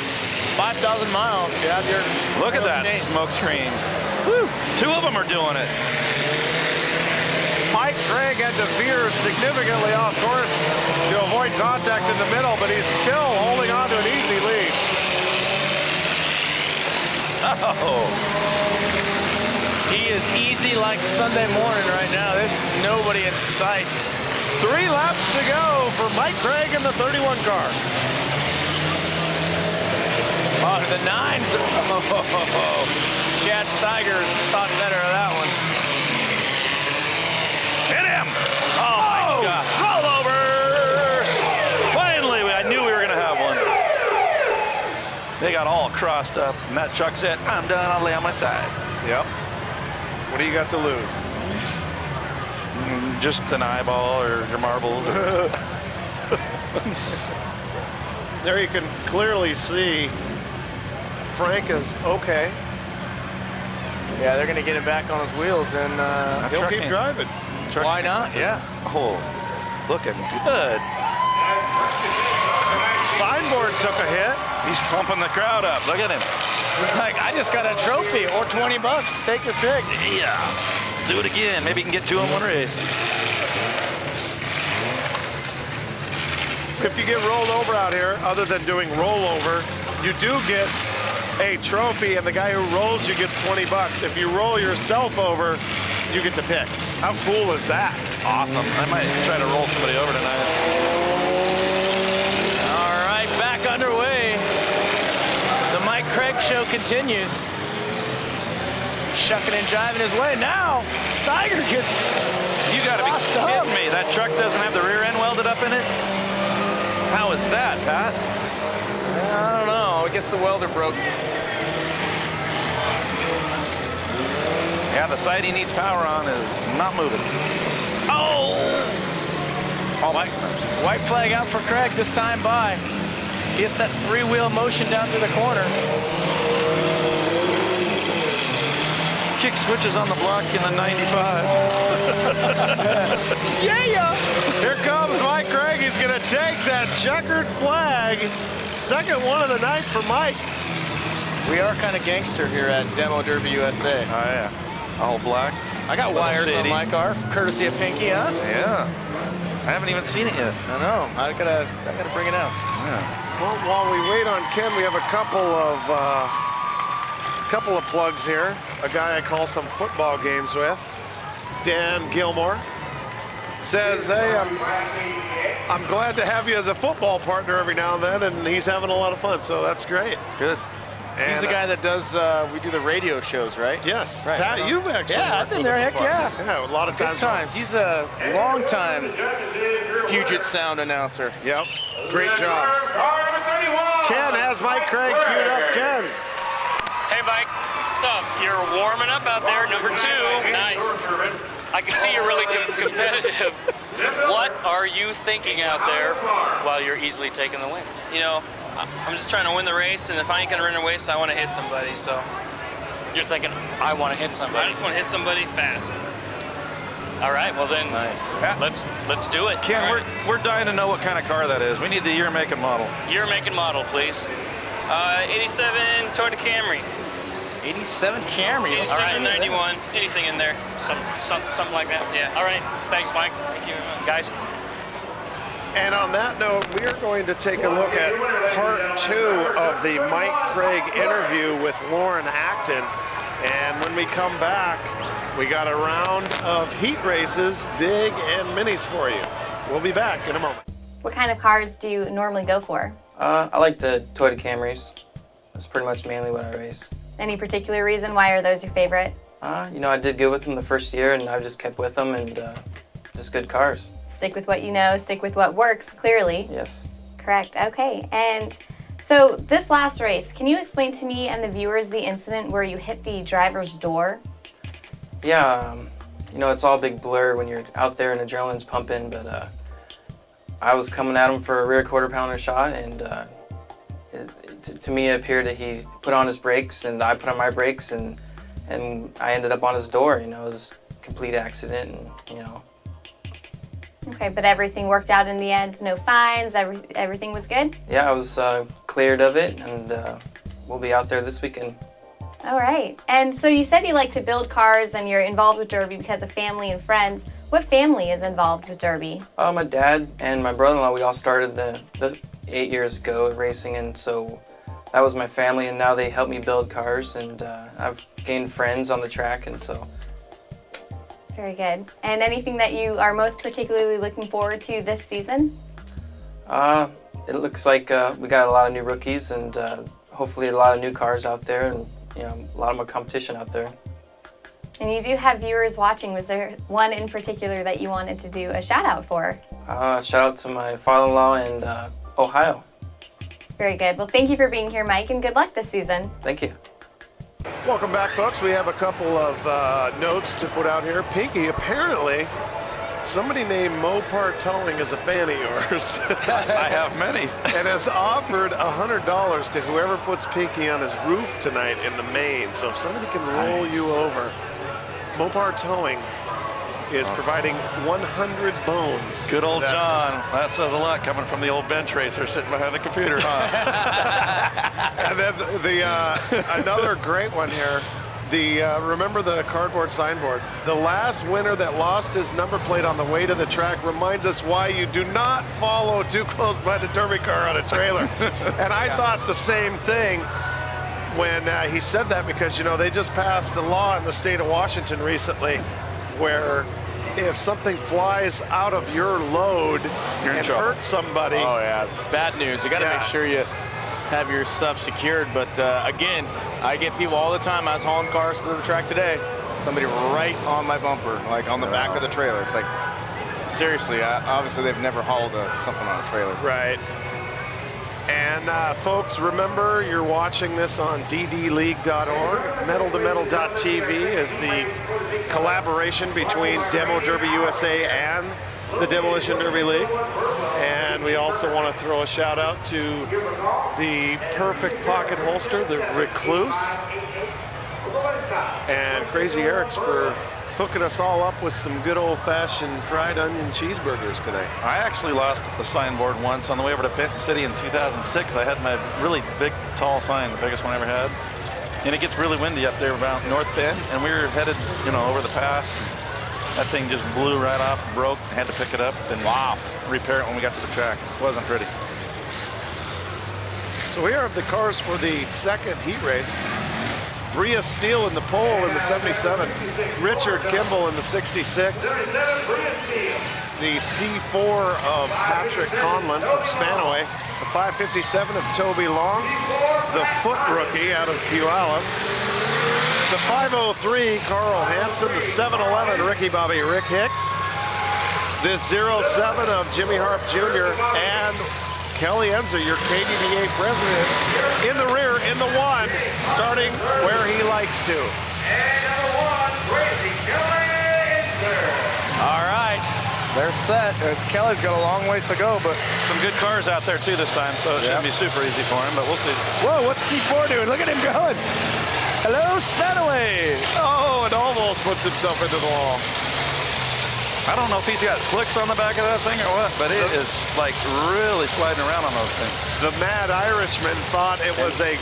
5,000 miles, you have your... Look at that smoke screen. Woo. 2 of them are doing it. Mike Craig had to veer significantly off course to avoid contact in the middle, but he's still holding on to an easy lead. Oh. He is easy like Sunday morning right now. There's nobody in sight. 3 laps to go for Mike Craig in the 31 car. Oh, the 9s. Oh, Chad Steiger thought better of that one. Hit him! Oh my God. Rollover! Finally, I knew we were going to have one. They got all crossed up, and that truck said, I'm done, I'll lay on my side. Yep. What do you got to lose? Just an eyeball or your marbles. There you can clearly see Frank is okay. Yeah, they're going to get him back on his wheels, and he'll keep driving. Why not? Yeah. Oh, looking good. Signboard took a hit. He's pumping the crowd up. Look at him. It's like, I just got a trophy or 20 bucks. Take your pick. Yeah. Let's do it again. Maybe he can get 2 in one race. If you get rolled over out here, other than doing rollover, you do get a trophy, and the guy who rolls you gets 20 bucks. If you roll yourself over, you get to pick. How cool is that? Awesome. I might try to roll somebody over tonight. All right, back underway. The Mike Craig show continues. Shucking and jiving his way. Now, Steiger gets You got to be kidding me. That truck doesn't have the rear end welded up in it? How is that, Pat? I don't know. I guess the welder broke. Yeah, the side he needs power on is not moving. Oh! White flag out for Craig this time by. He hits that 3-wheel motion down through the corner. Kick switches on the block in the 95. Yeah! Here comes Mike Craig. He's going to take that checkered flag. Second one of the night for Mike. We are kind of gangster here at Demo Derby USA. Oh, yeah. All black. I got wires on my car, courtesy of Pinky, huh? Yeah. I haven't even seen it yet. I know. I gotta bring it out. Yeah. Well, while we wait on Ken, we have a couple of plugs here. A guy I call some football games with, Dan Gilmore, says, "Hey, I'm glad to have you as a football partner every now and then," and he's having a lot of fun, so that's great. Good. And, he's the guy that does, we do the radio shows, right? Yes. Right. Pat, you've actually Yeah, I've been there, heck yeah. Yeah, a lot of Good times. He's a long-time Puget Sound announcer. Yep, great job. Ken has Mike Craig queued up. Ken. Hey, Mike. What's up? You're warming up out there, number 2. Nice. I can see you're really competitive. What are you thinking out there while you're easily taking the win? You know, I'm just trying to win the race, and if I ain't gonna run a race, I want to hit somebody. So you're thinking, I want to hit somebody. I just want to hit somebody fast. All right, well then, let's do it. Ken, we're dying to know what kind of car that is. We need the year, make, and model. Year, make, and model, please. 87 Toyota Camry. 87 Camry. 87 91. Anything in there. Something like that. Yeah. All right. Thanks, Mike. Thank you very much. Guys. And on that note, we are going to take a look at part 2 of the Mike Craig interview with Lauren Acton. And when we come back, we got a round of heat races, big and minis for you. We'll be back in a moment. What kind of cars do you normally go for? I like the Toyota Camrys. That's pretty much mainly what I race. Any particular reason? Why are those your favorite? You know, I did good with them the first year, and I've just kept with them, and just good cars. Stick with what you know, stick with what works, clearly. Yes. Correct, okay. And so this last race, can you explain to me and the viewers the incident where you hit the driver's door? Yeah, you know, it's all a big blur when you're out there and adrenaline's pumping, but I was coming at him for a rear quarter pounder shot, and to me it appeared that he put on his brakes and I put on my brakes, and I ended up on his door. You know, it was a complete accident, and you know. Okay, but everything worked out in the end, no fines, everything was good? Yeah, I was cleared of it, and we'll be out there this weekend. All right, and so you said you like to build cars and you're involved with Derby because of family and friends. What family is involved with Derby? My dad and my brother-in-law, we all started the 8 years ago racing, and so that was my family, and now they help me build cars, and I've gained friends on the track, and so. Very good. And anything that you are most particularly looking forward to this season? It looks like we got a lot of new rookies, and hopefully a lot of new cars out there, and you know, a lot more competition out there. And you do have viewers watching. Was there one in particular that you wanted to do a shout out for? Shout out to my father-in-law in Ohio. Very good. Well, thank you for being here, Mike, and good luck this season. Thank you. Welcome back, folks. We have a couple of notes to put out here. Pinky apparently Somebody named Mopar Towing is a fan of yours. I have many. And has offered $100 to whoever puts Pinky on his roof tonight in the main. So if somebody can roll you over, Mopar Towing is providing 100 bones. Good old John. That says a lot coming from the old bench racer sitting behind the computer, huh? And then another great one here. Remember the cardboard signboard? The last winner that lost his number plate on the way to the track reminds us why you do not follow too close by the derby car on a trailer. And I thought the same thing when he said that, because, they just passed a law in the state of Washington recently where if something flies out of your load and hurts somebody. Oh, yeah. Bad news. You got to make sure you have your stuff secured. But again, I get people all the time. I was hauling cars to the track today. Somebody right on my bumper, like on the back of the trailer. It's like, seriously, obviously they've never hauled something on a trailer. Right. And folks, remember, you're watching this on ddleague.org. Metal2metal.tv is the collaboration between Demo Derby USA and the Demolition Derby League. And we also want to throw a shout out to the Perfect Pocket Holster, the Recluse, and Crazy Eric's for hooking us all up with some good old-fashioned fried onion cheeseburgers today. I actually lost the signboard once on the way over to Benton City in 2006. I had my really big, tall sign, the biggest one I ever had. And it gets really windy up there around North Bend, and we were headed, over the pass. That thing just blew right off, broke. I had to pick it up and repair it when we got to the track. It wasn't pretty. So here are the cars for the second heat race. Bria Steele in the pole in the 77. Richard Kimball in the 66. The C4 of Patrick Conlon from Spanaway. The 557 of Toby Long. The foot rookie out of Puyallup. The 503, Carl Hansen. The 711, Ricky Bobby Rick Hicks. This 07 of Jimmy Harp Jr. and Kelly Enzer, your KDDA president, in the rear, in the one, starting where he likes to. And number one, Crazy Kelly Enzer. All right, they're set. Kelly's got a long ways to go, but some good cars out there too this time, so it shouldn't be super easy for him, but we'll see. Whoa, what's C4 doing? Look at him going. Hello, Spanaway. Oh, and almost puts himself into the wall. I don't know if he's got slicks on the back of that thing or what, but it is like really sliding around on those things. The Mad Irishman thought it was a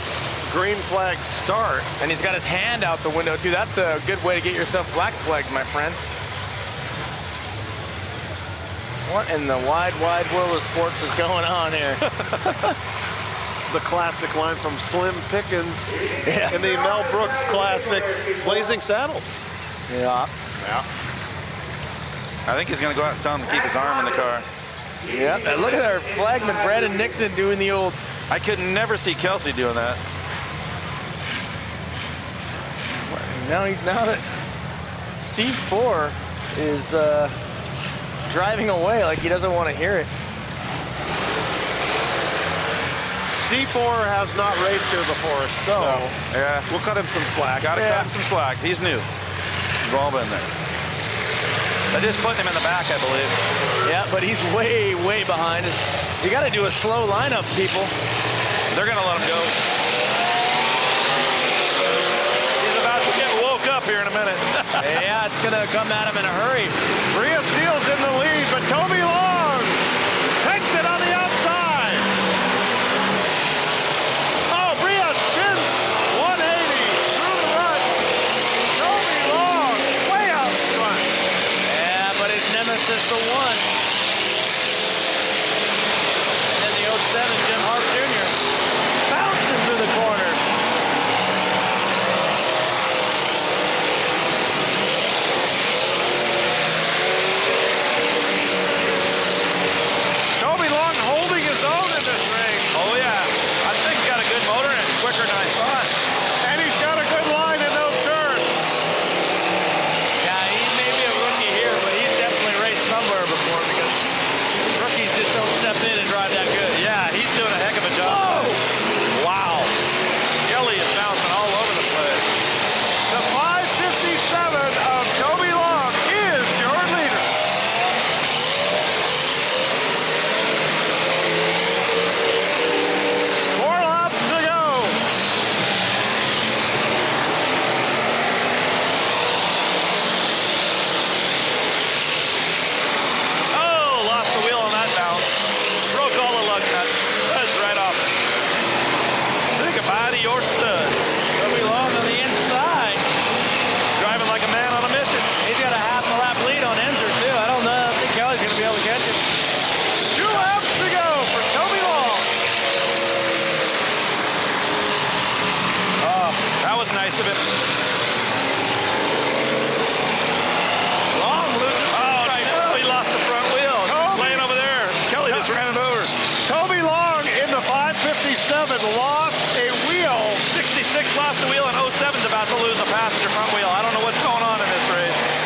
green flag start. And he's got his hand out the window too. That's a good way to get yourself black flagged, my friend. What in the wide, wide world of sports is going on here? The classic line from Slim Pickens in the Mel Brooks classic, Blazing Saddles. Yeah. I think he's going to go out and tell him to keep his arm in the car. Yeah, and look at our flagman, Brandon Nixon, doing the old... I could never see Kelsey doing that. Now that C4 is driving away like he doesn't want to hear it. C4 has not raced here before, so yeah, we'll cut him some slack. Got to cut him some slack. He's new. We've all been there. They just put him in the back, I believe. Yeah, but he's way, way behind. You got to do a slow lineup, people. They're going to let him go. He's about to get woke up here in a minute. Yeah, it's going to come at him in a hurry. Bria Steele's in the lead, but Toby Long takes it on the outside. Oh, Bria spins 180 through the rut. Toby Long way out front. Yeah, but his nemesis the one. And then the 07, Jim Harp Jr. bouncing through the corner. to be able to catch him. 2 laps to go for Toby Long. Oh, that was nice of him. Long loses. Oh, no, he lost the front wheel. Laying over there. Kelly just ran it over. Toby Long in the 557 lost a wheel. 66 lost the wheel, and 07's about to lose a passenger front wheel. I don't know what's going on in this race.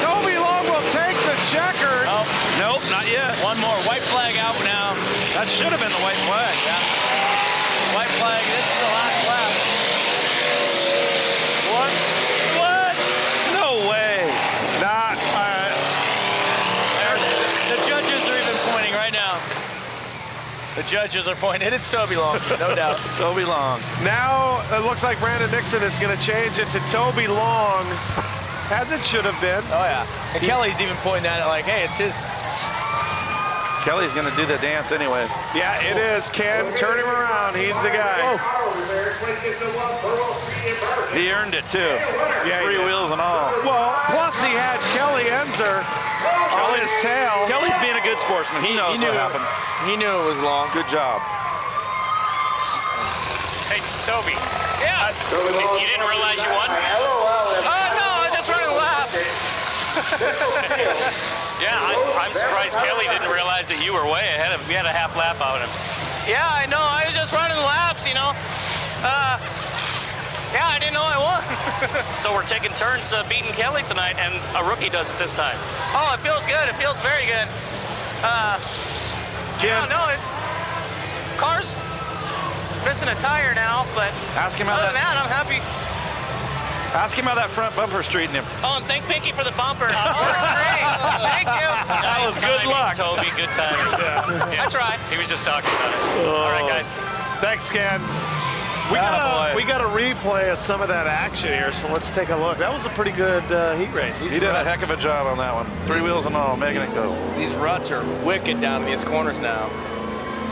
Toby Long will take the checkered. Oh, nope, not yet. One more. White flag out now. That should have been the white flag. Yeah. White flag. This is the last lap. What? What? No way. Not. The judges are even pointing right now. The judges are pointing. It's Toby Long, no doubt. Toby Long. Now it looks like Brandon Nixon is going to change it to Toby Long, as it should have been. Oh, yeah. And Kelly's even pointing at it like, hey, it's his. Kelly's going to do the dance anyways. Yeah, it is. Ken, turn him around. He's the guy. He earned it, too. Yeah, 3 wheels and all. Well, plus he had Kelly Enzer on his tail. Kelly's being a good sportsman. He knows what happened. He knew it was long. Good job. Hey, Toby. Yeah. You didn't realize you won? No, I was just running laps. Yeah, I'm surprised Kelly didn't realize that you were way ahead of him. We had a half lap on him. Yeah, I know. I was just running laps, you know. Yeah, I didn't know I won. So we're taking turns beating Kelly tonight, and a rookie does it this time. Oh, it feels good. It feels very good. Ken, Car's missing a tire now, but ask him how other than that, I'm happy. Ask him how that front bumper's treating him. Oh, and thank Pinky for the bumper. It works great. Thank you. That was good timing, luck. Toby. Good timing. I tried. He was just talking about it. All right, guys. Thanks, Ken. We got a replay of some of that action here, so let's take a look. That was a pretty good heat race. He did a heck of a job on that one. 3 wheels and all, making it go. These ruts are wicked down in these corners now.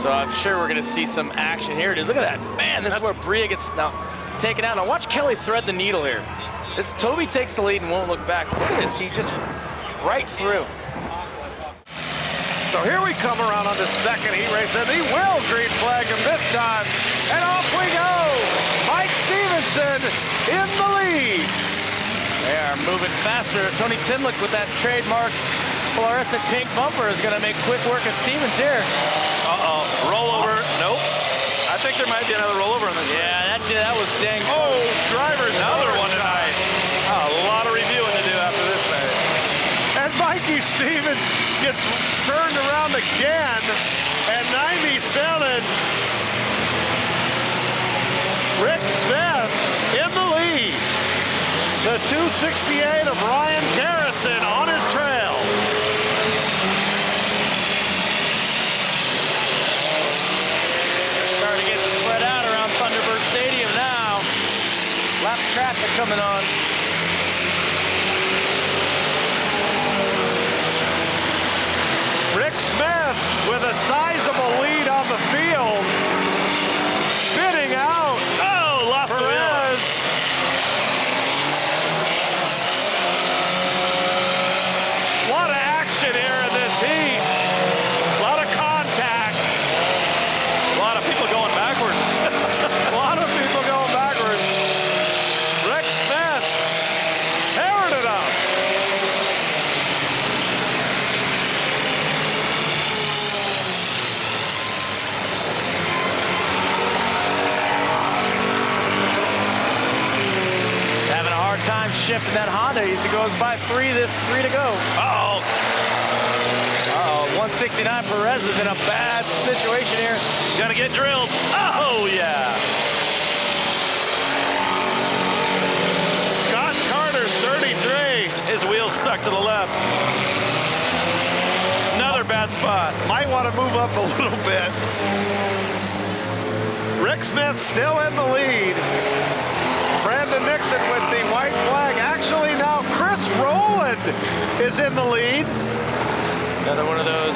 So I'm sure we're going to see some action. Here it is. Look at that. Man, this is where Bria gets now taken out. Now watch Kelly thread the needle here. Toby takes the lead and won't look back. Look at this. He just right through. So here we come around on the second heat race, and he will green flag him this time. And off we go. Mike Stevenson in the lead. They are moving faster. Tony Timlick with that trademark fluorescent pink bumper is going to make quick work of Stevens here. Uh-oh. Rollover. Nope. I think there might be another rollover in this. Yeah, that was dang. Oh, driver's another one tonight. A lot of reviewing to do after this thing. And Mikey Stevens gets turned around again at 97. Rick Smith in the lead. The 268 of Ryan Garrison on his trail. Starting to get spread out around Thunderbird Stadium now. Lap traffic coming on. Rick Smith with a sizable lead on the field. Spinning out. Oh, lost the wheel. A lot of action here in this heat. A lot of contact. A lot of people going backwards. A lot of people going backwards. Rick Smith tearing it up. Having a hard time shifting that Honda. He goes by 3 to go. Uh-oh. 169 Perez is in a bad situation here. Gonna get drilled. Oh, yeah. Scott Carter's 33. His wheel's stuck to the left. Another bad spot. Might want to move up a little bit. Rick Smith still in the lead. Brandon Nixon with the white flag. Actually, now Chris Rowland is in the lead. Another one of those.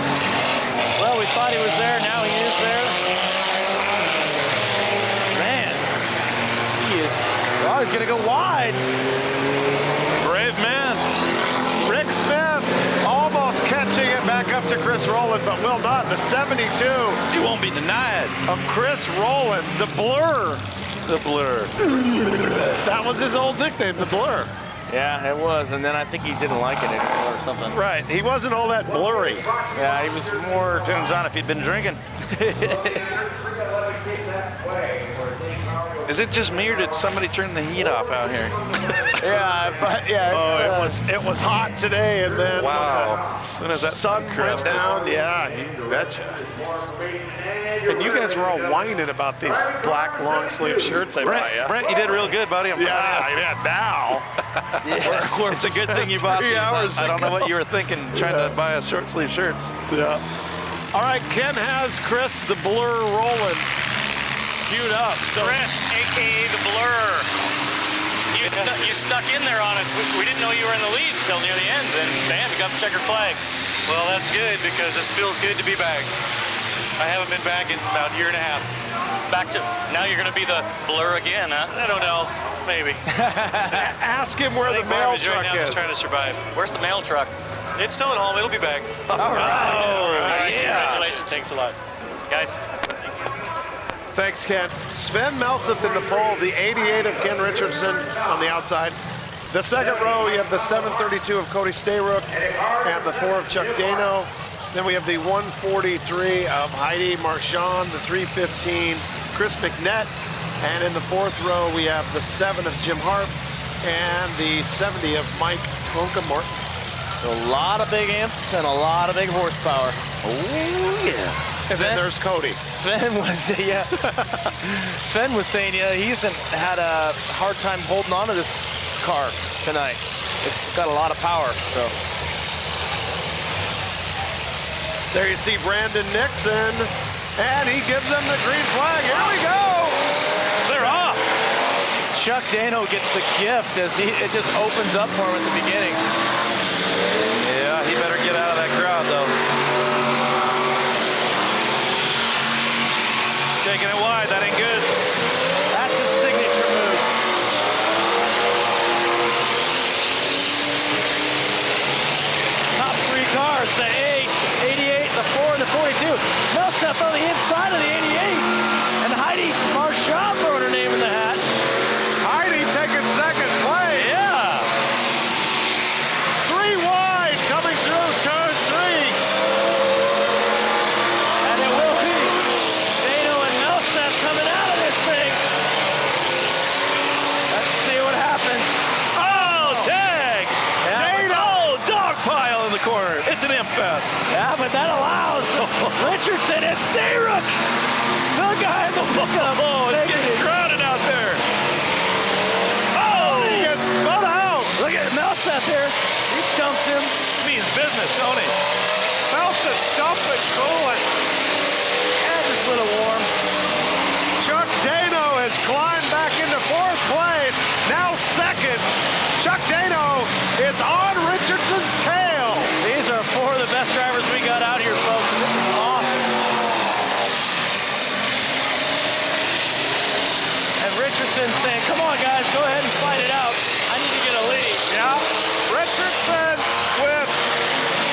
Well, we thought he was there. Now he is there. Man, he is. Oh, he's going to go wide. Rowland, but will not. The 72. You won't be denied. Of Chris Rowland, the Blur. The Blur. That was his old nickname, the Blur. Yeah, it was, and then I think he didn't like it anymore or something. Right, he wasn't all that blurry. Yeah, he was more. Depends on if he'd been drinking. Is it just me or did somebody turn the heat off out here? Yeah, but yeah. It's, it was hot today, and then wow. As soon as that sun went down, yeah, you betcha. And you guys were all whining about these black long sleeve shirts I buy you. Brent, you did real good, buddy. Yeah, now. It's a good thing you bought 3 these. hours I don't know ago. what you were thinking trying to buy a short sleeve shirts. Yeah. All right, Ken has Chris the Blur Rowland queued up. So Chris, a.k.a. the Blur. You stuck in there on us. We didn't know you were in the lead until near the end, and bam, you got the checkered flag. Well, that's good because this feels good to be back. I haven't been back in about a year and a half. Back to, now you're going to be the Blur again, huh? I don't know. Maybe. Ask him where the mail truck right now is. just trying to survive. Where's the mail truck? It's still at home. It'll be back. All right. Yeah. Congratulations. Thanks a lot. Guys. Thanks, Ken. Sven Melseth in the pole, the 88 of Ken Richardson on the outside. The second row, you have the 732 of Cody Stayrook and the 4 of Chuck Dano. Then we have the 143 of Heidi Marchand, the 315 Chris McNett. And in the fourth row, we have the 7 of Jim Harp and the 70 of Mike Tonka Morton. So a lot of big amps and a lot of big horsepower. Oh, yeah. And then there's Cody. Sven was Sven was saying, yeah, he's had a hard time holding on to this car tonight. It's got a lot of power. So there you see Brandon Nixon, and he gives them the green flag. Here we go. They're off. Chuck Dano gets the gift as it just opens up for him at the beginning. Yeah, he better get out of that crowd though. Taking it wide, that ain't good. That's his signature move. Top 3 cars, the 88, the 4, and the 42. Melseth on the inside of the 88. And Heidi Marchand throwing her name in the hat. Heidi taking second place. Yeah. 3 wide coming through turn 3. And it will be Dano and Melseth coming out of this thing. Let's see what happens. Oh, tag! Yeah, Dano, dog pile in the corner. It's an imp fest. Yeah, but that allows Richardson and Stayrook, the guy in the book of It's getting crowded out there. Oh, he gets spun out. Look at Melseth here. He dumps him. Means business, don't he? Melseth dumping coolant. And just a little warm. Chuck Dano has climbed back into 4th place. Now second. Chuck Dano is on Richardson's tail. These are 4 of the best drivers we got out here, folks, and this is awesome. And Richardson saying, come on, guys, go ahead and fight it out. I need to get a lead. Yeah, Richardson with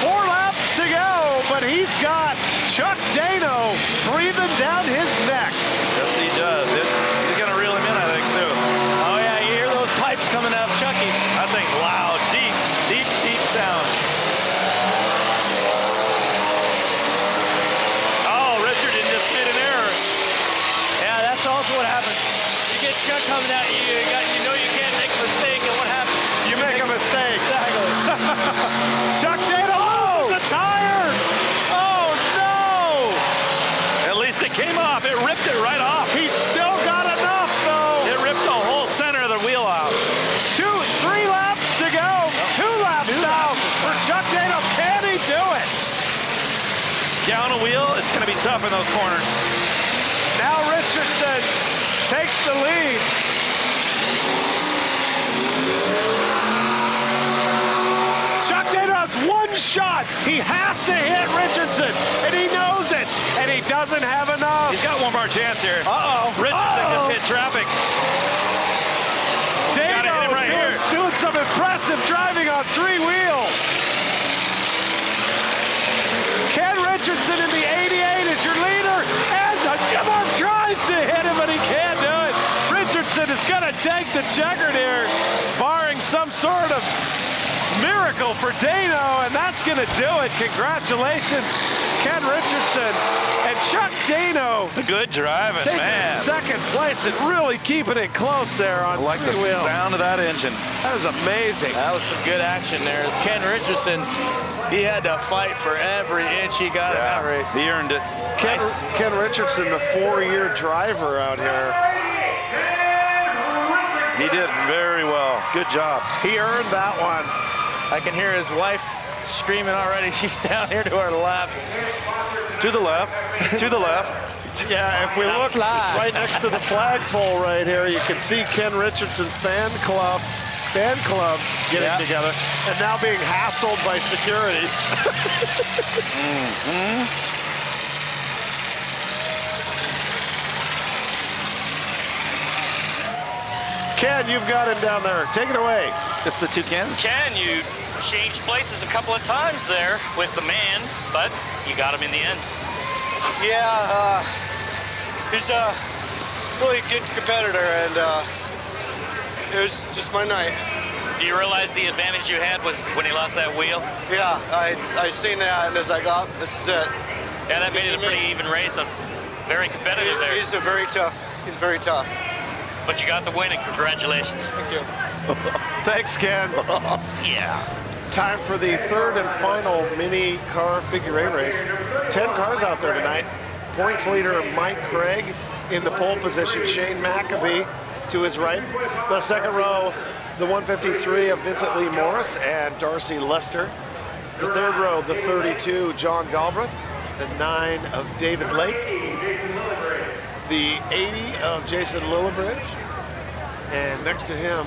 4 laps to go, but he's got Chuck Dano breathing down his neck. Yes, he does. He's gonna reel him in, I think, too. Oh, yeah, you hear those pipes coming out of Chucky. That thing's loud, deep, deep, deep sound. Oh, Richardson just made an error. Yeah, that's also what happens. You get Chuck coming at you, you know you can't make a mistake, and what happens? You make a mistake. Exactly. Chuck Dano loses the tire. Oh, no. At least it came off. It ripped it right off. He's still got enough, though. It ripped the whole center of the wheel out. 3 laps to go. 2 laps now for Chuck Dano. Can he do it? Down a wheel, it's going to be tough in those corners. Now Richardson takes the lead. Chuck Dano has 1 shot. He has to hit Richardson, and he knows it, and he doesn't have enough. He's got one more chance here. Uh-oh. Richardson just hit traffic. Dano hit him right here. doing some impressive driving on 3 wheels. Ken Richardson Richardson in the 88 is your leader, and Jim Harp tries to hit him, but he can't do it. Richardson is going to take the checkered here, barring some sort of miracle for Dano, and that's going to do it. Congratulations, Ken Richardson and Chuck Dano. Good driving, man. Second place and really keeping it close there on I like the three-wheel. sound of that engine. That was amazing. That was some good action there. As Ken Richardson, he had to fight for every inch he got in that race. He earned it. Ken Richardson, the 4-year driver out here. He did very well. Good job. He earned that one. I can hear his wife screaming already. She's down here to our left. To the left. To the left. Yeah, if we look right next to the flagpole right here, you can see Ken Richardson's fan club getting together and now being hassled by security. Ken, you've got him down there. Take it away. It's the two Kens. Ken, you changed places a couple of times there with the man, but you got him in the end. Yeah, he's a really good competitor, and it was just my night. Do you realize the advantage you had was when he lost that wheel? Yeah, I seen that, and I was like, oh, this is it. Yeah, that made it a pretty even race. Very competitive there. He's very tough. But you got the win, and congratulations. Thank you. Thanks, Ken. Yeah. Time for the third and final mini car figure 8 race. 10 cars out there tonight. Points leader Mike Craig in the pole position. Shane McAbee to his right. The second row, the 153 of Vincent Lee Morris and Darcy Lester. The third row, the 32, John Galbraith. The 9 of David Lake. The 80 of Jason Lillibridge. And next to him,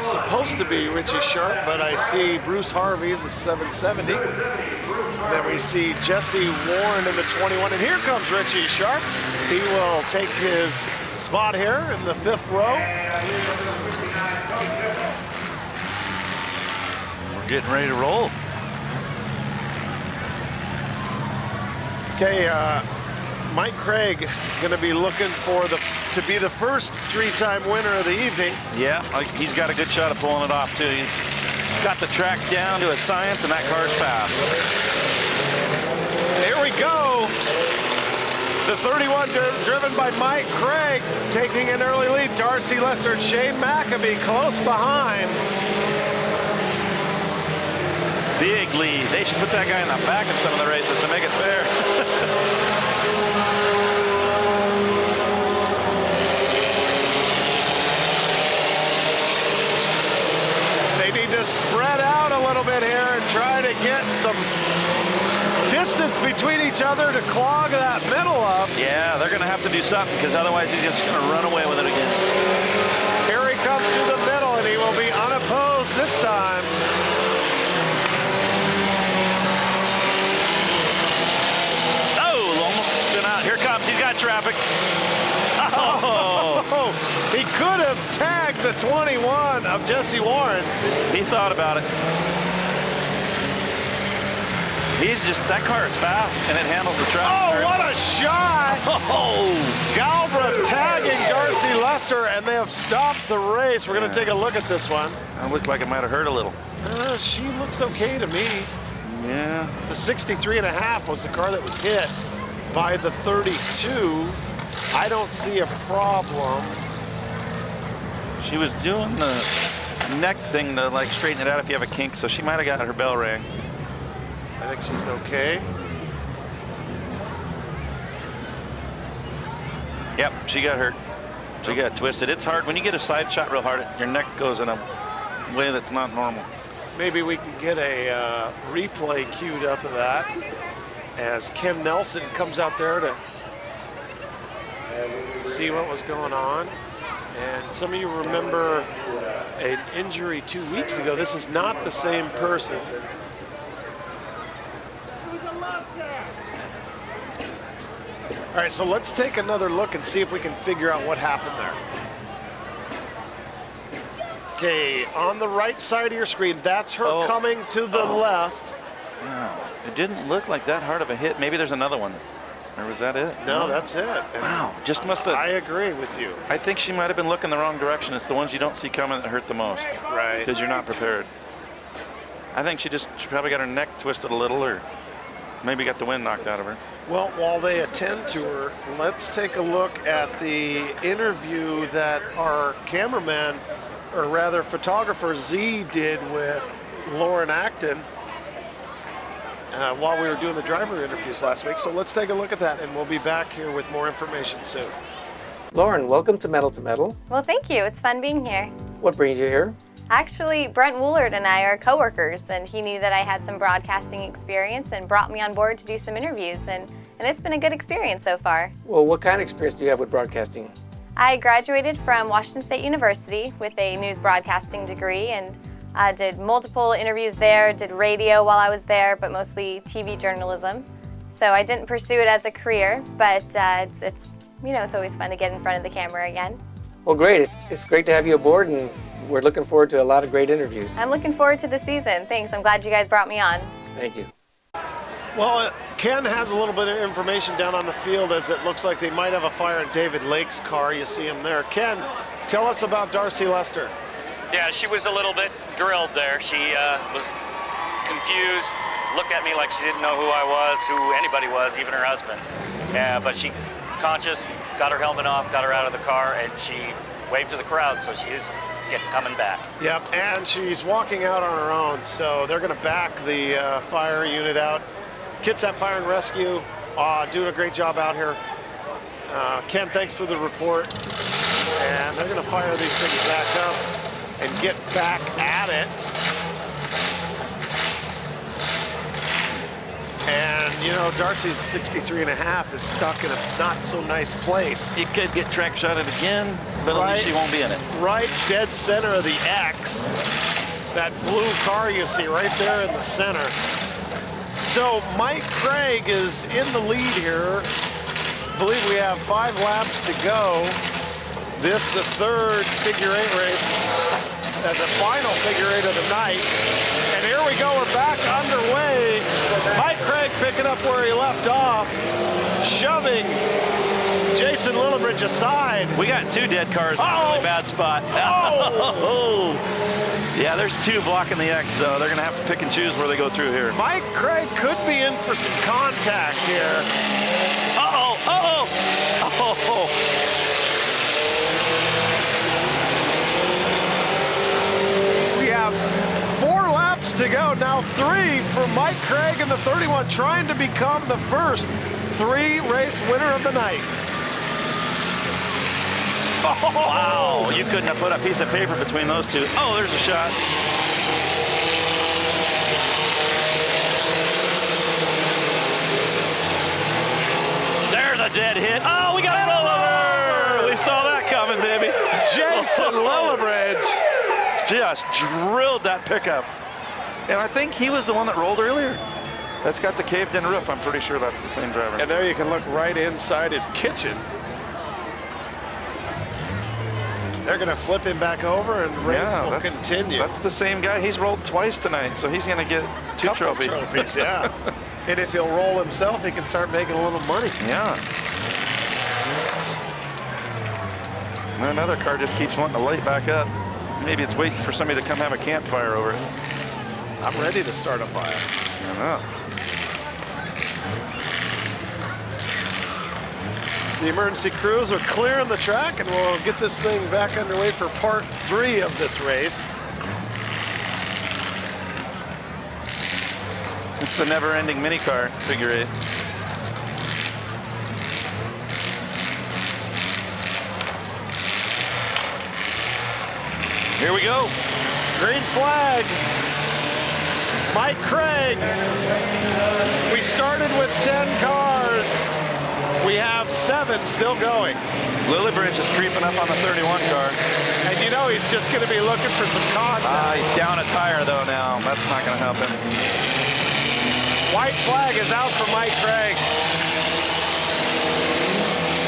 supposed to be Richie Sharp, but I see Bruce Harvey's the 770. Then we see Jesse Warren in the 21, and here comes Richie Sharp. He will take his spot here in the 5th row. We're getting ready to roll. Okay, Mike Craig going to be looking for to be the first 3-time winner of the evening. Yeah, he's got a good shot of pulling it off too. He's got the track down to a science, and that car's fast. Here we go. The 31 driven by Mike Craig, taking an early lead. Darcy Lester and Shane McAbee close behind. Big lead. They should put that guy in the back in some of the races to make it fair. They need to spread out a little bit here and try to get some distance between each other to clog that middle up. Yeah, they're going to have to do something, because otherwise he's just going to run away with it again. Here he comes to the middle, and he will be unopposed this time. Here comes, he's got traffic. Oh, he could have tagged the 21 of Jesse Warren. He thought about it. That car is fast, and it handles the traffic. Oh, what a shot! Oh, Galbraith tagging Darcy Lester, and they have stopped the race. We're going to take a look at this one. It looked like it might have hurt a little. She looks okay to me. Yeah. The 63.5 was the car that was hit by the 32. I don't see a problem. She was doing the neck thing to like straighten it out if you have a kink, so she might have got her bell rang. I think she's okay. Yep, she got hurt. She got twisted. It's hard when you get a side shot real hard. Your neck goes in a way that's not normal. Maybe we can get a replay queued up of that as Ken Nelson comes out there to see what was going on. And some of you remember an injury 2 weeks ago. This is not the same person. All right, so let's take another look and see if we can figure out what happened there. Okay, on the right side of your screen, that's her coming to the left. Yeah, it didn't look like that hard of a hit. Maybe there's another one. Or was that it? No, that's it. Wow, just must have. I agree with you. I think she might have been looking the wrong direction. It's the ones you don't see coming that hurt the most. Right. Because you're not prepared. I think she probably got her neck twisted a little, or maybe got the wind knocked out of her. Well, while they attend to her, let's take a look at the interview that our cameraman, or rather photographer Z, did with Lauren Acton while we were doing the driver interviews last week. So let's take a look at that, and we'll be back here with more information soon. Lauren, welcome to Metal to Metal. Well, thank you. It's fun being here. What brings you here? Actually, Brent Woolard and I are coworkers, and he knew that I had some broadcasting experience and brought me on board to do some interviews, and it's been a good experience so far. Well, what kind of experience do you have with broadcasting? I graduated from Washington State University with a news broadcasting degree, and did multiple interviews there, did radio while I was there, but mostly TV journalism. So I didn't pursue it as a career, but it's always fun to get in front of the camera again. Well, great. It's great to have you aboard, and we're looking forward to a lot of great interviews. I'm looking forward to the season. Thanks. I'm glad you guys brought me on. Thank you. Well, Ken has a little bit of information down on the field, as it looks like they might have a fire in David Lake's car. You see him there. Ken, tell us about Darcy Lester. Yeah, she was a little bit drilled there. She was confused, looked at me like she didn't know who I was, who anybody was, even her husband. But she conscious, got her helmet off, got her out of the car, and she waved to the crowd, so she is coming back. Yep, and she's walking out on her own, so they're going to back the fire unit out. Kitsap Fire and Rescue doing a great job out here. Ken, thanks for the report. And they're going to fire these things back up and get back at it. And, you know, Darcy's 63.5 is stuck in a not so nice place. You could get track shotted again, but at least she won't be in it. Right dead center of the X. That blue car you see right there in the center. So Mike Craig is in the lead here. I believe we have 5 laps to go. This the third figure 8 race. And the final figure 8 of the night. And here we go, we're back underway. Mike Craig picking up where he left off, shoving Jason Lillibridge aside. We got 2 dead cars in a really bad spot. Oh! Yeah, there's 2 blocking the X, so they're gonna have to pick and choose where they go through here. Mike Craig could be in for some contact here. Uh-oh, uh-oh, oh. We have 4 laps to go. Now 3 for Mike Craig in the 31, trying to become the first 3-race winner of the night. Oh. Wow, you couldn't have put a piece of paper between those 2. Oh, there's a shot. There's a dead hit. Oh, we got a rollover. We saw that coming, baby. Jason Lillibridge just drilled that pickup. And I think he was the one that rolled earlier. That's got the caved-in roof. I'm pretty sure that's the same driver. And there you can look right inside his kitchen. They're going to flip him back over, and race will continue. That's the same guy. He's rolled twice tonight, so he's going to get 2 trophies. Trophies, yeah. And if he'll roll himself, he can start making a little money. Yeah. And another car just keeps wanting to light back up. Maybe it's waiting for somebody to come have a campfire over it. I'm ready to start a fire. I know. The emergency crews are clearing the track, and we'll get this thing back underway for part 3 of this race. It's the never-ending mini car figure 8. Here we go. Green flag. Mike Craig. We started with 10 cars. We have 7 still going. Lillibridge is creeping up on the 31 car. And you know he's just going to be looking for some contact. He's down a tire though now. That's not going to help him. White flag is out for Mike Craig.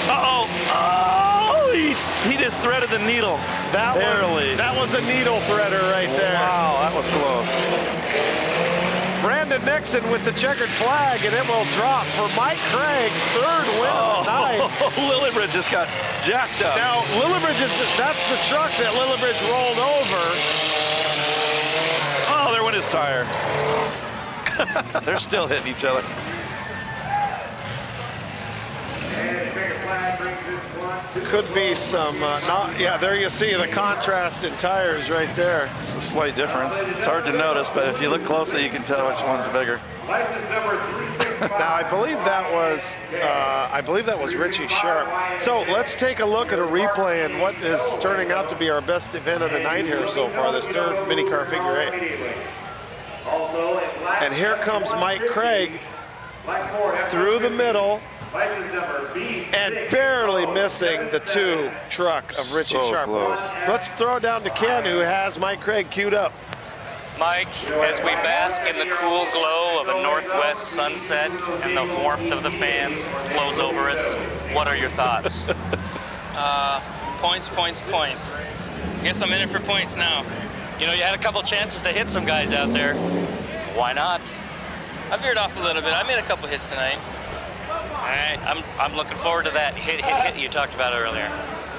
Uh-oh. Oh, he just threaded the needle. That was a needle threader right there. Wow, that was close. Brandon Nixon with the checkered flag, and it will drop for Mike Craig, third win of the night. Lillibridge just got jacked up. Now, that's the truck that Lillibridge rolled over. Oh, there went his tire. They're still hitting each other. Could be some, yeah, there you see the contrast in tires right there. It's a slight difference. It's hard to notice, but if you look closely, you can tell which one's bigger. Now, I believe that was Richie Sharp. So let's take a look at a replay and what is turning out to be our best event of the night here so far, this third mini car figure 8. And here comes Mike Craig through the middle and barely missing the 2 truck of Richie Sharp. Close. Let's throw it down to Ken, who has Mike Craig queued up. Mike, as we bask in the cool glow of a northwest sunset and the warmth of the fans flows over us, what are your thoughts? Points. I guess I'm in it for points now. You know, you had a couple chances to hit some guys out there. Why not? I veered off a little bit. I made a couple hits tonight. All right, I'm looking forward to that hit you talked about earlier.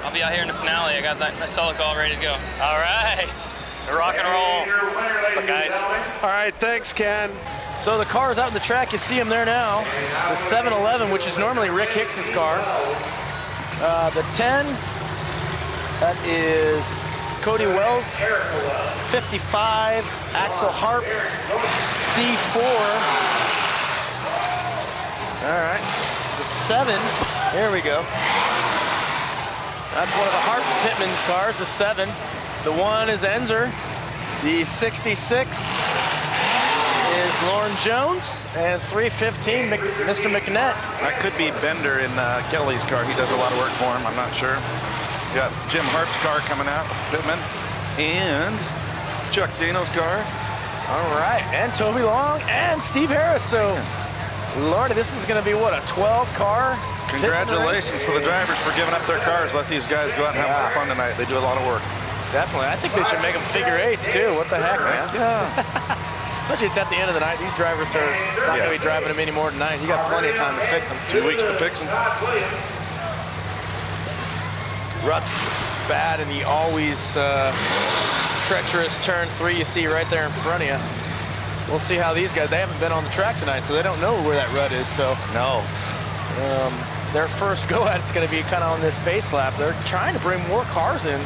I'll be out here in the finale. I got my solid call ready to go. All right, rock and roll. But guys. All right, thanks, Ken. So the car is out in the track. You see him there now. The 711, which is normally Rick Hicks's car. The 10, that is Cody Wells. 55, Axel Harp. C4. All right. The 7, there we go. That's one of the Harp Pittman's cars, the 7. The 1 is Enzer. The 66 is Lauren Jones, and 315, Mr. McNett. That could be Bender in Kelly's car. He does a lot of work for him, I'm not sure. You got Jim Harp's car coming out, Pittman, and Chuck Dano's car. All right, and Toby Long, and Steve Harris. So, Lordy, this is going to be, what, a 12-car? Congratulations to the drivers for giving up their cars. Let these guys go out and have a lot of fun tonight. They do a lot of work. Definitely. I think they should make them figure 8s, too. What the heck, man? Yeah. Especially it's at the end of the night. These drivers are not going to be driving them any more tonight. You got plenty of time to fix them. 2 weeks to fix them. Ruts bad in the always treacherous turn 3 you see right there in front of you. We'll see how these guys, they haven't been on the track tonight, so they don't know where that rut is. So no. Their first go at it's going to be kind of on this base lap. They're trying to bring more cars in.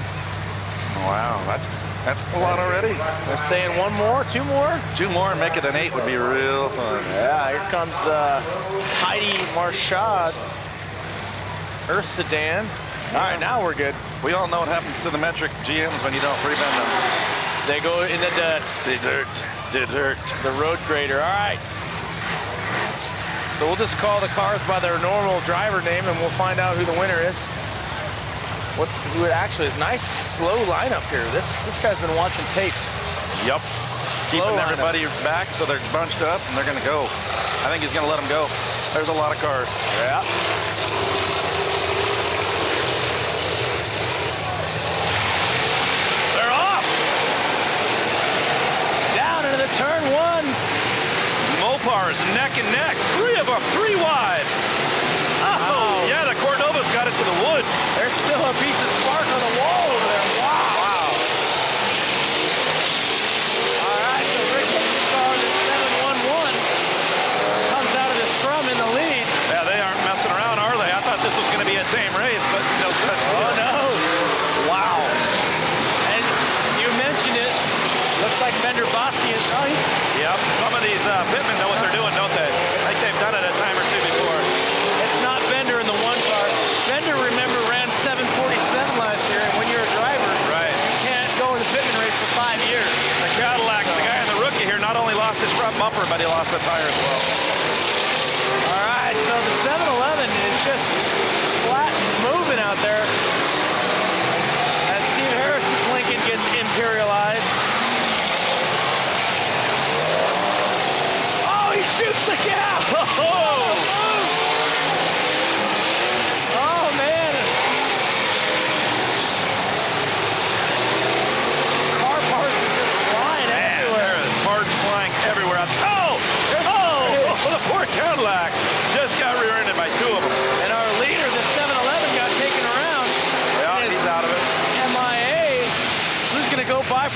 Wow, that's a lot already. They're saying 1 more, 2 more? 2 more and make it an 8 would be real fun. Yeah, here comes Heidi Marchad, Earth Sedan. All right, now we're good. We all know what happens to the metric GMs when you don't pre-bend them. They go in the dirt. The dirt. The road grader. All right. So we'll just call the cars by their normal driver name, and we'll find out who the winner is. Who it actually is. Nice slow lineup here. This guy's been watching tape. Yep. Keeping everybody back so they're bunched up and they're going to go. I think he's going to let them go. There's a lot of cars. Yeah. They're off. Down into the turn 1. Mopars neck and neck. 3 of them, 3 wide. Oh, yeah, the Cordova's got it to the wood. There's still a piece of spark on the wall over there. Wow. All right, so Rick Hicks's car, the 711, comes out of the scrum in the lead. Yeah, they aren't messing around, are they? I thought this was going to be a tame race, but no such. Oh, no. Wow. And you mentioned it. Looks like Bender Bossi is right. Yep. Some of these pitmen know what they're doing, don't they? I think they've done it a time or 2 before. It's not Bender in the 1 car. Bender, remember, ran 747 last year, and when you're a driver, right, you can't go in the pitman race for 5 years. The Cadillac, the guy in the rookie here, not only lost his front bumper, but he lost a tire as well. All right, so the 711 is just flat moving out there as Steve Harris's Lincoln gets imperialized. Oh, he shoots the gap! Oh, man. Car parts are just flying everywhere. There's parts flying everywhere. Oh!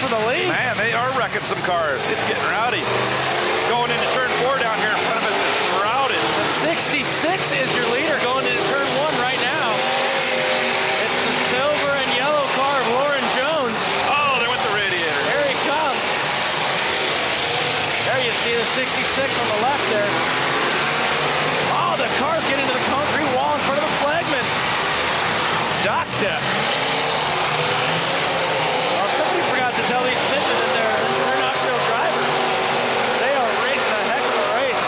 for the lead. Man, they are wrecking some cars. It's getting rowdy. Going into turn 4 down here in front of us is routed. The 66 is your leader going into turn 1 right now. It's the silver and yellow car of Lauren Jones. Oh, there went the radiator. Here he comes. There you see the 66 on the left there. Oh, the car's getting into the concrete wall in front of the flagman. Doctor. Well, somebody forgot to tell these pitmen that they're not real drivers. They are racing a heck of a race.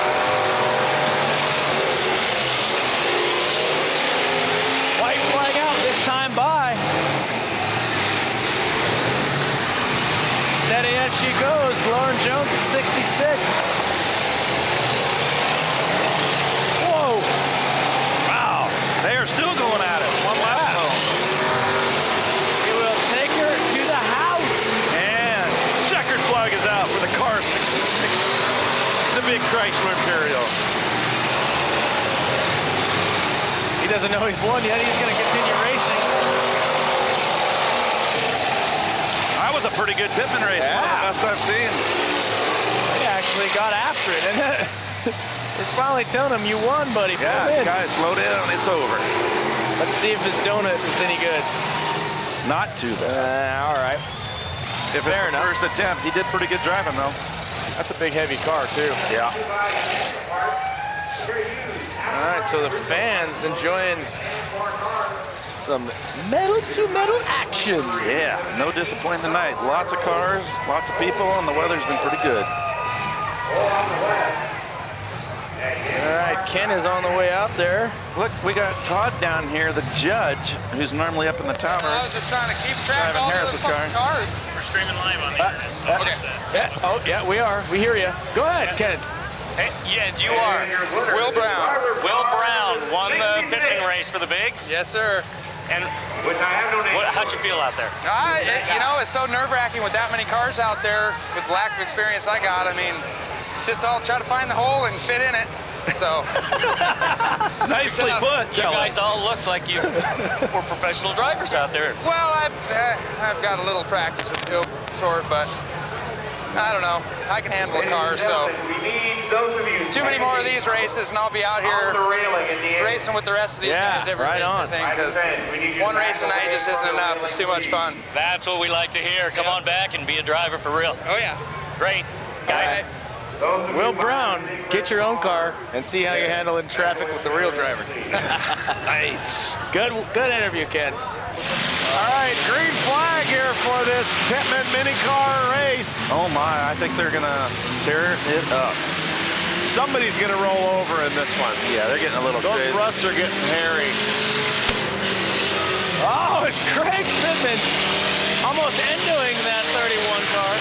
White flag out this time by. Steady as she goes, Lauren Jones at 66. Whoa! Wow, they are still going at it. One lap. We will take her to the house. And checkered flag is out for the car 66. The big Chrysler Imperial. He doesn't know he's won yet. He's going to continue racing. That was a pretty good pitman race. Yeah. One of the best I've seen. They actually got after it. And it's finally telling him you won, buddy. Yeah, guys, slow down. It's over. Let's see if his donut is any good. Not too bad. All right. If it's the first attempt, he did pretty good driving, though. That's a big, heavy car, too. Yeah. All right, so the fans enjoying some metal-to-metal action. Yeah, no disappointing tonight. Lots of cars, lots of people, and the weather's been pretty good. All right, Ken is on the way out there. Look, we got Todd down here, the judge, who's normally up in the tower. I was just trying to keep track of Driving all the Harris's fucking car. cars. We're streaming live on the internet, so watch that. Yeah, oh, yeah, we are. We hear you. Go ahead, Ken. Hey, yeah, you are. Will Brown. Will Brown won the pitman race for the Bigs. Yes, sir. And how'd you feel out there? You know, it's so nerve-wracking with that many cars out there with the lack of experience I got. I mean, it's just all try to find the hole and fit in it. So. Nicely put. You guys all looked like you were professional drivers out there. Well, I've got a little practice with the sort, but I don't know. I can handle a car, so. Too many more of these races, and I'll be out here racing with the rest of these guys every race, I think, because one race a night just isn't enough. It's too much fun. That's what we like to hear. Come on back and be a driver for real. Oh, yeah. Great. Guys. Will Brown, get your own car and see how you handle in traffic with the real drivers. Nice. Good interview, Ken. All right, green flag here for this Pitman mini car race. Oh my, I think they're gonna tear it up. Somebody's gonna roll over in this one. Yeah, they're getting a little Those crazy. ruts are getting hairy. Oh, it's Craig Pitman almost endoing that 31 car.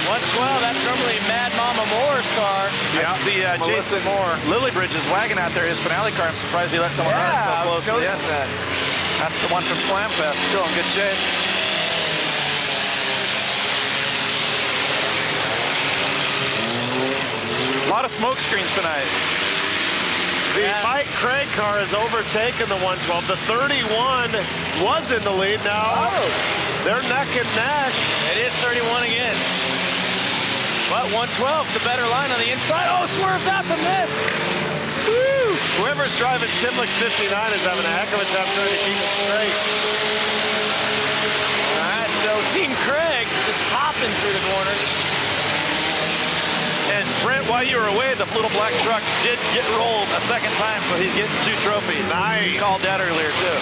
112, that's normally Mad Mama Moore's car. Yeah. I see Jason Moore. Lillybridge is wagging out there his finale car. I'm surprised he let someone run so close to the end. That's the one from Slam Fest. Still in good shape. A lot of smoke screens tonight. The Mike Craig car has overtaken the 112. The 31 was in the lead now. They're neck and neck. It is 31 again. But 112, the better line on the inside. Oh, swerves out to miss. Woo! Whoever's driving Timlick's 59 is having a heck of a time trying to keep it straight. All right, so Team Craig just popping through the corners. And Brent, while you were away, the little black truck did get rolled a second time, so he's getting 2 trophies. Nice. He called that earlier, too.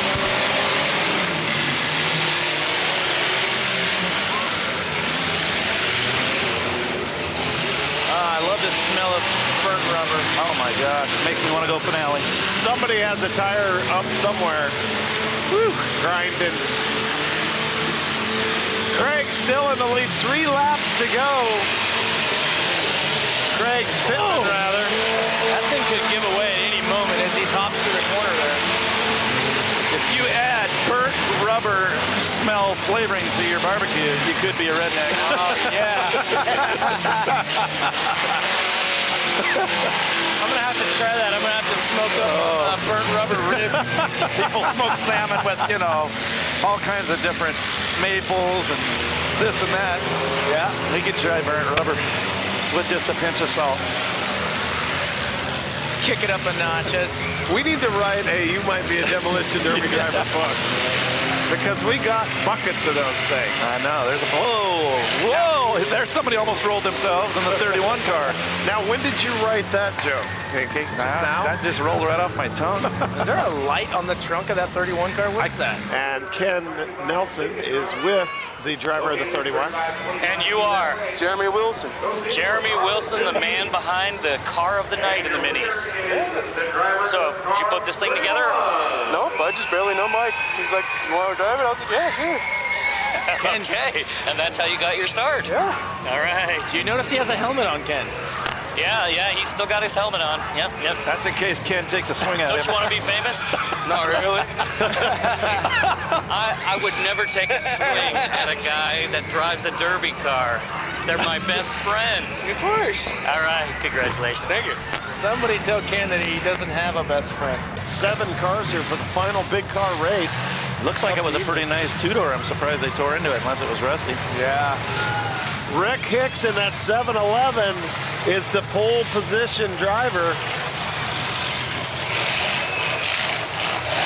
I love the smell of burnt rubber. Oh my gosh, it makes me want to go finale. Somebody has a tire up somewhere. Woo! Grinding. Craig still in the lead. 3 laps to go. Craig's Pitman, rather. That thing could give away at any moment as he hops through the corner there. If you add burnt rubber smell flavoring to your barbecue, you could be a redneck. Oh, yeah. I'm going to have to try that. I'm going to have to smoke up burnt rubber ribs. People smoke salmon with, you know, all kinds of different maples and this and that. Yeah. He could try burnt rubber with just a pinch of salt. Kick it up a notch. We need to write a You Might Be a Demolition Derby Driver book. Because we got buckets of those things. I know. There's a whoa! There's somebody almost rolled themselves in the 31 car. Now, when did you write that joke? Okay, now? That just rolled right off my tongue. Is there a light on the trunk of that 31 car? What's that? And Ken Nelson is with the driver of the 31. And you are? Jeremy Wilson. Jeremy Wilson, the man behind the car of the night in the minis. So, did you put this thing together? Nope, I just barely know Mike. He's like, you want to drive it? I was like, yeah, sure. Okay, and that's how you got your start? Yeah. All right. Do you notice he has a helmet on, Ken? Yeah, he's still got his helmet on. Yep. That's in case Ken takes a swing at it. Don't you want to be famous? Not really. I would never take a swing at a guy that drives a derby car. They're my best friends. Of course. All right, congratulations. Thank you. Somebody tell Ken that he doesn't have a best friend. 7 cars here for the final big car race. Looks like it was a pretty nice two-door. I'm surprised they tore into it unless it was rusty. Yeah. Rick Hicks in that 7-Eleven is the pole position driver.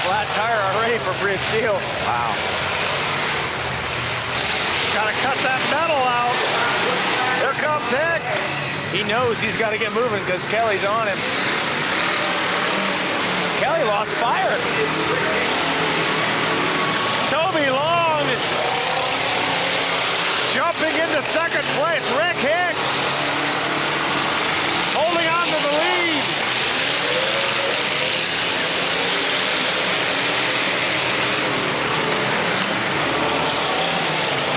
Flat tire already for Britt Steele. Wow. Gotta cut that metal out. Here comes Hicks. He knows he's got to get moving because Kelly's on him. Kelly lost fire. Toby Long jumping into second place. Rick Hicks holding on to the lead.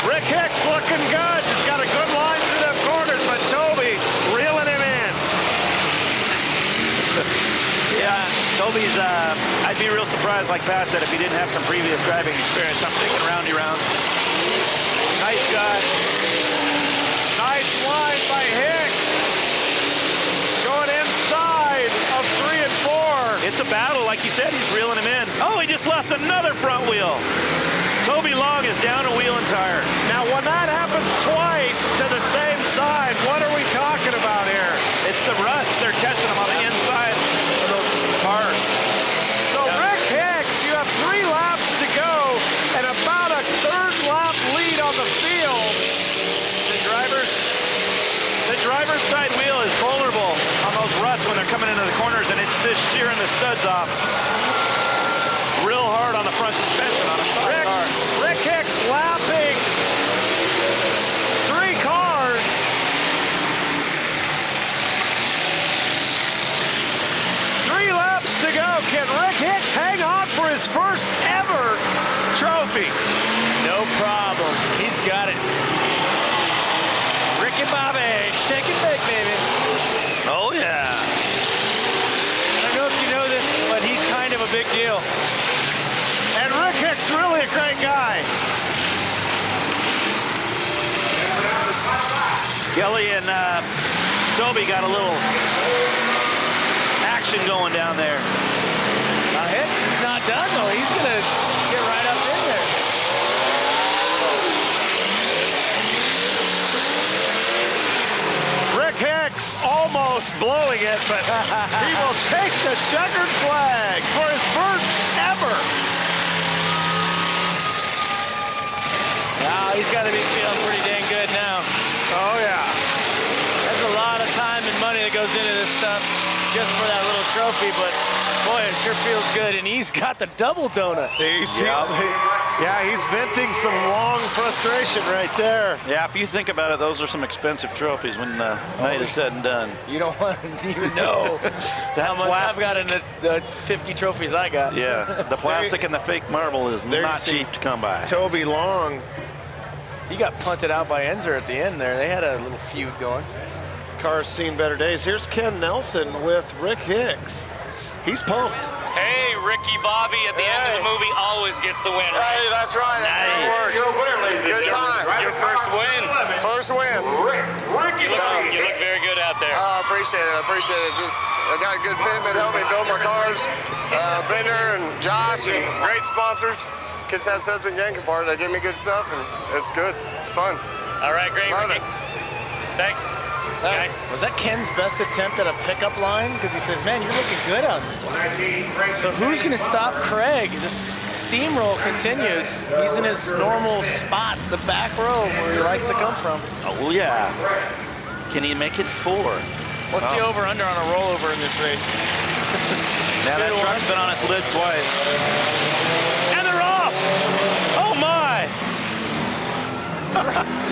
Rick Hicks looking good. He's got a good line through them corners, but Toby reeling him in. Yeah, Toby's, I'd be real surprised, like Pat said, if he didn't have some previous driving experience. I'm thinking roundy round. Nice guy. Nice line by Hicks. Going inside of 3 and 4. It's a battle, like you said, he's reeling him in. Oh, he just lost another front wheel. Toby Long is down a wheel and tire. Now, when that happens twice to the same side, what are we talking about here? It's the ruts. They're catching them on the inside of those cars. So, Rick Hicks, you have 3 laps to go and about a 3rd lap lead on the field. The driver's side wheel is vulnerable on those ruts when they're coming into the corners, and it's just shearing the studs off real hard on the front suspension on a stock car. Rick Hicks lapping 3 cars. 3 laps to go. Can Rick Hicks hang on for his first ever trophy? No problem. He's got it. Ricky Bobby, shake and bake, baby. Oh, yeah. I don't know if you know this, but he's kind of a big deal. And Rick Hicks really a great guy. Kelly and Toby got a little action going down there. Now Hicks is not done, though. He's going to get right up in there. Rick Hicks almost blowing it, but he will take the checkered flag for his first ever. Now he's got to be feeling pretty dang good now. Oh, yeah. There's a lot of time and money that goes into this stuff just for that little trophy, but boy, it sure feels good. And he's got the double donut. Yeah, he's venting some long frustration right there. Yeah, if you think about it, those are some expensive trophies when the night is said and done. You don't want to even know how much I've got in the 50 trophies I got. Yeah, the plastic and the fake marble is not cheap to come by. Toby Long. He got punted out by Enzer at the end there. They had a little feud going. Car's seen better days. Here's Ken Nelson with Rick Hicks. He's pumped. Hey, Ricky Bobby at the end of the movie always gets the win, right? Hey, that's right. That's how it works. Good time. Your first win. First win. You look very good out there. I appreciate it. I appreciate it. Just I got a good pitman, helped me build my cars. Bender and Josh and great sponsors. Kids have something yanking apart. They give me good stuff, and it's good. It's fun. All right, great. Love it. Thanks. Guys. Was that Ken's best attempt at a pickup line? Because he said, man, you're looking good out there. So who's going to stop Craig? This steamroll continues. He's in his normal spot, the back row where he likes to come from. Oh, yeah. Can he make it 4? What's the over-under on a rollover in this race? Now that truck's been on its lid twice. And they're off! Oh my!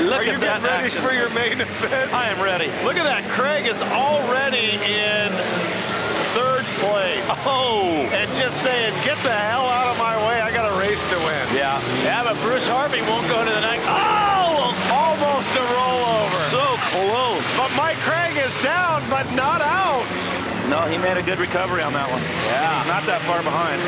Look at that ready action. for your main event? I am ready. Look at that. Craig is already in 3rd place. Oh! And just saying, get the hell out of my way. I got a race to win. Yeah. Yeah, but Bruce Harvey won't go to the night. Oh! Almost a rollover. So close. But Mike Craig is down, but not out. No, he made a good recovery on that one. Yeah. He's not that far behind.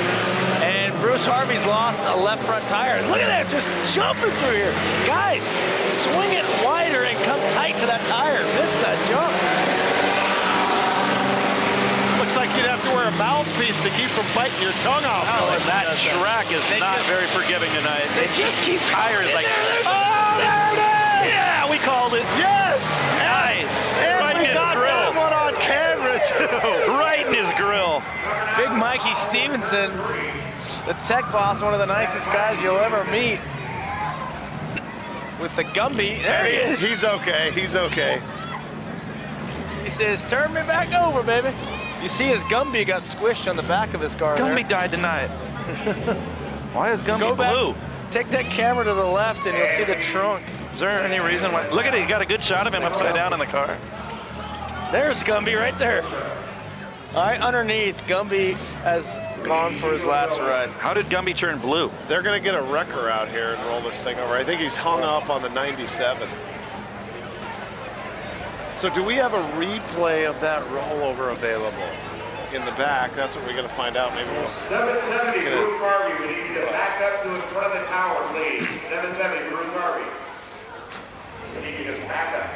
And Bruce Harvey's lost a left front tire. Look at that, just jumping through here. Guys, swing it wider and come tight to that tire. Miss that jump. Looks like you'd have to wear a mouthpiece to keep from biting your tongue off. Oh, and that track is not very forgiving tonight. They just keep tires like. Oh, there it is! Yeah, we called it. Yes! Nice. And Right we in his got grill. that one on camera, too. Right in his grill. Big Mikey Stevenson, the tech boss, one of the nicest guys you'll ever meet. With the Gumby. There he is. He's okay. He's okay. He says, turn me back over, baby. You see his Gumby got squished on the back of his car. Gumby died tonight. Why is Gumby Go back, blue? take that camera to the left and you'll see the trunk. Is there any reason why? Look at it, you got a good shot of him upside down in the car. There's Gumby right there. All right, underneath, Gumby has gone for his last ride. How did Gumby turn blue? They're going to get a wrecker out here and roll this thing over. I think he's hung up on the 97. So do we have a replay of that rollover available in the back? That's what we're going to find out. Maybe we'll 770, Bruce Harvey. We need you to back up to in front of the tower, please. 770, Bruce Harvey. We need you to back up.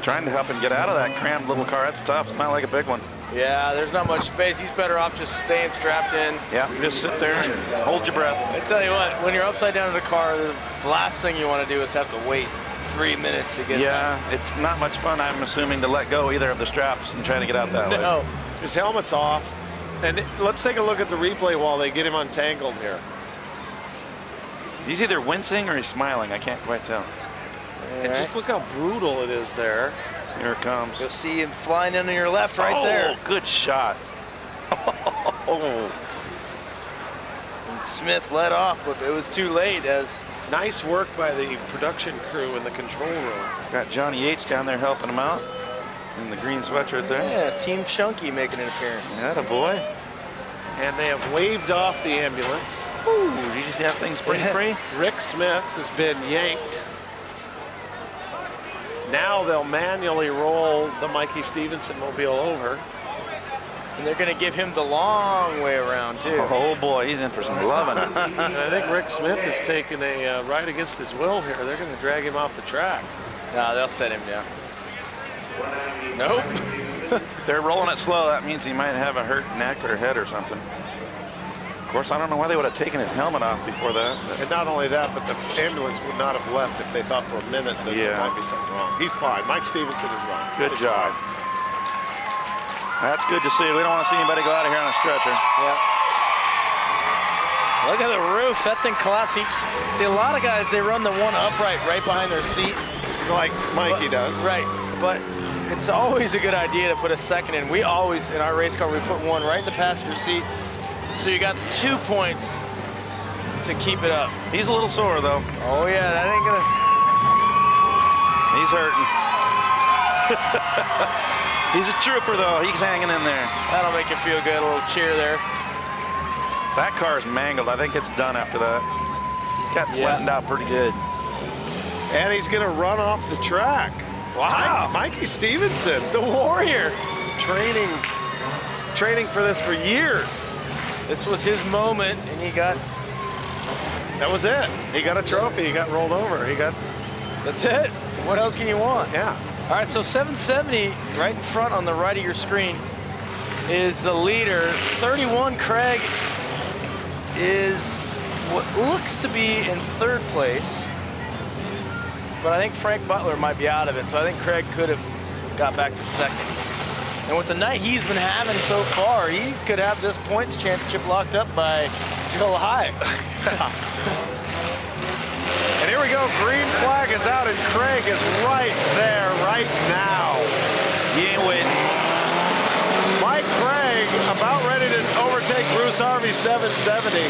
Trying to help him get out of that crammed little car. That's tough. It's not like a big one. Yeah, there's not much space. He's better off just staying strapped in. Yeah, just sit there and hold your breath. I tell you what, when you're upside down in the car, the last thing you want to do is have to wait 3 minutes to get Yeah, it's not much fun, I'm assuming, to let go either of the straps and try to get out that way. No. His helmet's off. And let's take a look at the replay while they get him untangled here. He's either wincing or he's smiling. I can't quite tell. And just look how brutal it is there. Here it comes. You'll see him flying into your left right there. Oh, good shot. Oh. And Smith let off, but it was too late as... Nice work by the production crew in the control room. Got Johnny H down there helping him out in the green sweatshirt there. Yeah, Team Chunky making an appearance. Atta boy. And they have waved off the ambulance. Ooh, did you see that thing spring free? Rick Smith has been yanked. Now they'll manually roll the Mikey Stevenson mobile over. And they're going to give him the long way around, too. Oh, boy, he's in for some loving. I think Rick Smith has taken a ride against his will here. They're going to drag him off the track. No, they'll set him down. Nope. They're rolling it slow. That means he might have a hurt neck or head or something. Of course, I don't know why they would have taken his helmet off before that. And not only that, but the ambulance would not have left if they thought for a minute that there might be something wrong. He's fine. Mike Stevenson is wrong. Good job. That's good to see. We don't want to see anybody go out of here on a stretcher. Yeah. Look at the roof. That thing collapsed. See, a lot of guys, they run the one upright right behind their seat. Like Mikey does. Right. But it's always a good idea to put a second in. We always, in our race car, we put one right in the passenger seat. So you got 2 points to keep it up. He's a little sore, though. Oh, yeah. That ain't going to... He's hurting. He's a trooper, though. He's hanging in there. That'll make you feel good. A little cheer there. That car's mangled. I think it's done after that. Got flattened out pretty good. And he's going to run off the track. Wow. Mikey Stevenson, the warrior. Training for this for years. This was his moment, and he got... That was it. He got a trophy. He got rolled over. That's it. What else can you want? Yeah. All right, so 770 right in front on the right of your screen is the leader. 31, Craig, is what looks to be in third place, but I think Frank Butler might be out of it, so I think Craig could have got back to second. And with the night he's been having so far, he could have this points championship locked up by Joe High. And here we go, green flag is out and Craig is right there, right now. He ain't waiting. Mike Craig about ready to overtake Bruce Harvey's 770.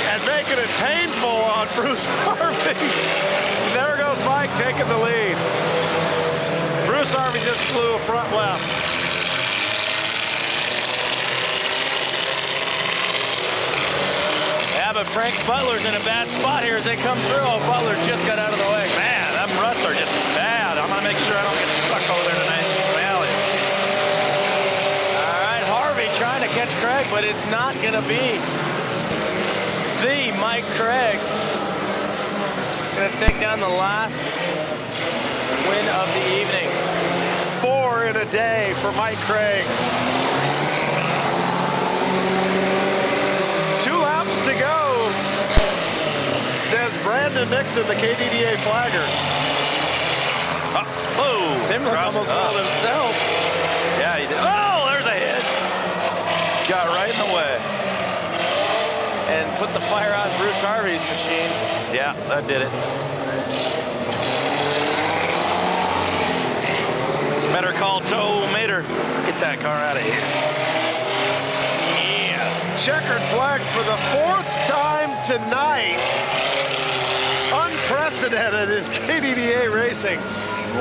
And making it painful on Bruce Harvey. There goes Mike taking the lead. Bruce Harvey just flew a front left. Yeah, but Frank Butler's in a bad spot here as they come through. Oh, Butler just got out of the way. Man, them ruts are just bad. I'm going to make sure I don't get stuck over there tonight. Well, all right, Harvey trying to catch Craig, but it's not going to be the Mike Craig. He's going to take down the last win of the evening. 4 in a day for Mike Craig. 2 laps to go, says Brandon Nixon, the KDDA flagger. Oh, Simler almost rolled himself. Yeah, he did. Oh, there's a hit. Got right in the way. And put the fire on Bruce Harvey's machine. Yeah, that did it. Better call Tow Mater. Get that car out of here. Checkered flag for the 4th time tonight. Unprecedented in KDDA racing.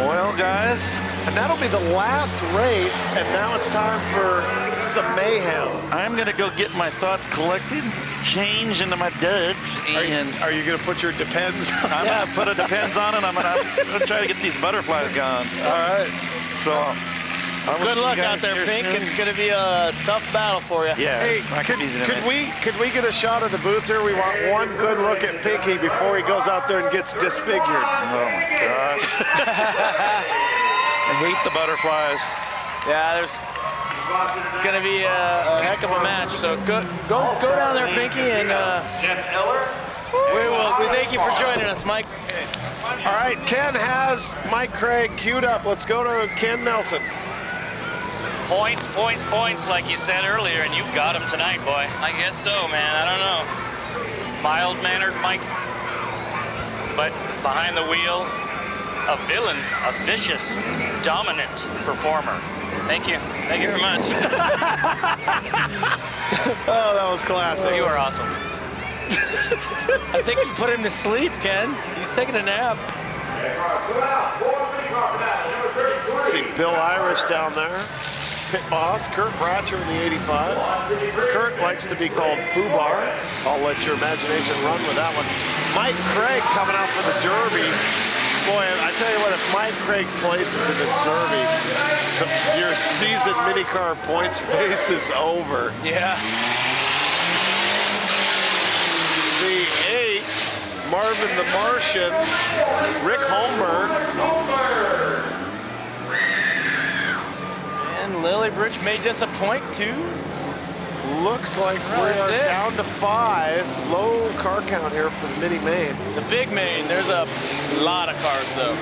Well, guys. And that'll be the last race, and now it's time for some mayhem. I'm going to go get my thoughts collected, change into my duds, and... Are you going to put your Depends on? I'm going to put a Depends on, and I'm going to try to get these butterflies gone. All right. So... Good luck out there, Pink. Soon. It's going to be a tough battle for you. Yeah, hey, could we get a shot of the booth here? We want one good look at Pinky before he goes out there and gets disfigured. Oh my gosh. I hate the butterflies. Yeah, it's going to be a heck of a match. So go down there, Pinky, and we thank you for joining us, Mike. All right, Ken has Mike Craig queued up. Let's go to Ken Nelson. Points, points, points, like you said earlier, and you got him tonight, boy. I guess so, man. I don't know. Mild-mannered Mike, but behind the wheel, a villain, a vicious, dominant performer. Thank you. Thank you very much. Oh, that was classic. You are awesome. I think you put him to sleep, Ken. He's taking a nap. See Bill Irish down there. Pit boss, Kurt Bratcher in the 85. Kurt likes to be called Fubar. I'll let your imagination run with that one. Mike Craig coming out for the Derby. Boy, I tell you what, if Mike Craig places in this Derby, your season minicar points race is over. Yeah. The 8, Marvin the Martian, Rick Holmberg. And Lilybridge may disappoint too. Looks like we are down to 5. Low car count here for the mini main. The big main, there's a lot of cars though.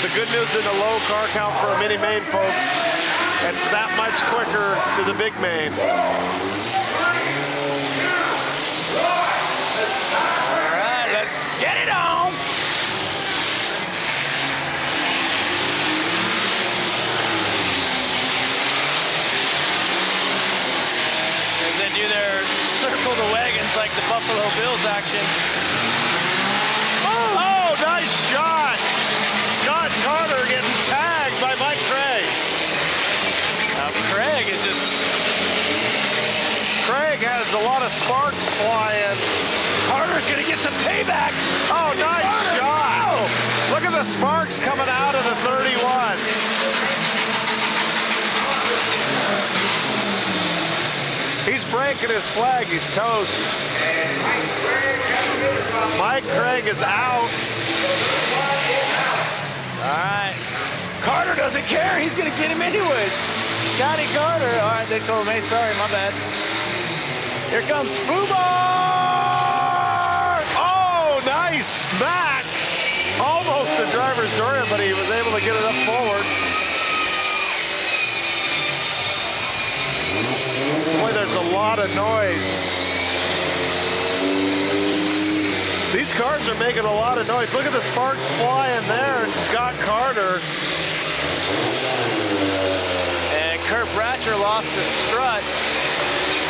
The good news in the low car count for a mini main, folks, it's that much quicker to the big main. All right, let's get it on. As they do their circle the wagons like the Buffalo Bills action. Oh, nice shot. Scott Carter getting tagged by Mike Craig. Now Craig is just... Craig has a lot of sparks flying. Carter's gonna get some payback. Oh, nice shot. Oh. Look at the sparks coming out of the 31. He's breaking his flag. He's toast. Mike Craig is out. All right. Carter doesn't care. He's going to get him anyways. Scotty Carter. All right, they told him, hey, sorry, my bad. Here comes Fubar! Oh, nice smack! Almost the driver's door, but he was able to get it up forward. Boy, there's a lot of noise. These cars are making a lot of noise. Look at the sparks flying there, and Scott Carter. And Kurt Bratcher lost his strut.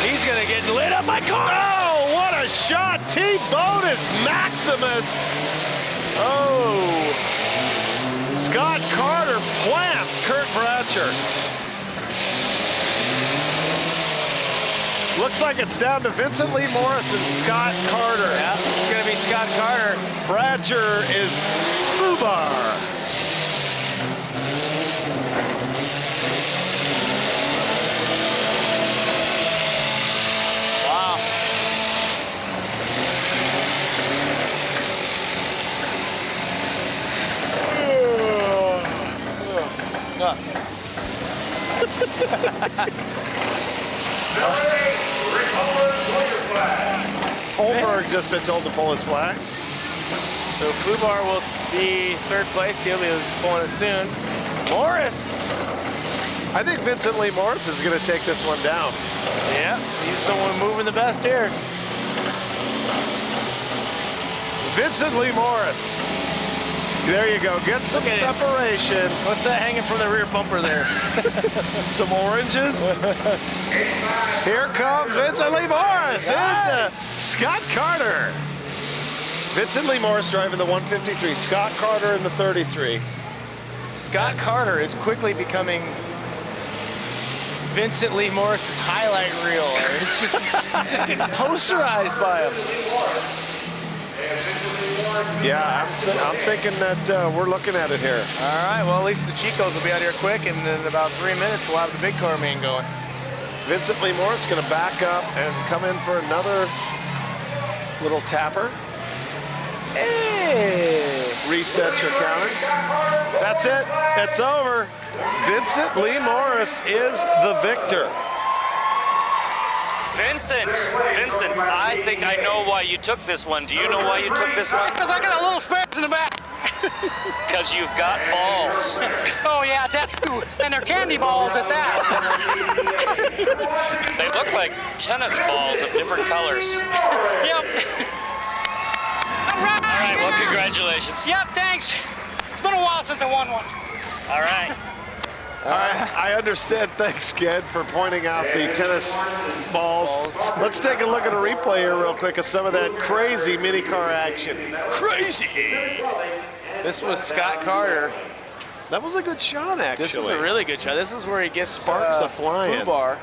He's gonna get lit up by car. Oh, what a shot! T-Bonus Maximus. Oh. Scott Carter plants Kurt Bratcher. Looks like it's down to Vincent Lee Morris and Scott Carter. Yeah, it's gonna be Scott Carter. Bratcher is Fubar. Wow. Holberg just been told to pull his flag. So Fubar will be third place. He'll be pulling it soon. Morris. I think Vincent Lee Morris is going to take this one down. Yeah, he's the one moving the best here. Vincent Lee Morris. There you go. Get some separation. What's that hanging from the rear bumper there? Some oranges. Here comes Vincent Lee Morris and Scott Carter. Vincent Lee Morris driving the 153. Scott Carter in the 33. Scott Carter is quickly becoming Vincent Lee Morris's highlight reel. He's just getting posterized by him. Yeah, I'm thinking that we're looking at it here. All right, well, at least the Chicos will be out here quick, and in about 3 minutes, we'll have the big car main going. Vincent Lee Morris going to back up and come in for another little tapper. Hey! Reset your counter. That's it. It's over. Vincent Lee Morris is the victor. Vincent, I think I know why you took this one. Do you know why you took this one? Because I got a little spares in the back. Because you've got balls. Oh yeah, that too. And they're candy balls at that. They look like tennis balls of different colors. Yep. All right, well, congratulations. Yep, thanks. It's been a while since I won one. All right. I understand. Thanks, Ken, for pointing out the tennis balls. Let's take a look at a replay here real quick of some of that crazy mini car action. Crazy. This was Scott Carter. That was a good shot, actually. This was a really good shot. This is where he gets sparks a flying. Fubar.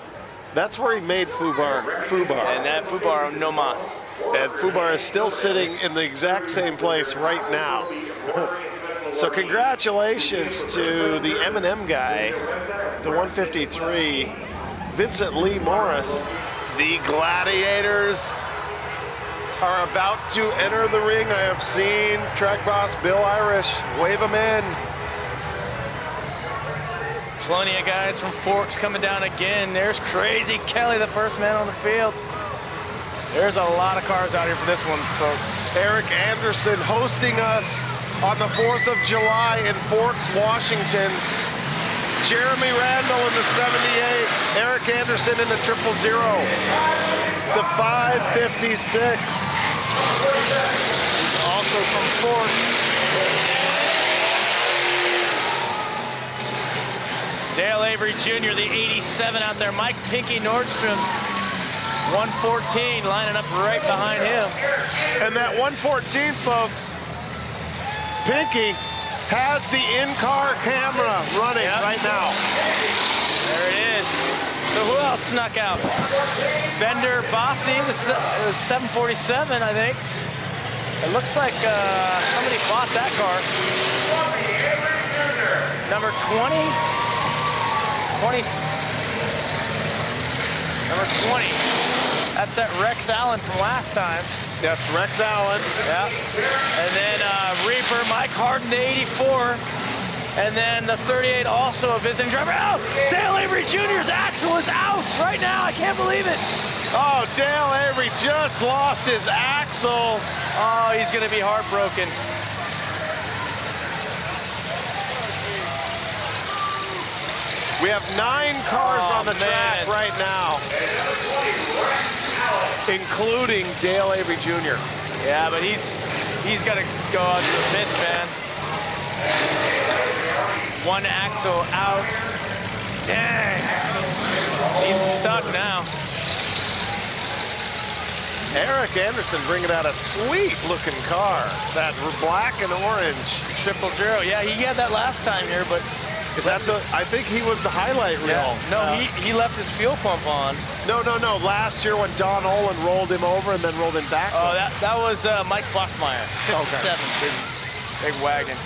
That's where he made Fubar. And that Fubar no mas. And Fubar is still sitting in the exact same place right now. So congratulations to the M&M guy, the 153, Vincent Lee Morris. The Gladiators are about to enter the ring. I have seen track boss Bill Irish wave them in. Plenty of guys from Forks coming down again. There's Crazy Kelly, the first man on the field. There's a lot of cars out here for this one, folks. Eric Anderson hosting us on the 4th of July in Forks, Washington. Jeremy Randall in the 78. Eric Anderson in the 000. The 556. He's also from Forks. Dale Avery Jr., the 87 out there. Mike Pinky Nordstrom, 114, lining up right behind him. And that 114, folks, Pinky has the in-car camera running right now. There it is. So who else snuck out? Bender Bossi, the 747, I think. It looks like somebody bought that car. Number 20. Number 20. That's that Rex Allen from last time. That's Rex Allen. Yeah. And then Reaper, Mike Harden, the 84. And then the 38, also a visiting driver. Oh, Dale Avery Jr.'s axle is out right now. I can't believe it. Oh, Dale Avery just lost his axle. Oh, he's going to be heartbroken. We have 9 cars on the track right now, including Dale Avery Jr. Yeah, but he's got to go out to the pits, man. One axle out. Dang. He's stuck now. Eric Anderson bringing out a sweet-looking car. That black and orange. 000. Yeah, he had that last time here, but is that the? I think he was the highlight reel. Yeah. No, he left his fuel pump on. No. Last year when Don Olin rolled him over and then rolled him back. Oh, that was Mike Bachmeyer. 57. Okay. Big wagon.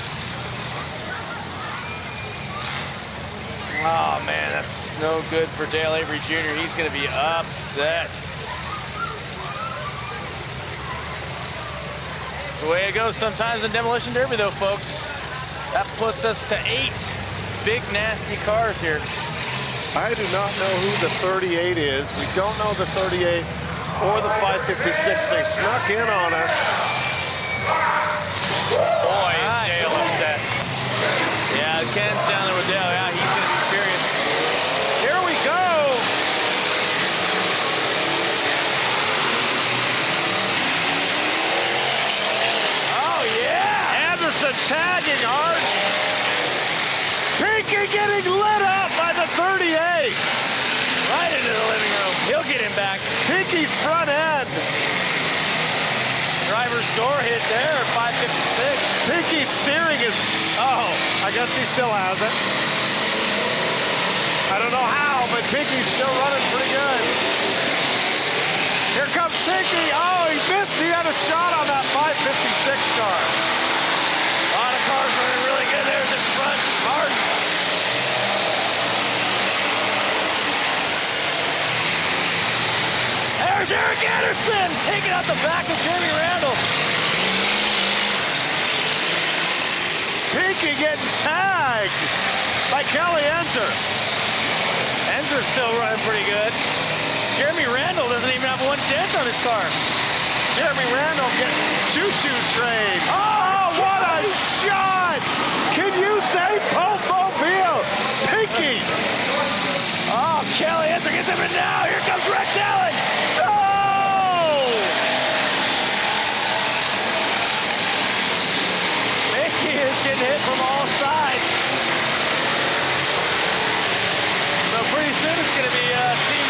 Oh man, that's no good for Dale Avery Jr. He's going to be upset. That's the way it goes sometimes in Demolition Derby, though, folks. That puts us to 8 big, nasty cars here. I do not know who the 38 is. We don't know the 38 or the 556. They snuck in on us. Boy, is Dale upset. Yeah, Ken's down there with Dale. Yeah, he's going to be furious. Here we go. Oh, yeah. Anderson tagging hard. Pinky getting lit up by the 38. Right into the living room. He'll get him back. Pinky's front end. Driver's door hit there, 556. Pinky's steering is, oh, I guess he still has it. I don't know how, but Pinky's still running pretty good. Here comes Pinky. Oh, he missed. He had a shot on that 556 car. A lot of cars running really good. There's in front. Martin. There's Eric Anderson taking out the back of Jeremy Randall. Pinky getting tagged by Kelly Enzer. Enzer's still running pretty good. Jeremy Randall doesn't even have one dent on his car. Jeremy Randall getting choo-choo train. Oh, what a shot! Can you say Pope-mobile? Pinky! Oh, Kelly Enzer gets him in now. Here comes Rex Allen. No! Pinky is getting hit from all sides. So pretty soon it's going to be team.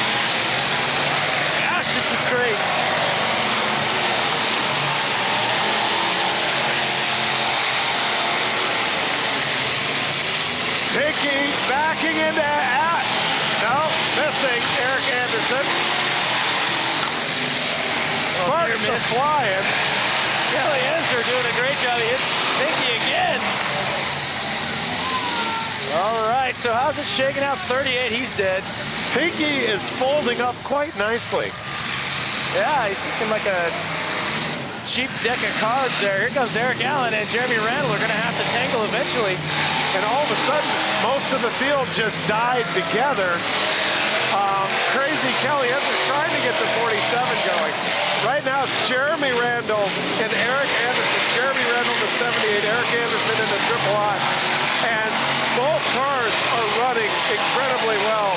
Gosh, this is great. Pinky backing into no, missing Eric Anderson. Sparks are flying. Kelly Enzer doing a great job. He hits Pinky again. All right, so how's it shaking out? 38, he's dead. Pinky is folding up quite nicely. Yeah, he's looking like a cheap deck of cards there. Here comes Eric Allen and Jeremy Randall are going to have to tangle eventually. And all of a sudden, most of the field just died together. Crazy Kelly Enzer trying to get the 47 going. Right now, it's Jeremy Randall and Eric Anderson. Jeremy Randall the 78, Eric Anderson in the triple I. And both cars are running incredibly well.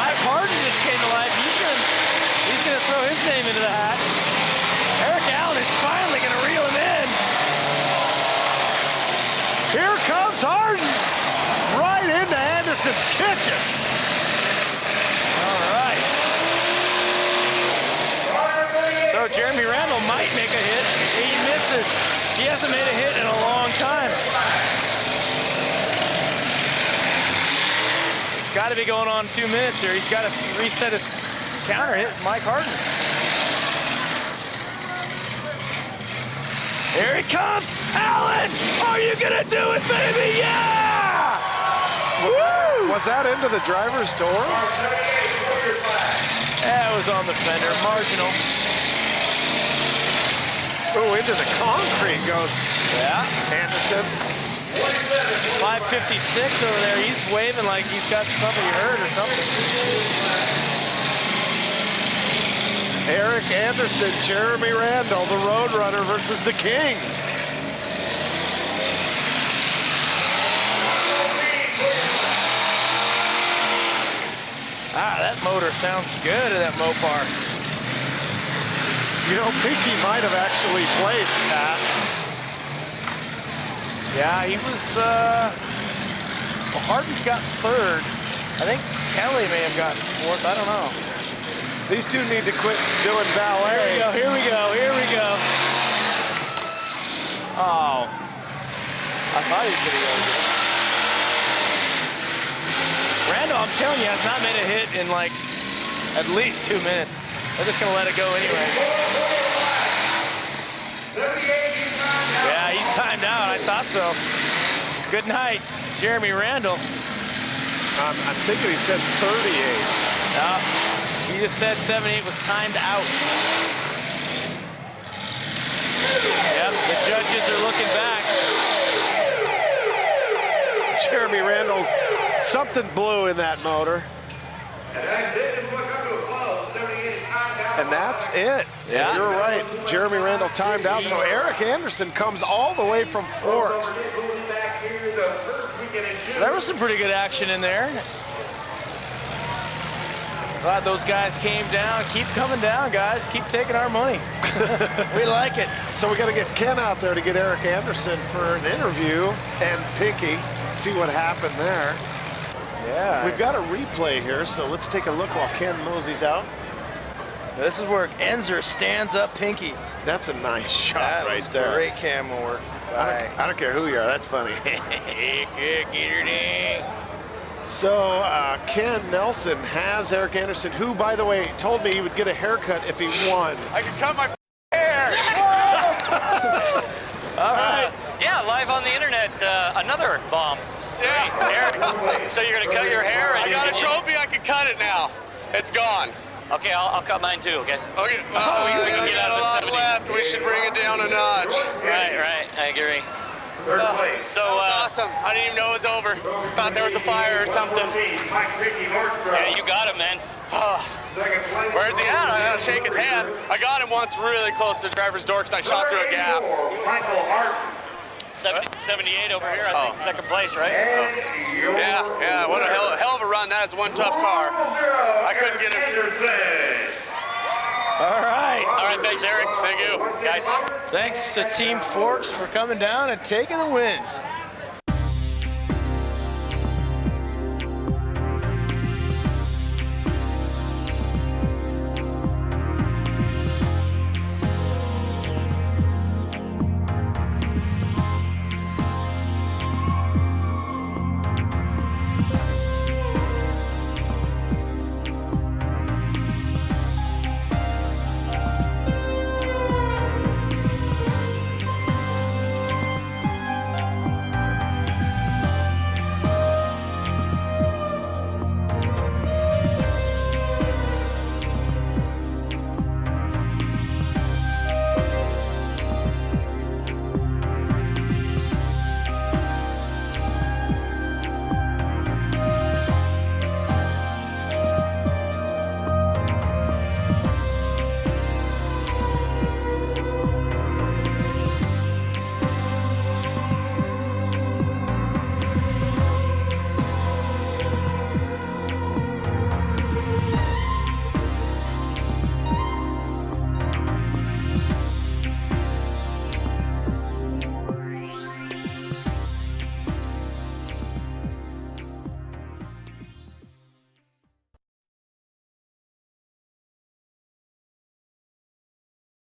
Mike Harden just came to life. He's going to throw his name into the hat. Eric Allen is finally going to reel him in. Here comes Harden, right into Anderson's kitchen. All right. So Jeremy Randall might make a hit. He misses. He hasn't made a hit in a long time. It's got to be going on 2 minutes here. He's got to reset his counter hit, Mike Harden. Here he comes. Allen, are you going to do it, baby? Yeah! Woo! Was that into the driver's door? That was on the fender, marginal. Oh, into the concrete goes. Yeah. Anderson. 556 over there. He's waving like he's got somebody hurt or something. Eric Anderson, Jeremy Randall, the Roadrunner versus the King. That motor sounds good at that Mopar. You know, Pinky might have actually placed that. Yeah, he was, well, Harden's got third. I think Kelly may have gotten fourth, I don't know. These two need to quit doing ballet. Here we go. Oh. I thought he was going to go good. Randall, I'm telling you, has not made a hit in like at least 2 minutes. They're just going to let it go anyway. Yeah, he's timed out. I thought so. Good night, Jeremy Randall. I'm thinking he said 38. He just said 78 was timed out. Yep, the judges are looking back. Jeremy Randall's something blew in that motor. And that's it. Yeah. You're right. Jeremy Randall timed out. So Eric Anderson comes all the way from Forks. There was some pretty good action in there. Glad those guys came down. Keep coming down, guys. Keep taking our money. We like it. So we got to get Ken out there to get Eric Anderson for an interview and Pinky. See what happened there. Yeah. We've got a replay here, so let's take a look while Ken moseys out. This is where Enzer stands up Pinky. That's a nice shot right there. Great camera work. I don't care who you are. That's funny. So Ken Nelson has Eric Anderson, who, by the way, told me he would get a haircut if he won. I can cut my hair. All right. Yeah, live on the internet, another bomb. Yeah. Eric, so you're gonna cut your hair? I got a trophy. I can cut it now. It's gone. Okay, I'll cut mine too. Okay. Okay. We can get out of the 70s. Left. We should bring it down a notch. Right. I agree. So awesome. I didn't even know it was over. Thought there was a fire or something. Yeah, you got him, man. Where's he at? I gotta shake his hand. I got him once really close to the driver's door because I shot through a gap. 78 over here, I think, second place, right? Yeah, what a hell of a run. That is one tough car. I couldn't get it. All right, thanks, Eric. Thank you. Guys. Thanks to Team Forks for coming down and taking the win.